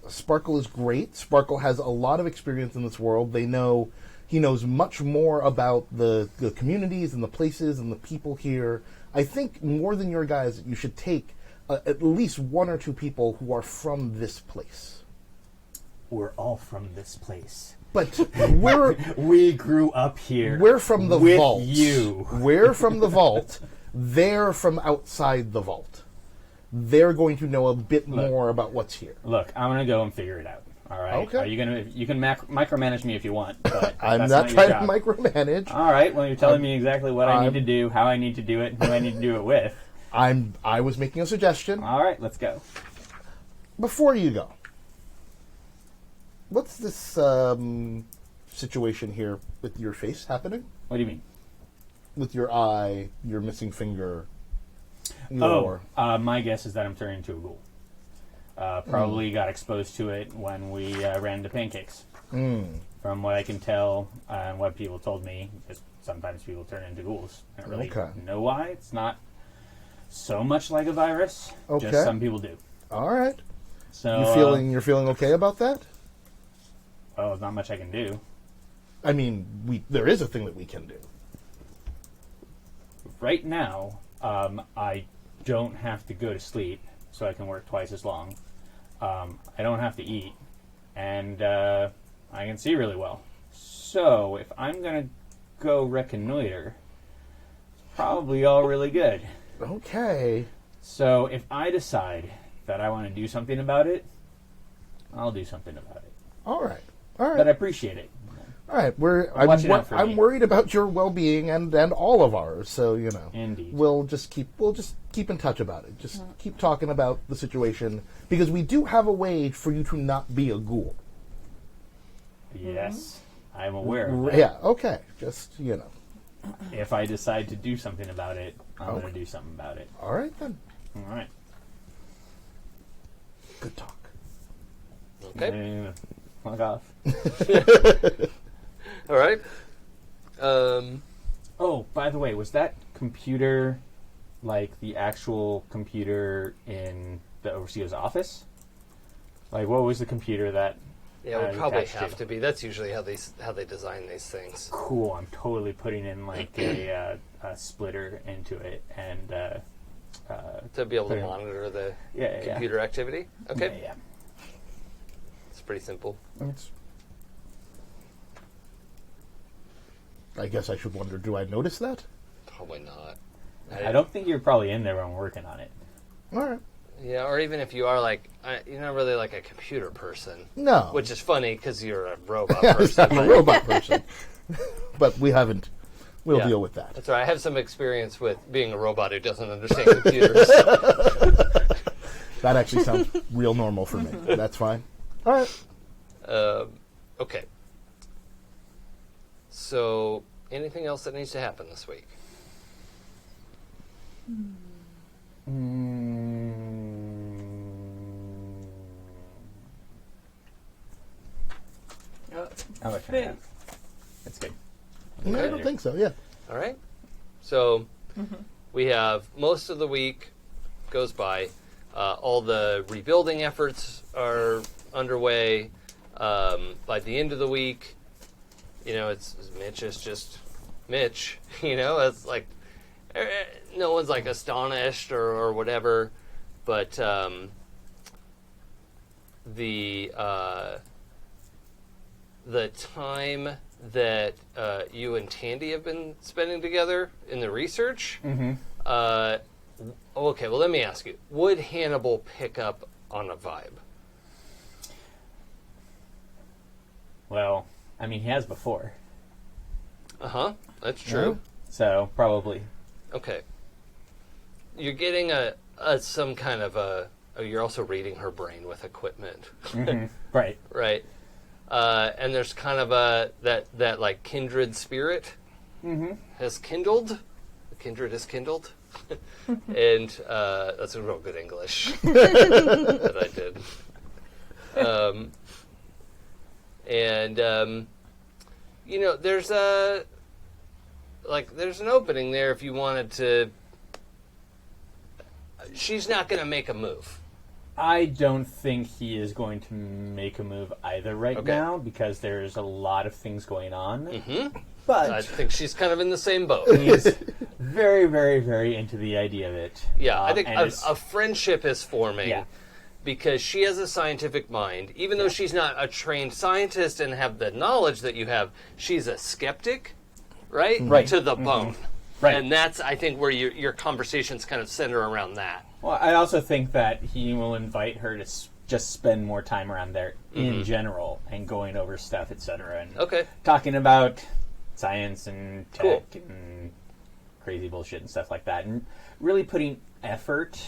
Sparkle is great. Sparkle has a lot of experience in this world. He knows much more about the communities and the places and the people here. I think more than your guys, you should take at least one or two people who are from this place. We're all from this place. But We grew up here. we're from the with vault. you. We're from the vault. They're from outside the vault. They're going to know a bit more about what's here. Look, I'm gonna go and figure it out. All right. Okay. Are you gonna? You can micromanage me if you want, but I'm that's not your trying to job. micromanage. All right. Well, you're telling me exactly what I I'm- need to do, how I need to do it, and who I need to do it with. I was making a suggestion. All right. Let's go. Before you go, what's this situation here with your face happening? What do you mean? With your eye, your missing finger, My guess is that I'm turning into a ghoul. Probably got exposed to it when we ran into pancakes. From what I can tell and what people told me, just sometimes people turn into ghouls. I don't really know why. It's not so much like a virus. Okay. Just some people do. All right. So You're feeling okay about that? well, there's not much I can do. I mean, there is a thing that we can do. Right now, I don't have to go to sleep, so I can work twice as long. I don't have to eat, and I can see really well. So, if I'm going to go reconnoiter, it's probably all really good. Okay. So, if I decide that I want to do something about it, I'll do something about it. All right. But I appreciate it. All right. Watching out for I'm me. worried about your well-being and all of ours. So Indeed. we'll just keep in touch about it. Just keep talking about the situation because we do have a way for you to not be a ghoul. Yes, I'm aware of that. Yeah. Okay. Just If I decide to do something about it, I'm going to do something about it. All right then. All right. Good talk. Okay. Fuck off. All right. Oh, by the way, was that computer like the actual computer in the overseer's office? Like, what was the computer that Yeah, it would probably attached have to be. That's usually how they design these things. Cool. I'm totally putting in like a splitter into it and To be able to Fair. monitor the Yeah, yeah. computer activity? Okay. Yeah, It's pretty simple. yeah. It's, I guess I should wonder, do I notice that? Probably not. I don't think you're probably in there when we're working on it. All right. Yeah, or even if you are like, you're not really like a computer person. No. Which is funny because you're a robot Yes, person. I'm a robot person. But we haven't. We'll Yeah. deal with that. That's right. I have some experience with being a robot who doesn't understand computers. That actually sounds real normal for me. That's fine. All right. Okay. So, anything else that needs to happen this week? I'll let you know. That's good. No, I don't think so. Yeah. All right. So, we have most of the week goes by. All the rebuilding efforts are underway. By the end of the week, Mitch is just Mitch. It's like no one's like astonished or whatever, but the time that you and Tandy have been spending together in the research. Okay, well, let me ask you: would Hannibal pick up on a vibe? Well, I mean, he has before, That's true. so probably. Okay. You're getting some kind of a. Oh, you're also reading her brain with equipment, Right. right? And there's kind of that like kindred spirit has kindled. The kindred is kindled, and that's a real good English that I did. There's there's an opening there if you wanted to. She's not going to make a move. I don't think he is going to make a move either right now because there's a lot of things going on. But I think she's kind of in the same boat. he's very, very, very into the idea of it. Yeah, I think and a friendship is forming. Yeah. Because she has a scientific mind. Even though she's not a trained scientist and have the knowledge that you have, she's a skeptic, right? Right. To the bone. Right. And that's, I think, where your conversations kind of center around that. Well, I also think that he will invite her to just spend more time around there in general and going over stuff, etc. And talking about science and tech and crazy bullshit and stuff like that. And really putting effort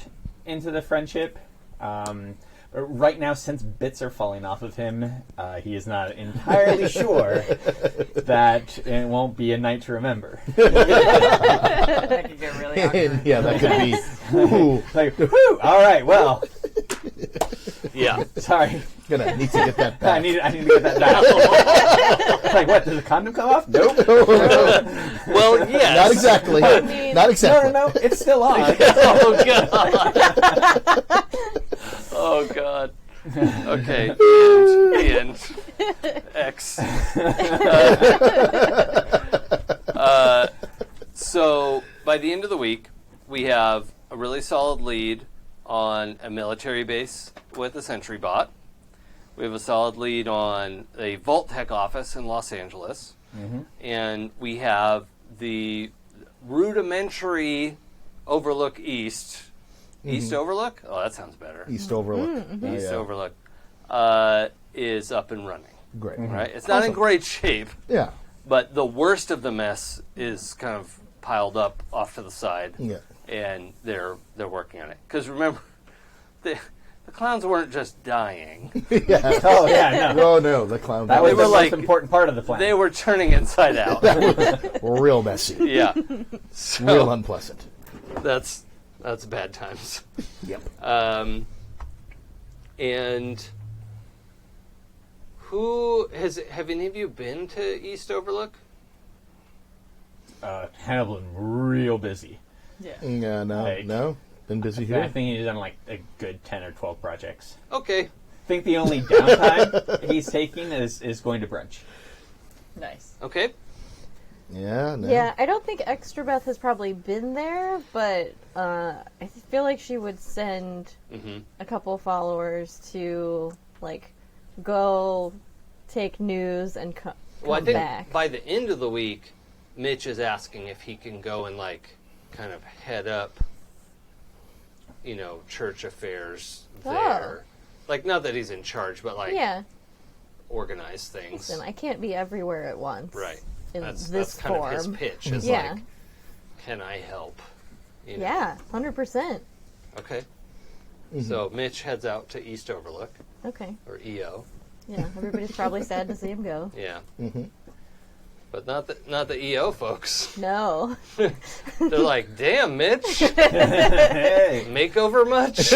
into the friendship. But right now, since bits are falling off of him, he is not entirely sure that it won't be a night to remember. That could get really awkward. Yeah, that could be. Ooh, Like, whew, all right, well, Yeah. sorry. gonna need to get that I back. need to get that back. Like, what, does the condom come off? Nope. Well, yes. Not exactly. mean- Not exactly. No, it's still on. Oh, God. Oh, God. Okay. And X. So, by the end of the week, we have a really solid lead on a military base with a sentry bot. We have a solid lead on a Vault Tech office in Los Angeles. And we have the rudimentary Overlook East. East Overlook? Oh, that sounds better. East Overlook. East Yeah. Overlook is up and running. Great. Right? It's not in great shape, Yeah. but the worst of the mess is kind of piled up off to the side. Yeah. And they're working on it. Because remember, the clowns weren't just dying. Yeah. Oh, yeah, no. Oh no, the clown. That was They the were most like- important part of the plan. They were turning inside out. real messy. Yeah. Real So unpleasant. that's bad times. Yep. And have any of you been to East Overlook? Hannibal been real busy. No. Like- No. Been busy I here. think he's done like a good 10 or 12 projects. Okay. think the only downtime he's taking is going to brunch. Nice. Okay. Yeah, no. Yeah, I don't think Extrabeth has probably been there, but I feel like she would send a couple followers to, like, go take news and come Well, I think back. by the end of the week, Mitch is asking if he can go and, like, kind of head up, church affairs there. Like, not that he's in charge, but, like, Yeah. organize things. Listen, I can't be everywhere at once. Right. In That's this kind form. of his pitch. Is Yeah. like, can I help? Yeah, 100%. Okay. So Mitch heads out to East Overlook, Okay. or EO. Yeah, everybody's probably sad to see him go. Yeah. But not the EO folks. No. They're like, damn, Mitch. Hey. Makeover much?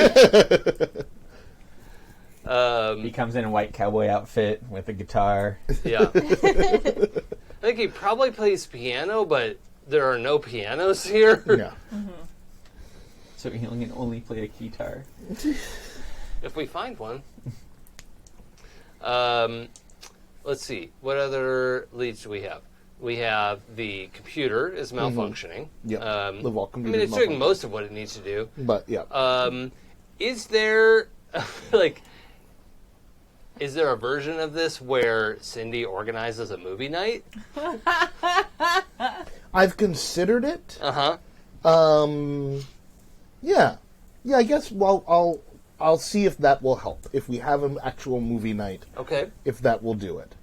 He comes in a white cowboy outfit with a guitar. Yeah. I think he probably plays piano, but there are no pianos here. Yeah. So he can only play a guitar. If we find one. Let's see. What other leads do we have? We have the computer is malfunctioning. Yeah. The vault I computer mean, is it's doing malfunctioning. most of what it needs to do. But, yeah. Is there, is there a version of this where Syndy organizes a movie night? I've considered it. Uh-huh. Yeah. Yeah, I guess, well, I'll see if that will help. If we have an actual movie night, Okay. if that will do it.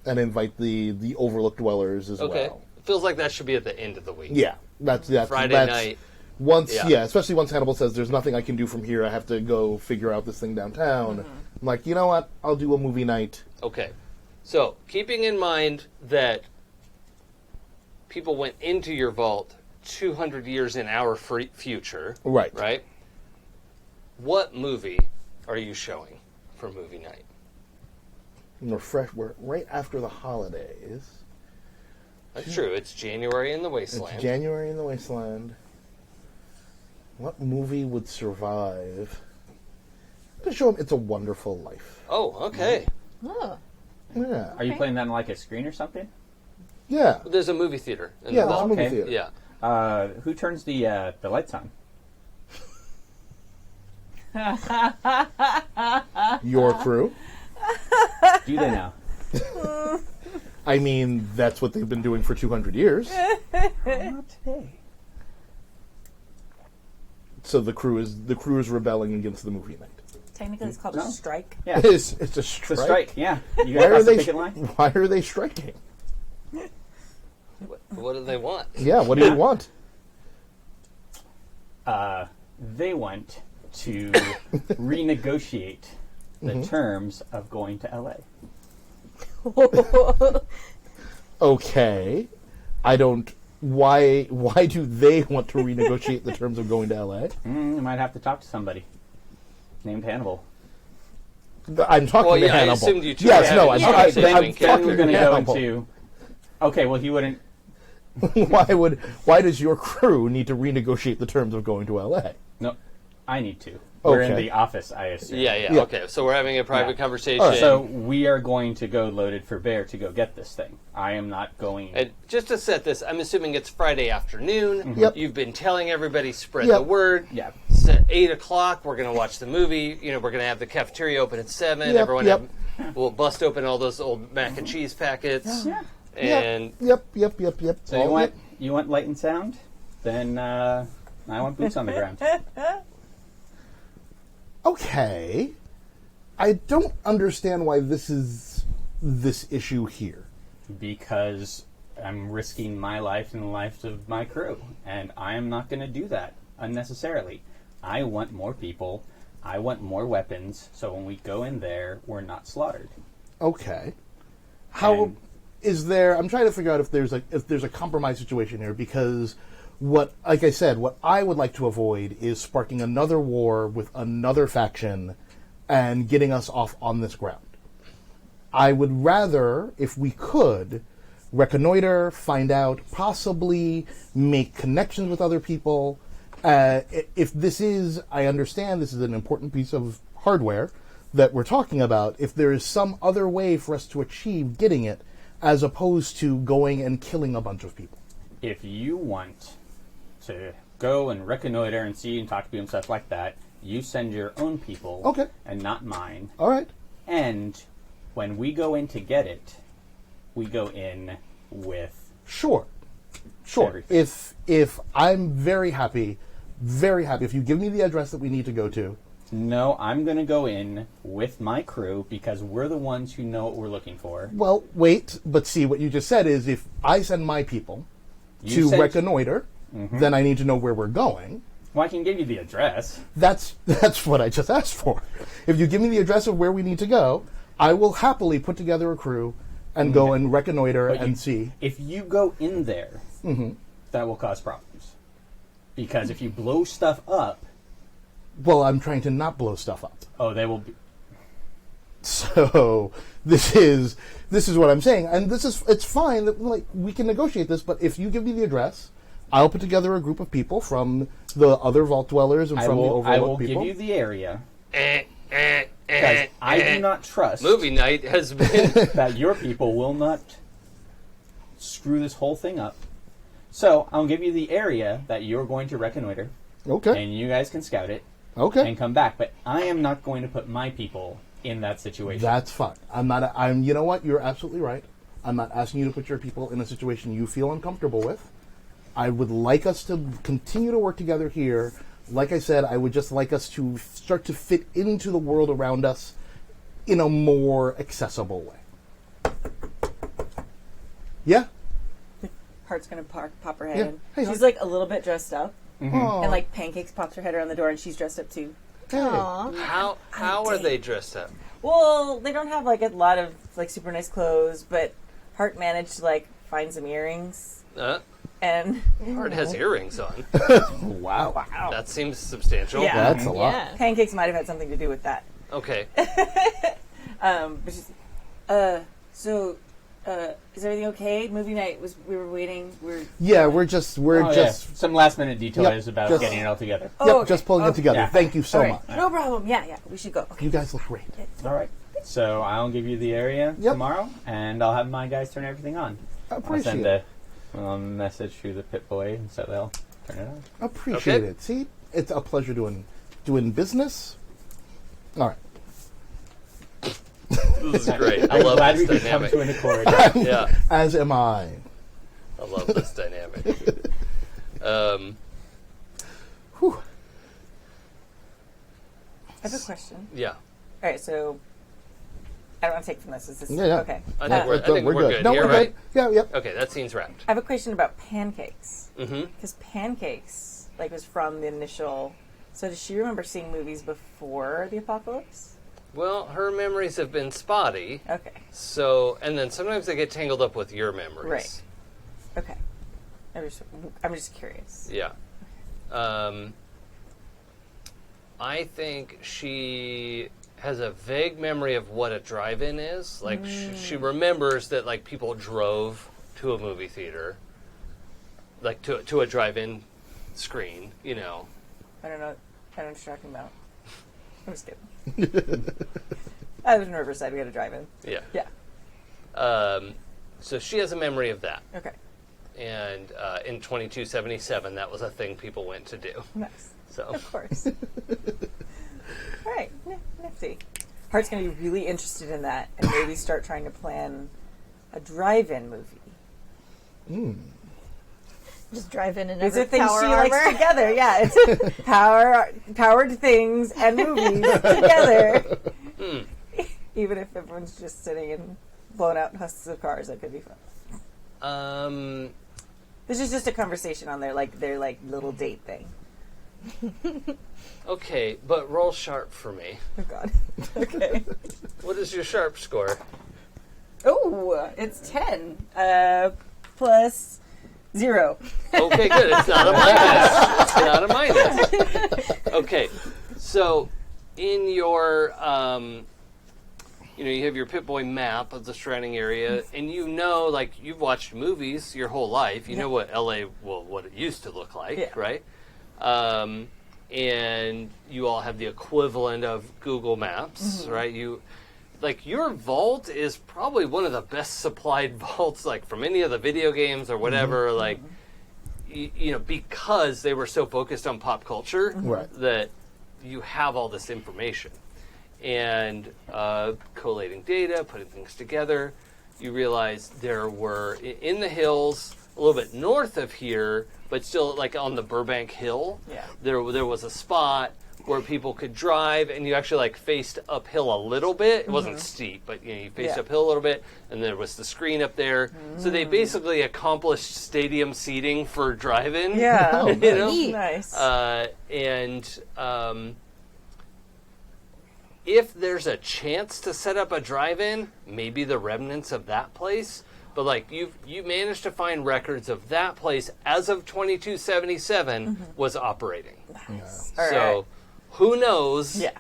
And invite the Overlook dwellers as Okay. well. It feels like that should be at the end of the week. Yeah. That's Friday that's, night. Once, Yeah. especially once Hannibal says, there's nothing I can do from here, I have to go figure out this thing downtown. I'm like, you know what? I'll do a movie night. Okay. So, keeping in mind that people went into your vault 200 years in our future. Right. Right? What movie are you showing for movie night? We're right after the holidays. That's true. It's January in the Wasteland. It's January in the Wasteland. What movie would survive? I'm going to show him It's a Wonderful Life. Oh, okay. Oh. Yeah. Are you playing that on like a screen or something? Yeah. There's a movie theater. In Yeah, the there's a vault. movie okay. theater. Yeah. Who turns the lights on? Your crew. Do they now? I mean, that's what they've been doing for 200 years. Not today. So the crew is rebelling against the movie night. Technically, it's called No. a strike. Yeah. It's a The strike. strike, yeah. You Why guys are cross the they? picket line? Why are they striking? What do they want? Yeah. What do you want? They want to renegotiate the terms of going to LA. Okay. I don't. Why do they want to renegotiate the terms of going to LA? You might have to talk to somebody named Hannibal. I'm talking Well, to yeah, I Hannibal. assumed you two yes, were no, having I'm, a I, conversation. I'm Then talking We're to going to go Hannibal. into... Okay, well, he wouldn't... Why does your crew need to renegotiate the terms of going to LA? No, I need to. We're in Okay. the office, I assume. Yeah, Yeah. okay. So we're having a private Yeah. conversation. All right. So we are going to go loaded for bear to go get this thing. I am not going... And just to set this, I'm assuming it's Friday afternoon. Yep. You've been telling everybody, spread Yep. the word. Yeah. It's at 8 o'clock. We're going to watch the movie. We're going to have the cafeteria open at 7. Yep, Everyone yep. we'll bust open all those old mac and cheese packets. Yeah. And Yep. So you want light and sound? Then I want boots on the ground. Okay. I don't understand why this is this issue here. Because I'm risking my life and the life of my crew. And I am not going to do that unnecessarily. I want more people. I want more weapons. So when we go in there, we're not slaughtered. Okay. How And- is there? I'm trying to figure out if there's a compromise situation here, because what I would like to avoid is sparking another war with another faction and getting us off on this ground. I would rather, if we could, reconnoiter, find out, possibly make connections with other people. If this is, I understand this is an important piece of hardware, that we're talking about, if there is some other way for us to achieve getting it, as opposed to going and killing a bunch of people. If you want to go and reconnoiter and see and talk to people and stuff like that, you send your own people, Okay. and not mine. All right. And when we go in to get it, we go in with Sure. everything. If I'm very happy, if you give me the address that we need to go to. No, I'm going to go in with my crew because we're the ones who know what we're looking for. Well, wait, but see, what you just said is if I send my people to reconnoiter, then I need to know where we're going. Well, I can give you the address. That's what I just asked for. If you give me the address of where we need to go, I will happily put together a crew and go and reconnoiter and see. If you go in there, that will cause problems. Because if you blow stuff up... Well, I'm trying to not blow stuff up. Oh, they will be... So this is what I'm saying, and it's fine that we can negotiate this. But if you give me the address, I'll put together a group of people from the other vault dwellers and from the overlook I will people. give you the area. Because I do not trust Movie night has been... that your people will not screw this whole thing up. So I'll give you the area that you're going to reconnoiter, Okay. and you guys can scout it Okay. and come back. But I am not going to put my people in that situation. That's fine. I'm. You know what? You're absolutely right. I'm not asking you to put your people in a situation you feel uncomfortable with. I would like us to continue to work together here. Like I said, I would just like us to start to fit into the world around us in a more accessible way. Yeah? Heart's gonna pop her head Yeah. in. Hey, She's Heart. like a little bit dressed up, Aw. and like Pancakes pops her head around the door, and she's dressed up too. Hey. Aw. How are they dressed up? Well, they don't have like a lot of like super nice clothes, but Heart managed to like find some earrings, and Heart has earrings on. Wow. That seems substantial. Yeah. That's a lot. Yeah. Pancakes might have had something to do with that. Okay. But she's, is everything okay? Movie night we were waiting. Yeah, we're just some last minute details Yep, about just- getting it all together. Oh, yep, okay. just pulling it together. Yeah. Thank you so All right. much. No problem. Yeah, we should go. Okay. You guys look great. All right. So I'll give you the area Yep. tomorrow, and I'll have my guys turn everything on. I I'll appreciate send it. a message to the pit boy, and so they'll turn it on. Appreciate Okay. it. See, it's a pleasure doing business. All right. This is great. I I'm love glad we this could come dynamic. to an accord. Yeah, As am I. I love this dynamic. Whew. I have a question. Yeah, All right, so I don't want to take from this. Is this Yeah. okay? I think we're good. No, Here, we're right? good. Yeah, yep. Okay, that scene's wrapped. I have a question about Pancakes. Mm-hmm. Because Pancakes, was from the initial. So does she remember seeing movies before the apocalypse? Well, her memories have been spotty. Okay. So, and then sometimes they get tangled up with your memories. Right. Okay. I'm just curious. Yeah. I think she has a vague memory of what a drive-in is. Like, she remembers that, like, people drove to a movie theater. Like, to a drive-in screen, you know. I don't know what you're talking about. I'm just kidding. I was in Riverside. We had a drive-in. Yeah. Yeah. So she has a memory of that. Okay. And in 2277, that was a thing people went to do. Nice. So, Of course. All right. Nifty. Heart's going to be really interested in that and maybe start trying to plan a drive-in movie. Just drive in and These are every things power she armor. likes together. Yeah, it's powered things and movies together. Even if everyone's just sitting and blowing out husks of cars, that could be fun. This is just a conversation on their little date thing. okay, but roll sharp for me. Oh God. Okay. What is your sharp score? Oh, it's 10 plus 0. Okay, good. It's not a minus. It's not a minus. Okay, so in your, you have your Pip-Boy map of the surrounding area, and like, you've watched movies your whole life. You know what LA, what it used to look like, Yeah. right? and you all have the equivalent of Google Maps, right? Your vault is probably one of the best supplied vaults, like from any of the video games or whatever, because they were so focused on pop culture that you have all this information. And collating data, putting things together, you realize there were, in the hills, a little bit north of here, but still like on the Burbank Hill, there was a spot where people could drive, and you actually like faced uphill a little bit. It wasn't steep, but you faced uphill a little bit, and there was the screen up there. So they basically accomplished stadium seating for drive-in. Yeah. Nice. If there's a chance to set up a drive-in, maybe the remnants of that place. But like you managed to find records of that place as of 2277 was operating. Nice. So who knows? Yeah.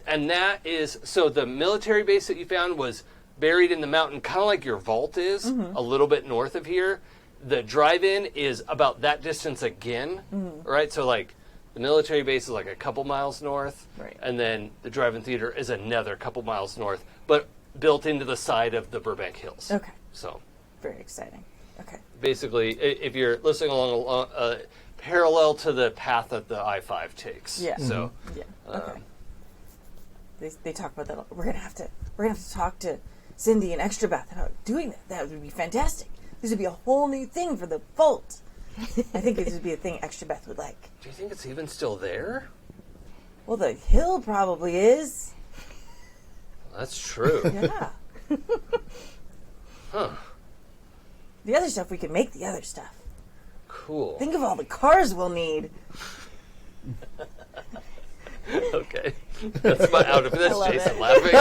And that is, so the military base that you found was buried in the mountain, kind of like your vault is, a little bit north of here. The drive-in is about that distance again, right? So like the military base is like a couple miles north, and then the drive-in theater is another couple miles north, but built into the side of the Burbank Hills. Okay. So very exciting. Okay. Basically, if you're listening along parallel to the path that the I-5 takes. Yeah. So. Yeah. Okay. They talk about that. We're gonna have to talk to Syndy and Extrabeth about doing that. That would be fantastic. This would be a whole new thing for the vault. I think this would be a thing Extrabeth would like. Do you think it's even still there? Well, the hill probably is. That's true. Yeah. Huh. The other stuff, we can make the other stuff. Cool. Think of all the cars we'll need. Okay. That's Jason laughing.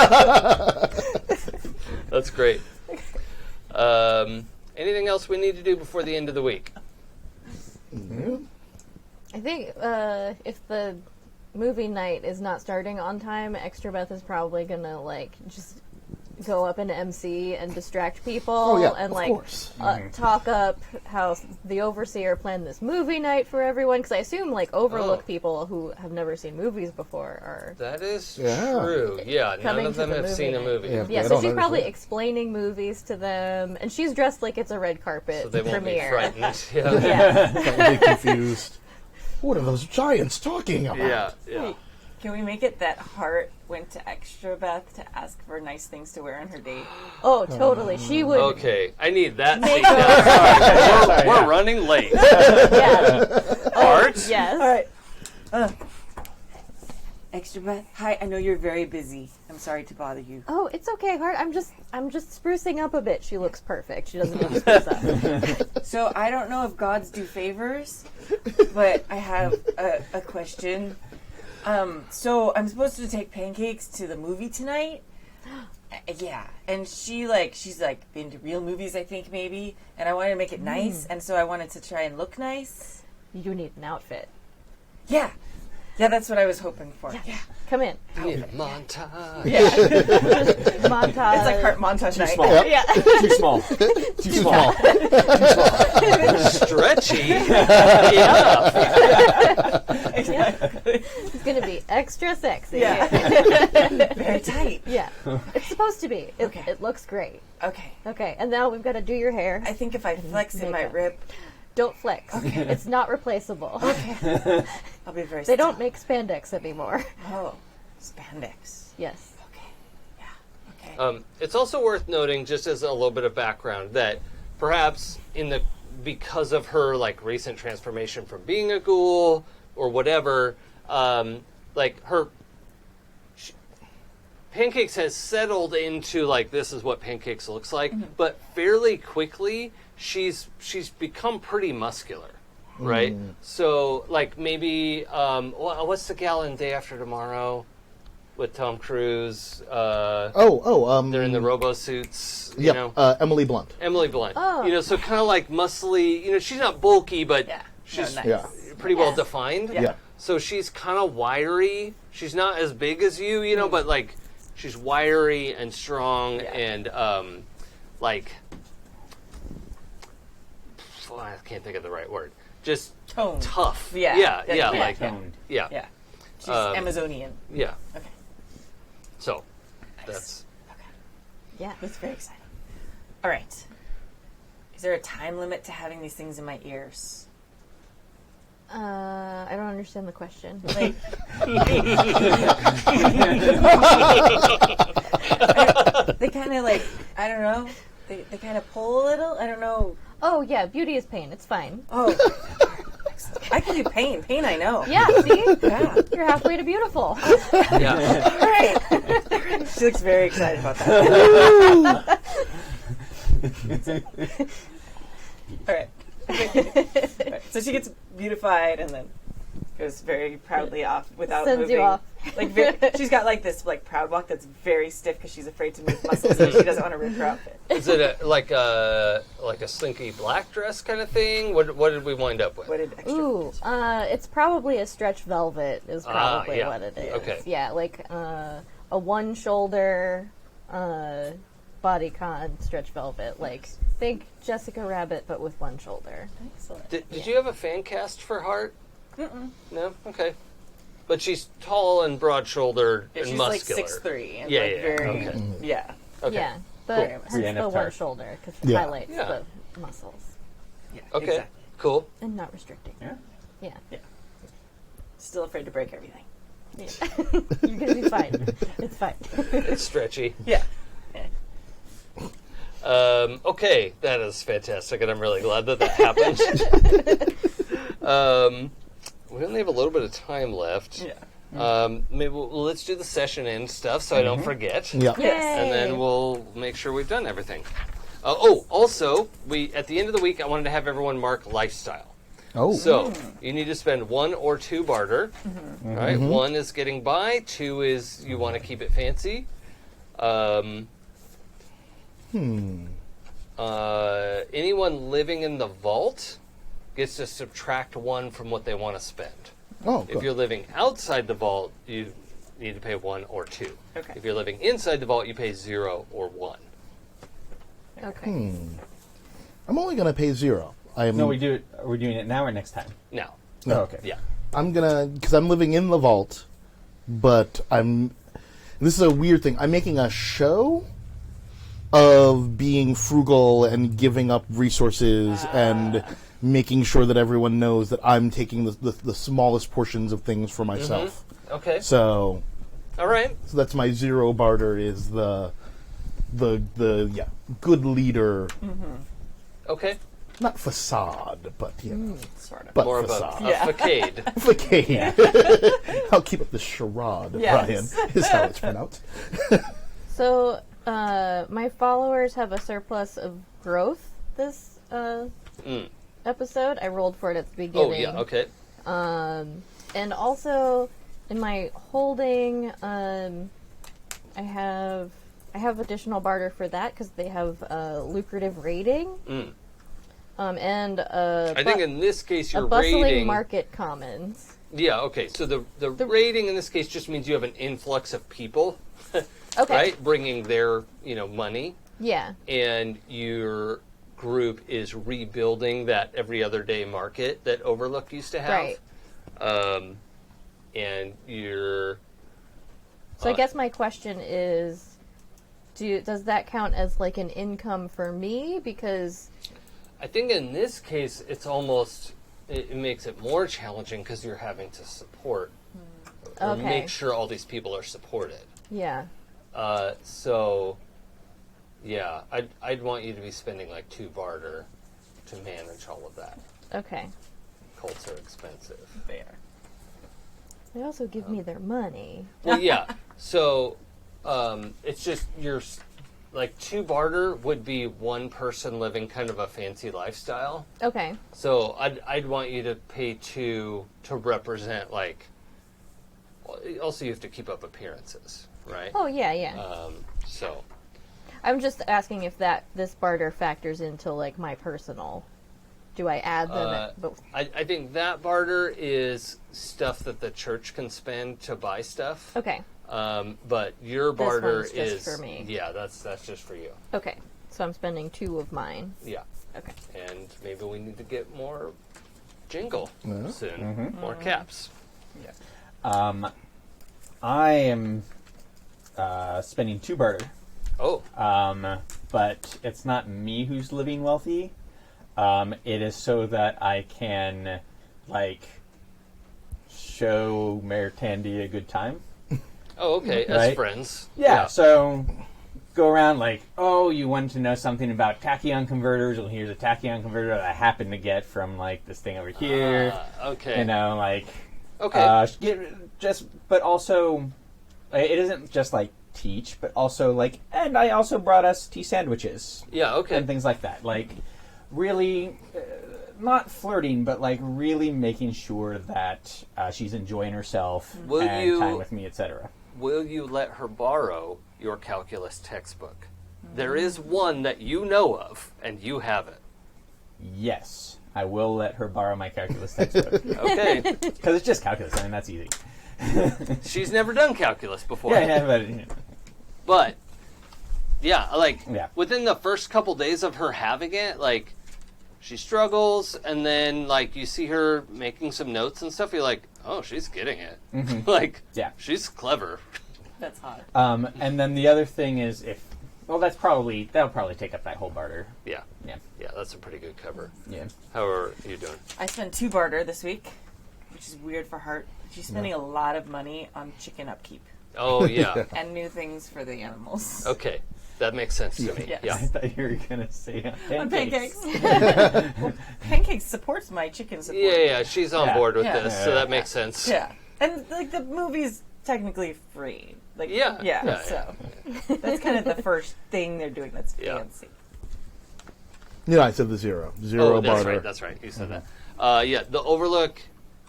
That's great. Anything else we need to do before the end of the week? I think if the movie night is not starting on time, Extrabeth is probably gonna just go up into MC and distract people and talk up how the overseer planned this movie night for everyone, because I assume overlook people who have never seen movies before are that is true. Yeah, none of them have seen a movie. So she's probably explaining movies to them, and she's dressed like it's a red carpet so they won't premiere. be frightened. They'll be confused. What are those giants talking about? Yeah. Can we make it that Hart went to Extrabeth to ask for nice things to wear on her date? Oh, totally. She would. Okay, I need that scene now. Sorry, we're running late. Hart? Yes. All right. Extrabeth, hi. I know you're very busy. I'm sorry to bother you. Oh, it's okay, Hart. I'm just sprucing up a bit. She looks perfect. She doesn't need to spruce up. So I don't know if gods do favors, but I have a question. So I'm supposed to take pancakes to the movie tonight. Yeah, and she's been to real movies, I think maybe, and I wanted to make it nice, and so I wanted to try and look nice. You need an outfit. Yeah, that's what I was hoping for. Yeah. Come in. Montage. Yeah. Montage. It's like Hart montage night. Small. Yeah. Too small. Too small. Stretchy. Exactly. It's going to be extra sexy. Yeah. Very tight. Yeah. It's supposed to be. Okay. It looks great. Okay. Okay, and now we've got to do your hair. I think if I flex it might rip. Don't flex. Okay. It's not replaceable. Okay. I'll be very They don't make spandex anymore. Oh, spandex. Yes. Okay. Yeah. Okay. It's also worth noting, just as a little bit of background, that perhaps because of her recent transformation from being a ghoul or whatever, Pancakes has settled into this is what Pancakes looks like, but fairly quickly she's become pretty muscular, right? So maybe what's the gal in Day After Tomorrow with Tom Cruise? They're in the robo suits. You know? Emily Blunt. Emily Blunt. Oh. So kind of muscly. She's not bulky, but she's pretty well defined. Yeah. So she's kind of wiry. She's not as big as you, but she's wiry and strong and I can't think of the right word. just Toned. tough. Yeah. Yeah, Yeah. like, Toned. yeah. Yeah. She's Um, Amazonian. Yeah. Okay. So, that's... Yeah. That's very exciting. All right. Is there a time limit to having these things in my ears? I don't understand the question. Like, they kind of like, I don't know. They kind of pull a little. I don't know. Oh yeah, beauty is pain. It's fine. Oh, excellent. I can do pain. Pain, I know. Yeah, see? Yeah. You're halfway to beautiful. Yeah. All right. She looks very excited about that. All right. Right. So she gets beautified and then goes very proudly off without Sends moving. you off. Like she's got like this like proud walk that's very stiff because she's afraid to move muscles and she doesn't want to rip her outfit. Is it like a slinky black dress kind of thing? What did we wind up with? What did extra? Ooh, it's probably a stretch velvet is probably yeah. what it is. Okay. Yeah, like a one shoulder bodycon stretch velvet. Like think Jessica Rabbit but with one shoulder. Excellent. Did you have a fan cast for Heart? No? Okay. But she's tall and broad-shouldered Yeah, and she's muscular. like 6'3" and Yeah, like yeah, very okay. yeah. Okay. Yeah, but Cool. hence Brienne the of one Tarth. shoulder because it Yeah. highlights Yeah. the muscles Yeah. Okay. Exactly. Cool. and not restricting. Yeah. Yeah, Still afraid to break everything. you're gonna be fine. It's fine. It's stretchy. Yeah. Okay, that is fantastic, and I'm really glad that happened. We only have a little bit of time left. Yeah. Maybe let's do the session end stuff so I don't forget. Yeah. Yes. And then we'll make sure we've done everything. Also, at the end of the week, I wanted to have everyone mark lifestyle. Oh. So you need to spend 1 or 2 barter. All right, 1 is getting by. 2 is you want to keep it fancy. Anyone living in the vault gets to subtract 1 from what they want to spend. Oh, If cool. you're living outside the vault, you need to pay 1 or 2. Okay. If you're living inside the vault, you pay 0 or 1. Okay. I'm only going to pay 0. No, we do it. Are we doing it now or next time? Now, Oh, okay. yeah. I'm gonna, because I'm living in the vault, but this is a weird thing. I'm making a show of being frugal and giving up resources and making sure that everyone knows that I'm taking the smallest portions of things for myself. Okay. So All right. that's my 0 barter is the good leader, Okay. not facade, but Sort of. but More of facade. a facade. Facade. I'll keep up the charade, Yes. Brian, is how it's pronounced. So my followers have a surplus of growth this episode. I rolled for it at the beginning. Oh, yeah, okay. And also in my holding, I have additional barter for that because they have lucrative raiding. And I think in this case a you're bustling raiding... market commons. Yeah, okay. So the raiding in this case just means you have an influx of people, Okay. right? Bringing their, money. Yeah. And your group is rebuilding that every other day market that Overlook used to have. Right. And you're... So I guess my question is, does that count as like an income for me? Because I think in this case, it's almost... It makes it more challenging because you're having to support or Okay. make sure all these people are supported. yeah. So, yeah, I'd want you to be spending like 2 barter to manage all of that. Okay. Cults are expensive. They are. They also give me their money. Well, yeah. So, it's just like 2 barter would be 1 person living kind of a fancy lifestyle. Okay. So I'd want you to pay 2 to represent like. Also, you have to keep up appearances, right? Oh yeah, yeah. So. I'm just asking if this barter factors into like my personal. Do I add them at both? I think that barter is stuff that the church can spend to buy stuff. Okay. But your barter one's just is for me. Yeah, that's just for you. Okay. So I'm spending 2 of mine. Yeah, Okay. and maybe we need to get more jingle soon. More caps. I am spending 2 barter. Oh. But it's not me who's living wealthy. It is so that I can, show Mayor Tandy a good time. Oh, okay. As Right? friends. Yeah, so go around you wanted to know something about tachyon converters. Well, here's a tachyon converter that I happen to get from, this thing over here. Okay. You know, Okay. but also, it isn't just, teach, but also, and I also brought us tea sandwiches. Yeah, okay. And things like that. Really, not flirting, but, really making sure that she's enjoying herself and time with me, etc. Will you let her borrow your calculus textbook? There is one that you know of, and you have it. Yes, I will let her borrow my calculus textbook. Okay. Because it's just calculus, that's easy. She's never done calculus before. But But, within the first couple days of her having it, she struggles, and then, you see her making some notes and stuff, you're like, oh, she's getting it. yeah. She's clever. That's hot. And then the other thing is that'll probably take up that whole barter. Yeah. Yeah. Yeah, that's a pretty good cover. Yeah. How are you doing? I spent 2 barter this week, which is weird for Heart. She's spending a lot of money on chicken upkeep Oh, yeah. and new things for the animals. Okay. That makes sense to me. Yes. Yeah. I thought you were going to say On pancakes. Well, Pancakes supports my chicken support. Yeah, she's on board with Yeah. this, so that makes sense. Yeah. And, the movie's technically free. Yeah. So that's kind of the first thing they're doing that's Yeah. fancy. Yeah, I said the zero Oh, barter. that's right. You said that. The Overlook,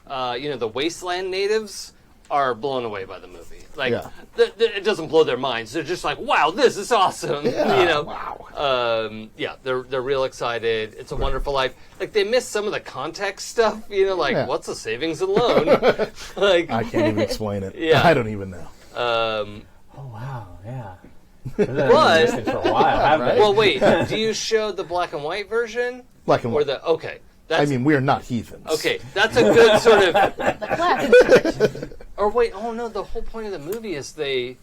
the wasteland natives are blown away by the movie. It doesn't blow their minds. They're just like, wow, this is awesome. Yeah, wow. They're real excited. It's a wonderful life. They miss some of the context stuff. What's a savings and loan? I can't even explain it. Yeah. I don't even know. Oh, wow, yeah. But for a while, haven't they? well, wait. Do you show the black and white version? Black and Or white. okay. I mean, we are not heathens. Okay, that's a good sort of. The classic. Or wait, oh no, the whole point of the movie is they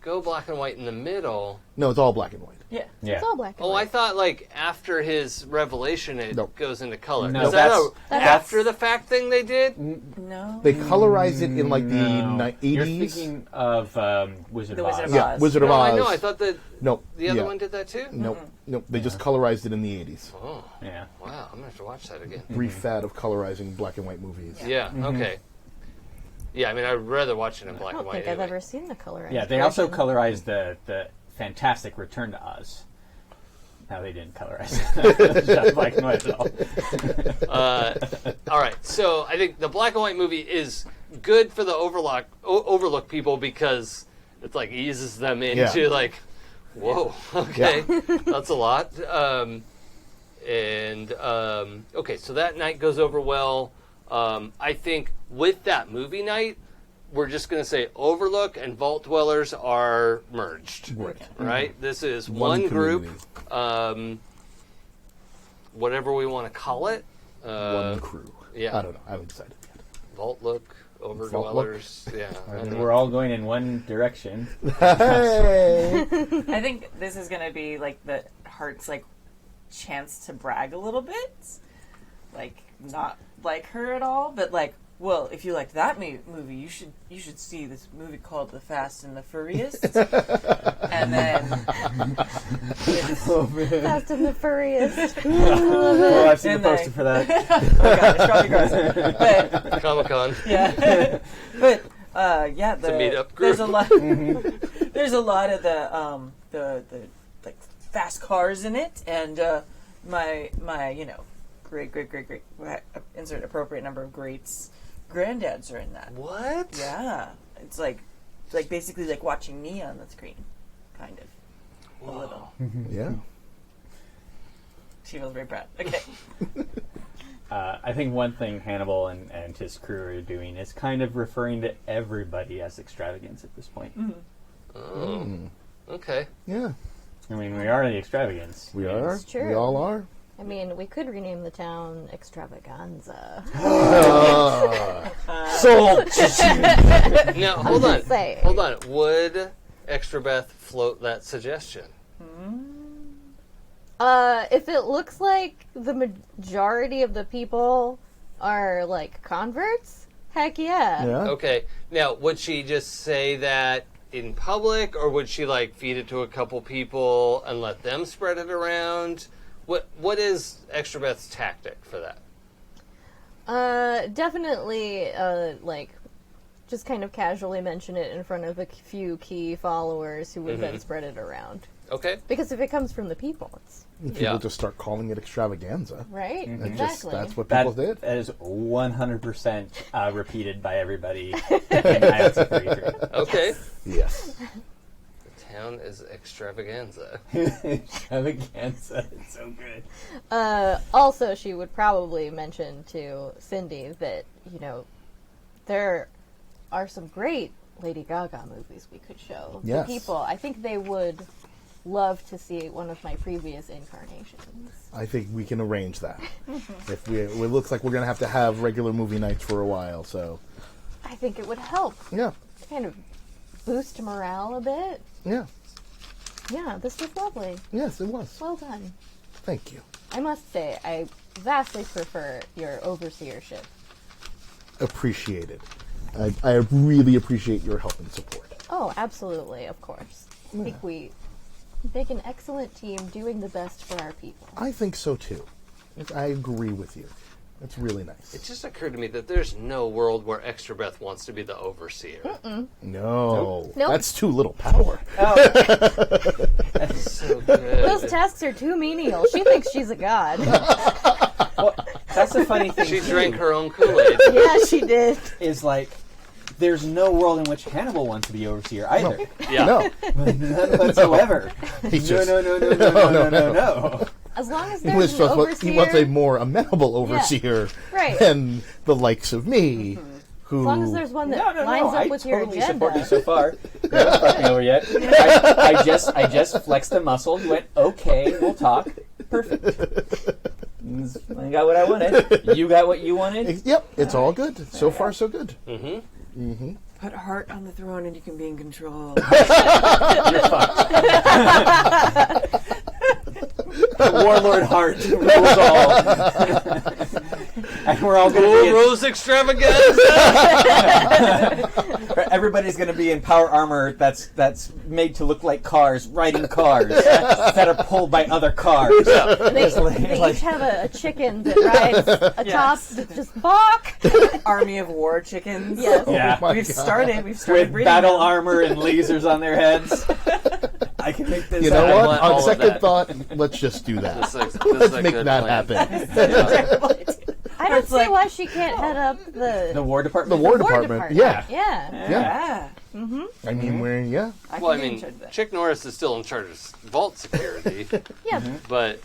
go black and white in the middle. No, it's all black and white. Yeah. Yeah. It's all black and Oh, white. I thought after his revelation it Nope. goes into color. No, is that a that's- after the fact thing they did? No. They colorize it in the No. 80s. You're thinking of Wizard of The Oz. Wizard of Yeah, Oz. Wizard of No, Oz. I know. I thought that Nope. the other yeah. one did that too. Nope. They just colorized it in the 80s. Oh, Yeah. wow! I'm gonna have to watch that again. Brief fad of colorizing black and white movies. Yeah. Okay. Yeah, I mean, I'd rather watch it in I black don't and white. think I've anyway. ever seen the color. Yeah, they also colorized the fantastic Return to Oz. No, they didn't colorize it. Just black and white at all. All right, so I think the black and white movie is good for the Overlook people because it's eases them into whoa, okay, that's a lot. Okay, so that night goes over well. I think with that movie night, we're just going to say Overlook and Vault Dwellers are merged. Right? This is one group. Whatever we want to call it. One crew. Yeah. I don't know. I haven't decided yet. Vault Look, Over Vault Dwellers. Yeah. And we're all going in one direction. Hey! I think this is going to be the Heart's chance to brag a little bit. Not like her at all, but well, if you like that movie, you should see this movie called The Fast and the Furious. And then Fast and the Furious. Oh, I've seen And the poster they- for that. oh god, it's probably gross. But Comic-Con. yeah, but yeah, a meet-up group. There's a lot. There's a lot of the fast cars in it, and my great insert appropriate number of greats granddads are in that. What? Yeah, it's basically watching me on the screen, kind of. A little. Yeah. She feels very proud. Okay. I think one thing Hannibal and his crew are doing is kind of referring to everybody as extravagance at this point. Oh. Okay. Yeah. I mean, we are the extravagance. We are. It's true. We all are. I mean, we could rename the town Extravaganza. Sold! Now, hold on. just saying. Hold on. Would Extrabeth float that suggestion? If it looks like the majority of the people are, like, converts, heck yeah. Yeah. Okay. Now, would she just say that in public, or would she, like, feed it to a couple people and let them spread it around? What is Extrabeth's tactic for that? Definitely, like, just kind of casually mention it in front of a few key followers who would then spread it around. Okay. Because if it comes from the people, it's... People just start calling it extravaganza. Right? And Exactly. that's what people That did. is 100% repeated by everybody in IoT 33. Okay. Yes. The town is extravaganza. Extravaganza. It's so good. Also, she would probably mention to Syndy that, you know, there are some great Lady Gaga movies we could show Yes. to people. I think they would love to see one of my previous incarnations. I think we can arrange that. If it looks like we're going to have regular movie nights for a while, so I think it would help yeah. kind of boost morale a bit. Yeah. Yeah, this was lovely. Yes, it was. Well done. Thank you. I must say, I vastly prefer your overseership. Appreciated. I really appreciate your help and support. Oh, absolutely, of course. I think we make an excellent team doing the best for our people. I think so too. I agree with you. That's really nice. It just occurred to me that there's no world where Extrabeth wants to be the overseer. No. Nope. That's too little power. That's so good. Those tasks are too menial. She thinks she's a god. Well, that's the funny thing. She too, drank her own Kool-Aid. Yeah, she did. Is like, there's no world in which Hannibal wants to be overseer either. Yeah. No. None whatsoever. He's just, No. As long as He, there's an overseer. he wants a more amenable overseer Right. than the likes of me, who... As long as there's one that No. lines up I with your totally agenda. support you so far. You haven't fucked me over yet. I just flexed the muscle. You went, okay, we'll talk. Perfect. I got what I wanted. You got what you wanted. Yep, it's all good. So far, so good. Put Heart on the throne and you can be in control. You're fucked. Warlord Hart rules all. And we're all going to be Rose extravaganza. everybody's going to be in power armor that's made to look like cars, riding cars that are pulled by other cars. And they each have a chicken that rides atop Yes. just balk. Army of war chickens. Yes. Yeah. my We've God. started With breeding battle them. armor and lasers on their heads. I can make this You know happen. want what? all On of second that. thought, let's just do that. This Let's is a make good that plan. happen. I don't It's see like- why she can't head up The the War Department? The War War Department. Yeah. Yeah. Yeah. I mean, we're, yeah. I Well, I can be in mean, charge of that. Chick Norris is still in charge of vault security, Yeah, but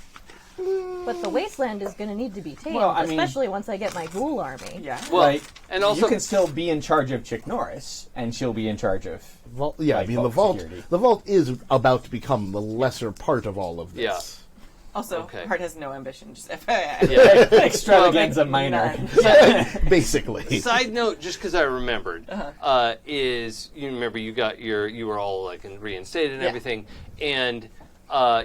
but the wasteland is going to need to be tamed, Well, I mean- especially once I get my ghoul army. Yeah. well, Right. and also you can still be in charge of Chick Norris, and she'll be in charge of... Vault, yeah, I Like mean, vault security. the vault is about to become the lesser part of all of this. Yeah. Also, Okay. Heart has no ambition. Just FYI. yeah. Extravaganza minor. None. Basically. Side note, just because I remembered, is you remember you were all like reinstated and Yeah. everything, and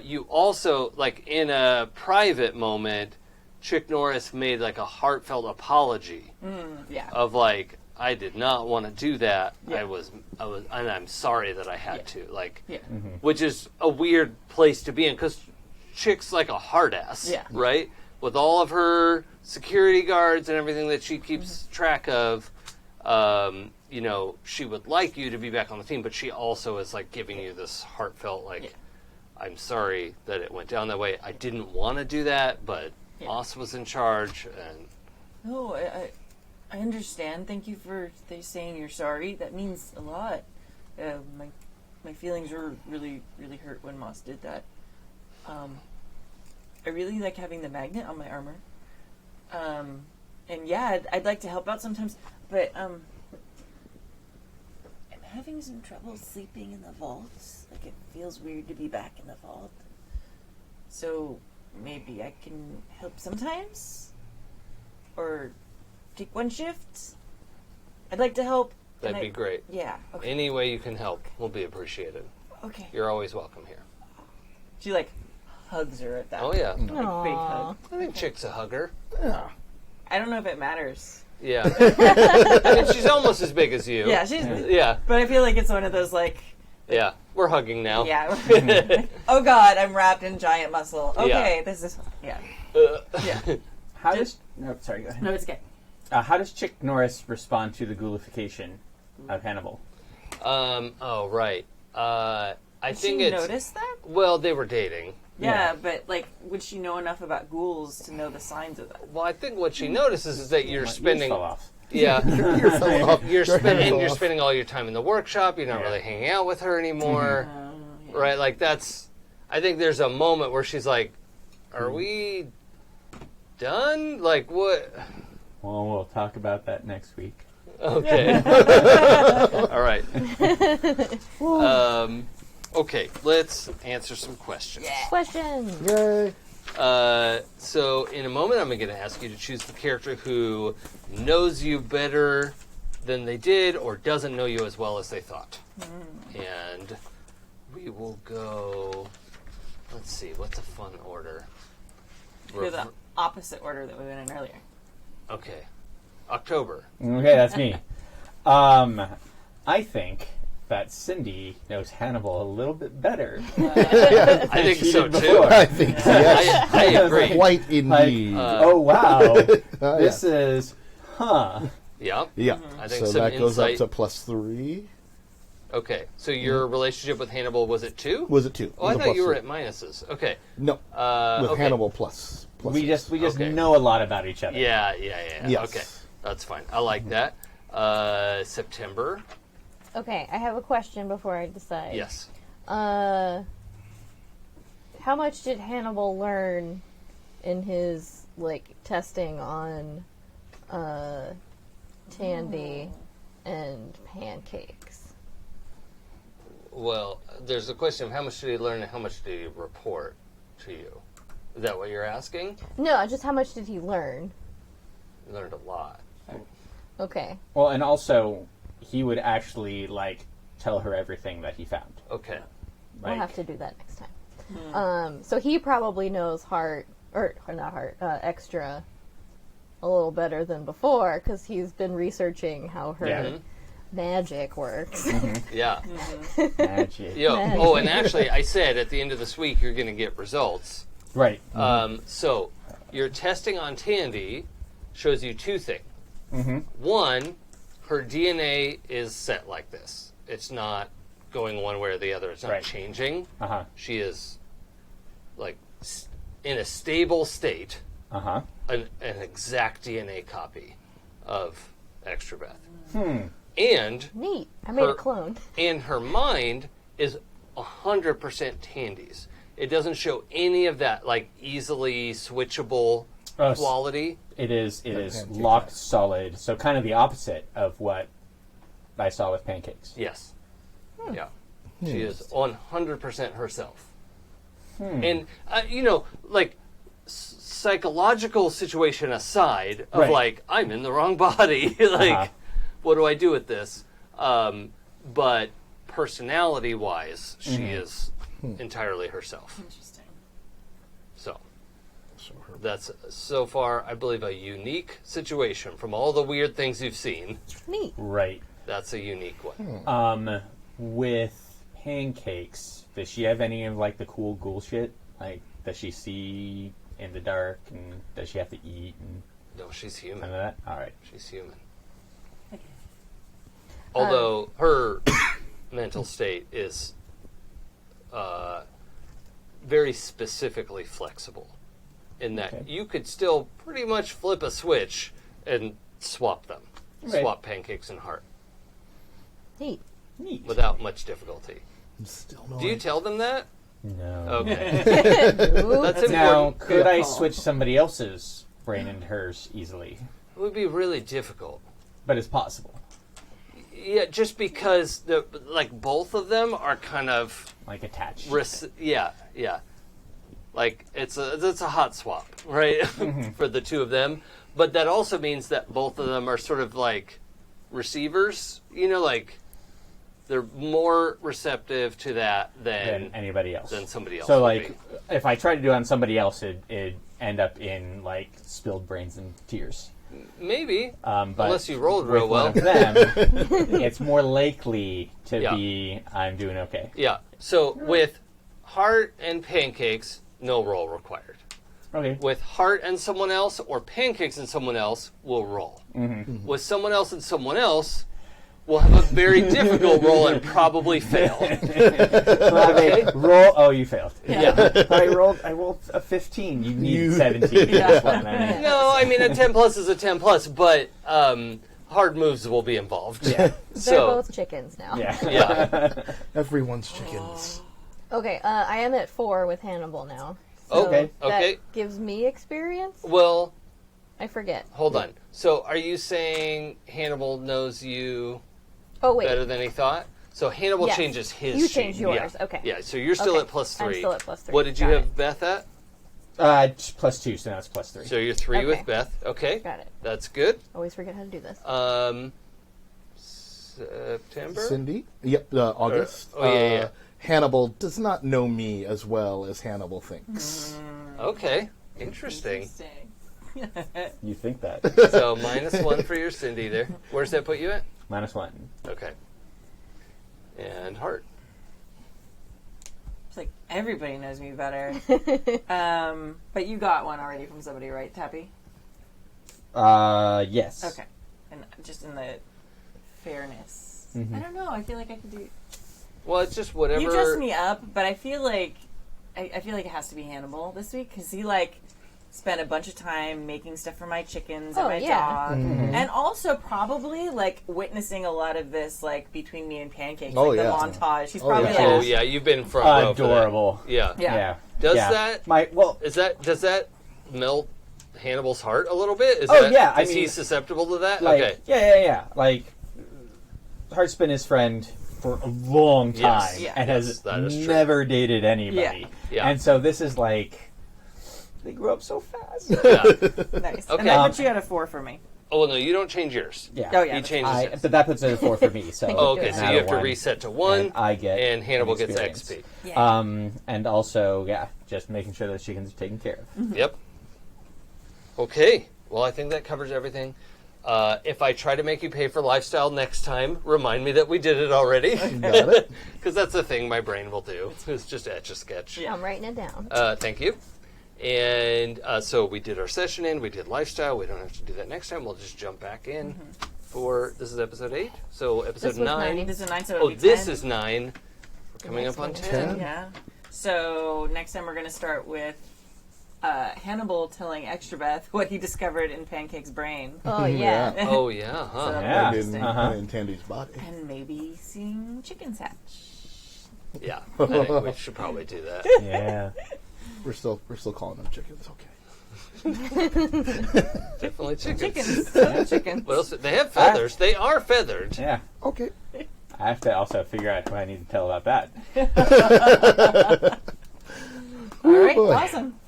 you also like in a private moment, Chick Norris made like a heartfelt apology Yeah. of like I did not want to do that. Yeah. I was, and I'm sorry that I had to. Like, Yeah. which is a weird place to be in because Chick's like a hard ass, Yeah. right? With all of her security guards and everything that she keeps track of, you know, she would like you to be back on the team, but she also is like giving you this heartfelt, like, Yeah. I'm sorry that it went down that way. I didn't want to do that, but Oz was in charge, and No, I understand. Thank you for saying you're sorry. That means a lot. My feelings were really, really hurt when Moss did that. I really like having the magnet on my armor. And yeah, I'd like to help out sometimes, but I'm having some trouble sleeping in the vaults. Like, it feels weird to be back in the vault. So maybe I can help sometimes? Or take one shift? I'd like to help. That'd be great. Yeah, okay. Any way you can help will be appreciated. Okay. You're always welcome here. She, like, hugs her at that. Oh, yeah. Like, big hug. I think Chick's a hugger. I don't know if it matters. Yeah. I mean, she's almost as big as you. Yeah, she's... Yeah. But I feel like it's one of those, like... Yeah. We're hugging now. Yeah. Oh, God, I'm wrapped in giant muscle. Okay, this is... Yeah. Yeah. How does... No, sorry, go ahead. No, it's okay. How does Chick Norris respond to the ghoulification of Hannibal? Oh, right. I think she it's... notice that? Well, they were dating. Yeah, but, like, would she know enough about ghouls to know the signs of that? Well, I think what she notices is that you're My ears spending... fell off. Yeah. You're You're spending all your time in the workshop. You're not Yeah. really hanging out with her anymore. Yeah. Right? Like, that's... I think there's a moment where she's like, are we done? Like, what... Well, we'll talk about that next week. Okay. All right. Okay, let's answer some questions. Questions. Yay. So in a moment, I'm going to ask you to choose the character who knows you better than they did or doesn't know you as well as they thought. And we will go... Let's see, what's a fun order? Go the opposite order that we went in earlier. Okay. October. Okay, that's me. I think that Syndy knows Hannibal a little bit better. I think she so, did too. before. I think yes. I agree. Quite Like, indeed. oh, wow. Oh, This yeah. is... Huh. Yeah. Yeah. I think So some that goes up insight. to +3. Okay, so your relationship with Hannibal, was it 2? Was it 2? Oh, I thought you were at minuses. Okay. No. With okay. Hannibal plus. We just Okay. know a lot about each other. Yeah. Yes. Okay, that's fine. I like that. September. Okay, I have a question before I decide. Yes. How much did Hannibal learn in his testing on Tandy and pancakes? Well, there's a question of how much did he learn and how much did he report to you? Is that what you're asking? No, just how much did he learn? He learned a lot. Okay. Well, and also, he would actually, tell her everything that he found. Okay. We'll have to do that next time. So he probably knows Extra a little better than before because he's been researching how her magic works. Yeah. Magic. Oh, and actually, I said at the end of this week you're going to get results. Right. So your testing on Tandy shows you 2 things. One, her DNA is set like this. It's not going one way or the other. It's not changing. She is in a stable state. An exact DNA copy of Extrabeth. And Neat. I made a clone. And her mind is 100% Tandy's. It doesn't show any of that easily switchable quality. It is locked solid. So kind of the opposite of what I saw with pancakes. Yes. Yeah. She is 100% herself. And psychological situation aside of I'm in the wrong body. What do I do with this? But personality-wise, she is entirely herself. Interesting. So that's so far, I believe, a unique situation from all the weird things you've seen. Neat. Right. That's a unique one. With pancakes, does she have any of the cool ghoul shit? Does she see in the dark, and does she have to eat and No, she's none human. of that? All right. She's human. Although her mental state is very specifically flexible in that you could still pretty much flip a switch and swap them. Right. Swap pancakes and heart Neat. Neat. without much difficulty. Still no Do you tell them that? No. Okay. Ooh, That's Now, important. could I switch somebody else's brain into hers easily? It would be really difficult. But it's possible. Yeah, just because both of them are kind of Attached. yeah. Like, it's a hot swap, right? For the two of them. But that also means that both of them are sort of like receivers, like they're more receptive to that than anybody else. Than somebody else. So, would like, be. if I tried to do it on somebody else, it'd end up in, like, spilled brains and tears. Maybe. But unless you rolled real with well. one of them, it's more likely to be I'm doing okay. Yeah. So with heart and pancakes, no roll required. Okay. With heart and someone else or pancakes and someone else, we'll roll. Mm-hmm. With someone else and someone else, we'll have a very difficult roll and probably fail. Okay. Roll. Oh, you failed. Yeah. I rolled a 15. You need 17. Yeah. No, I mean, a 10 plus is a 10 plus, but hard moves will be involved. Yeah. They're both chickens now. Yeah. Everyone's chickens. Okay, I am at 4 with Hannibal now. So Okay. Okay. That gives me experience? Well, I forget. hold on. So are you saying Hannibal knows you Oh, wait. better than he thought? So Hannibal Yes. changes his You sheet. changed yours. Yeah. Okay. Yeah, so you're still Okay. at plus I'm 3. still at plus 3. What did you Got have it. Beth at? Plus 2, so now it's plus 3. So you're 3 with Okay. Beth. Okay. Got it. That's good. Always forget how to do this. September? Cindy? Yep, August. yeah. Hannibal does not know me as well as Hannibal thinks. Okay. Interesting. You think that? So -1 for your Cindy there. Where's that put you at? -1. Okay. And heart. It's like everybody knows me better. But you got one already from somebody, right, Tappy? Yes. Okay. And just in the fairness. Mhm. I don't know. I feel like I could do... Well, it's just whatever. You dressed me up, but I feel like I feel like it has to be Hannibal this week because he spent a bunch of time making stuff for my chickens and Oh, my yeah. dog, and also probably witnessing a lot of this between me and Pancakes, Oh, the yeah. montage. He's Oh, probably yeah. Oh yeah, you've been front row for that. Adorable. Yeah. Yeah. Does Yeah. that? Does that melt Hannibal's heart a little bit? Is Oh, that, yeah, Is he susceptible to that? Like, okay. Yeah. Like, Heart's been his friend for a long time Yes. Yeah. and Yes, has that is true. never dated anybody. Yeah. And so this is like, they grew up so fast. Yeah. nice. Okay. And I put you at a 4 for me. Oh well, no, you don't change yours. Yeah. Oh, yeah. He changes his. But that puts it at a 4 for me. So Oh, okay, it's so not you a have to 1, reset to 1, and I get and Hannibal an gets experience. XP. Yeah. And also, just making sure those chickens are taken care of. Yep. Okay. Well, I think that covers everything. If I try to make you pay for lifestyle next time, remind me that we did it already. Got it? Because that's the thing my brain will do. It's just etch a sketch. Yeah. I'm writing it down. Thank you. And so we did our session in. We did lifestyle. We don't have to do that next time. We'll just jump back in for this is episode 8. So episode This was 9. This is 9, so it'll Oh, be this 10. is 9. We're coming next up on one is 10. Yeah. So next time we're going to start with Hannibal telling Extrabeth what he discovered in Pancake's brain. Oh, yeah. Oh yeah, huh? So- Yeah. Interesting. In Tandy's body. And maybe seeing chickens hatch. Yeah. I think we should probably do that. Yeah. We're still calling them chickens. Okay. Definitely chickens. Chickens. Chickens. What else? They have feathers. They are feathered. Yeah. Okay. I have to also figure out who I need to tell about that. All right, boy. awesome.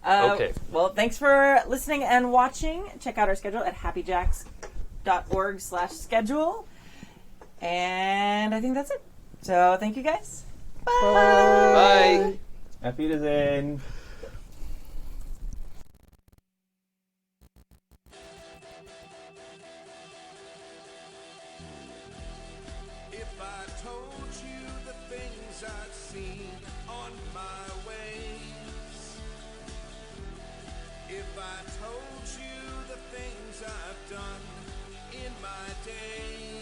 Okay. Well, thanks for listening and watching. Check out our schedule at happyjacks.org/schedule. And I think that's it. So thank you guys. Bye. Auf Wiedersehen. If I told you the things I've seen on my ways, if I told you the things I've done in my days.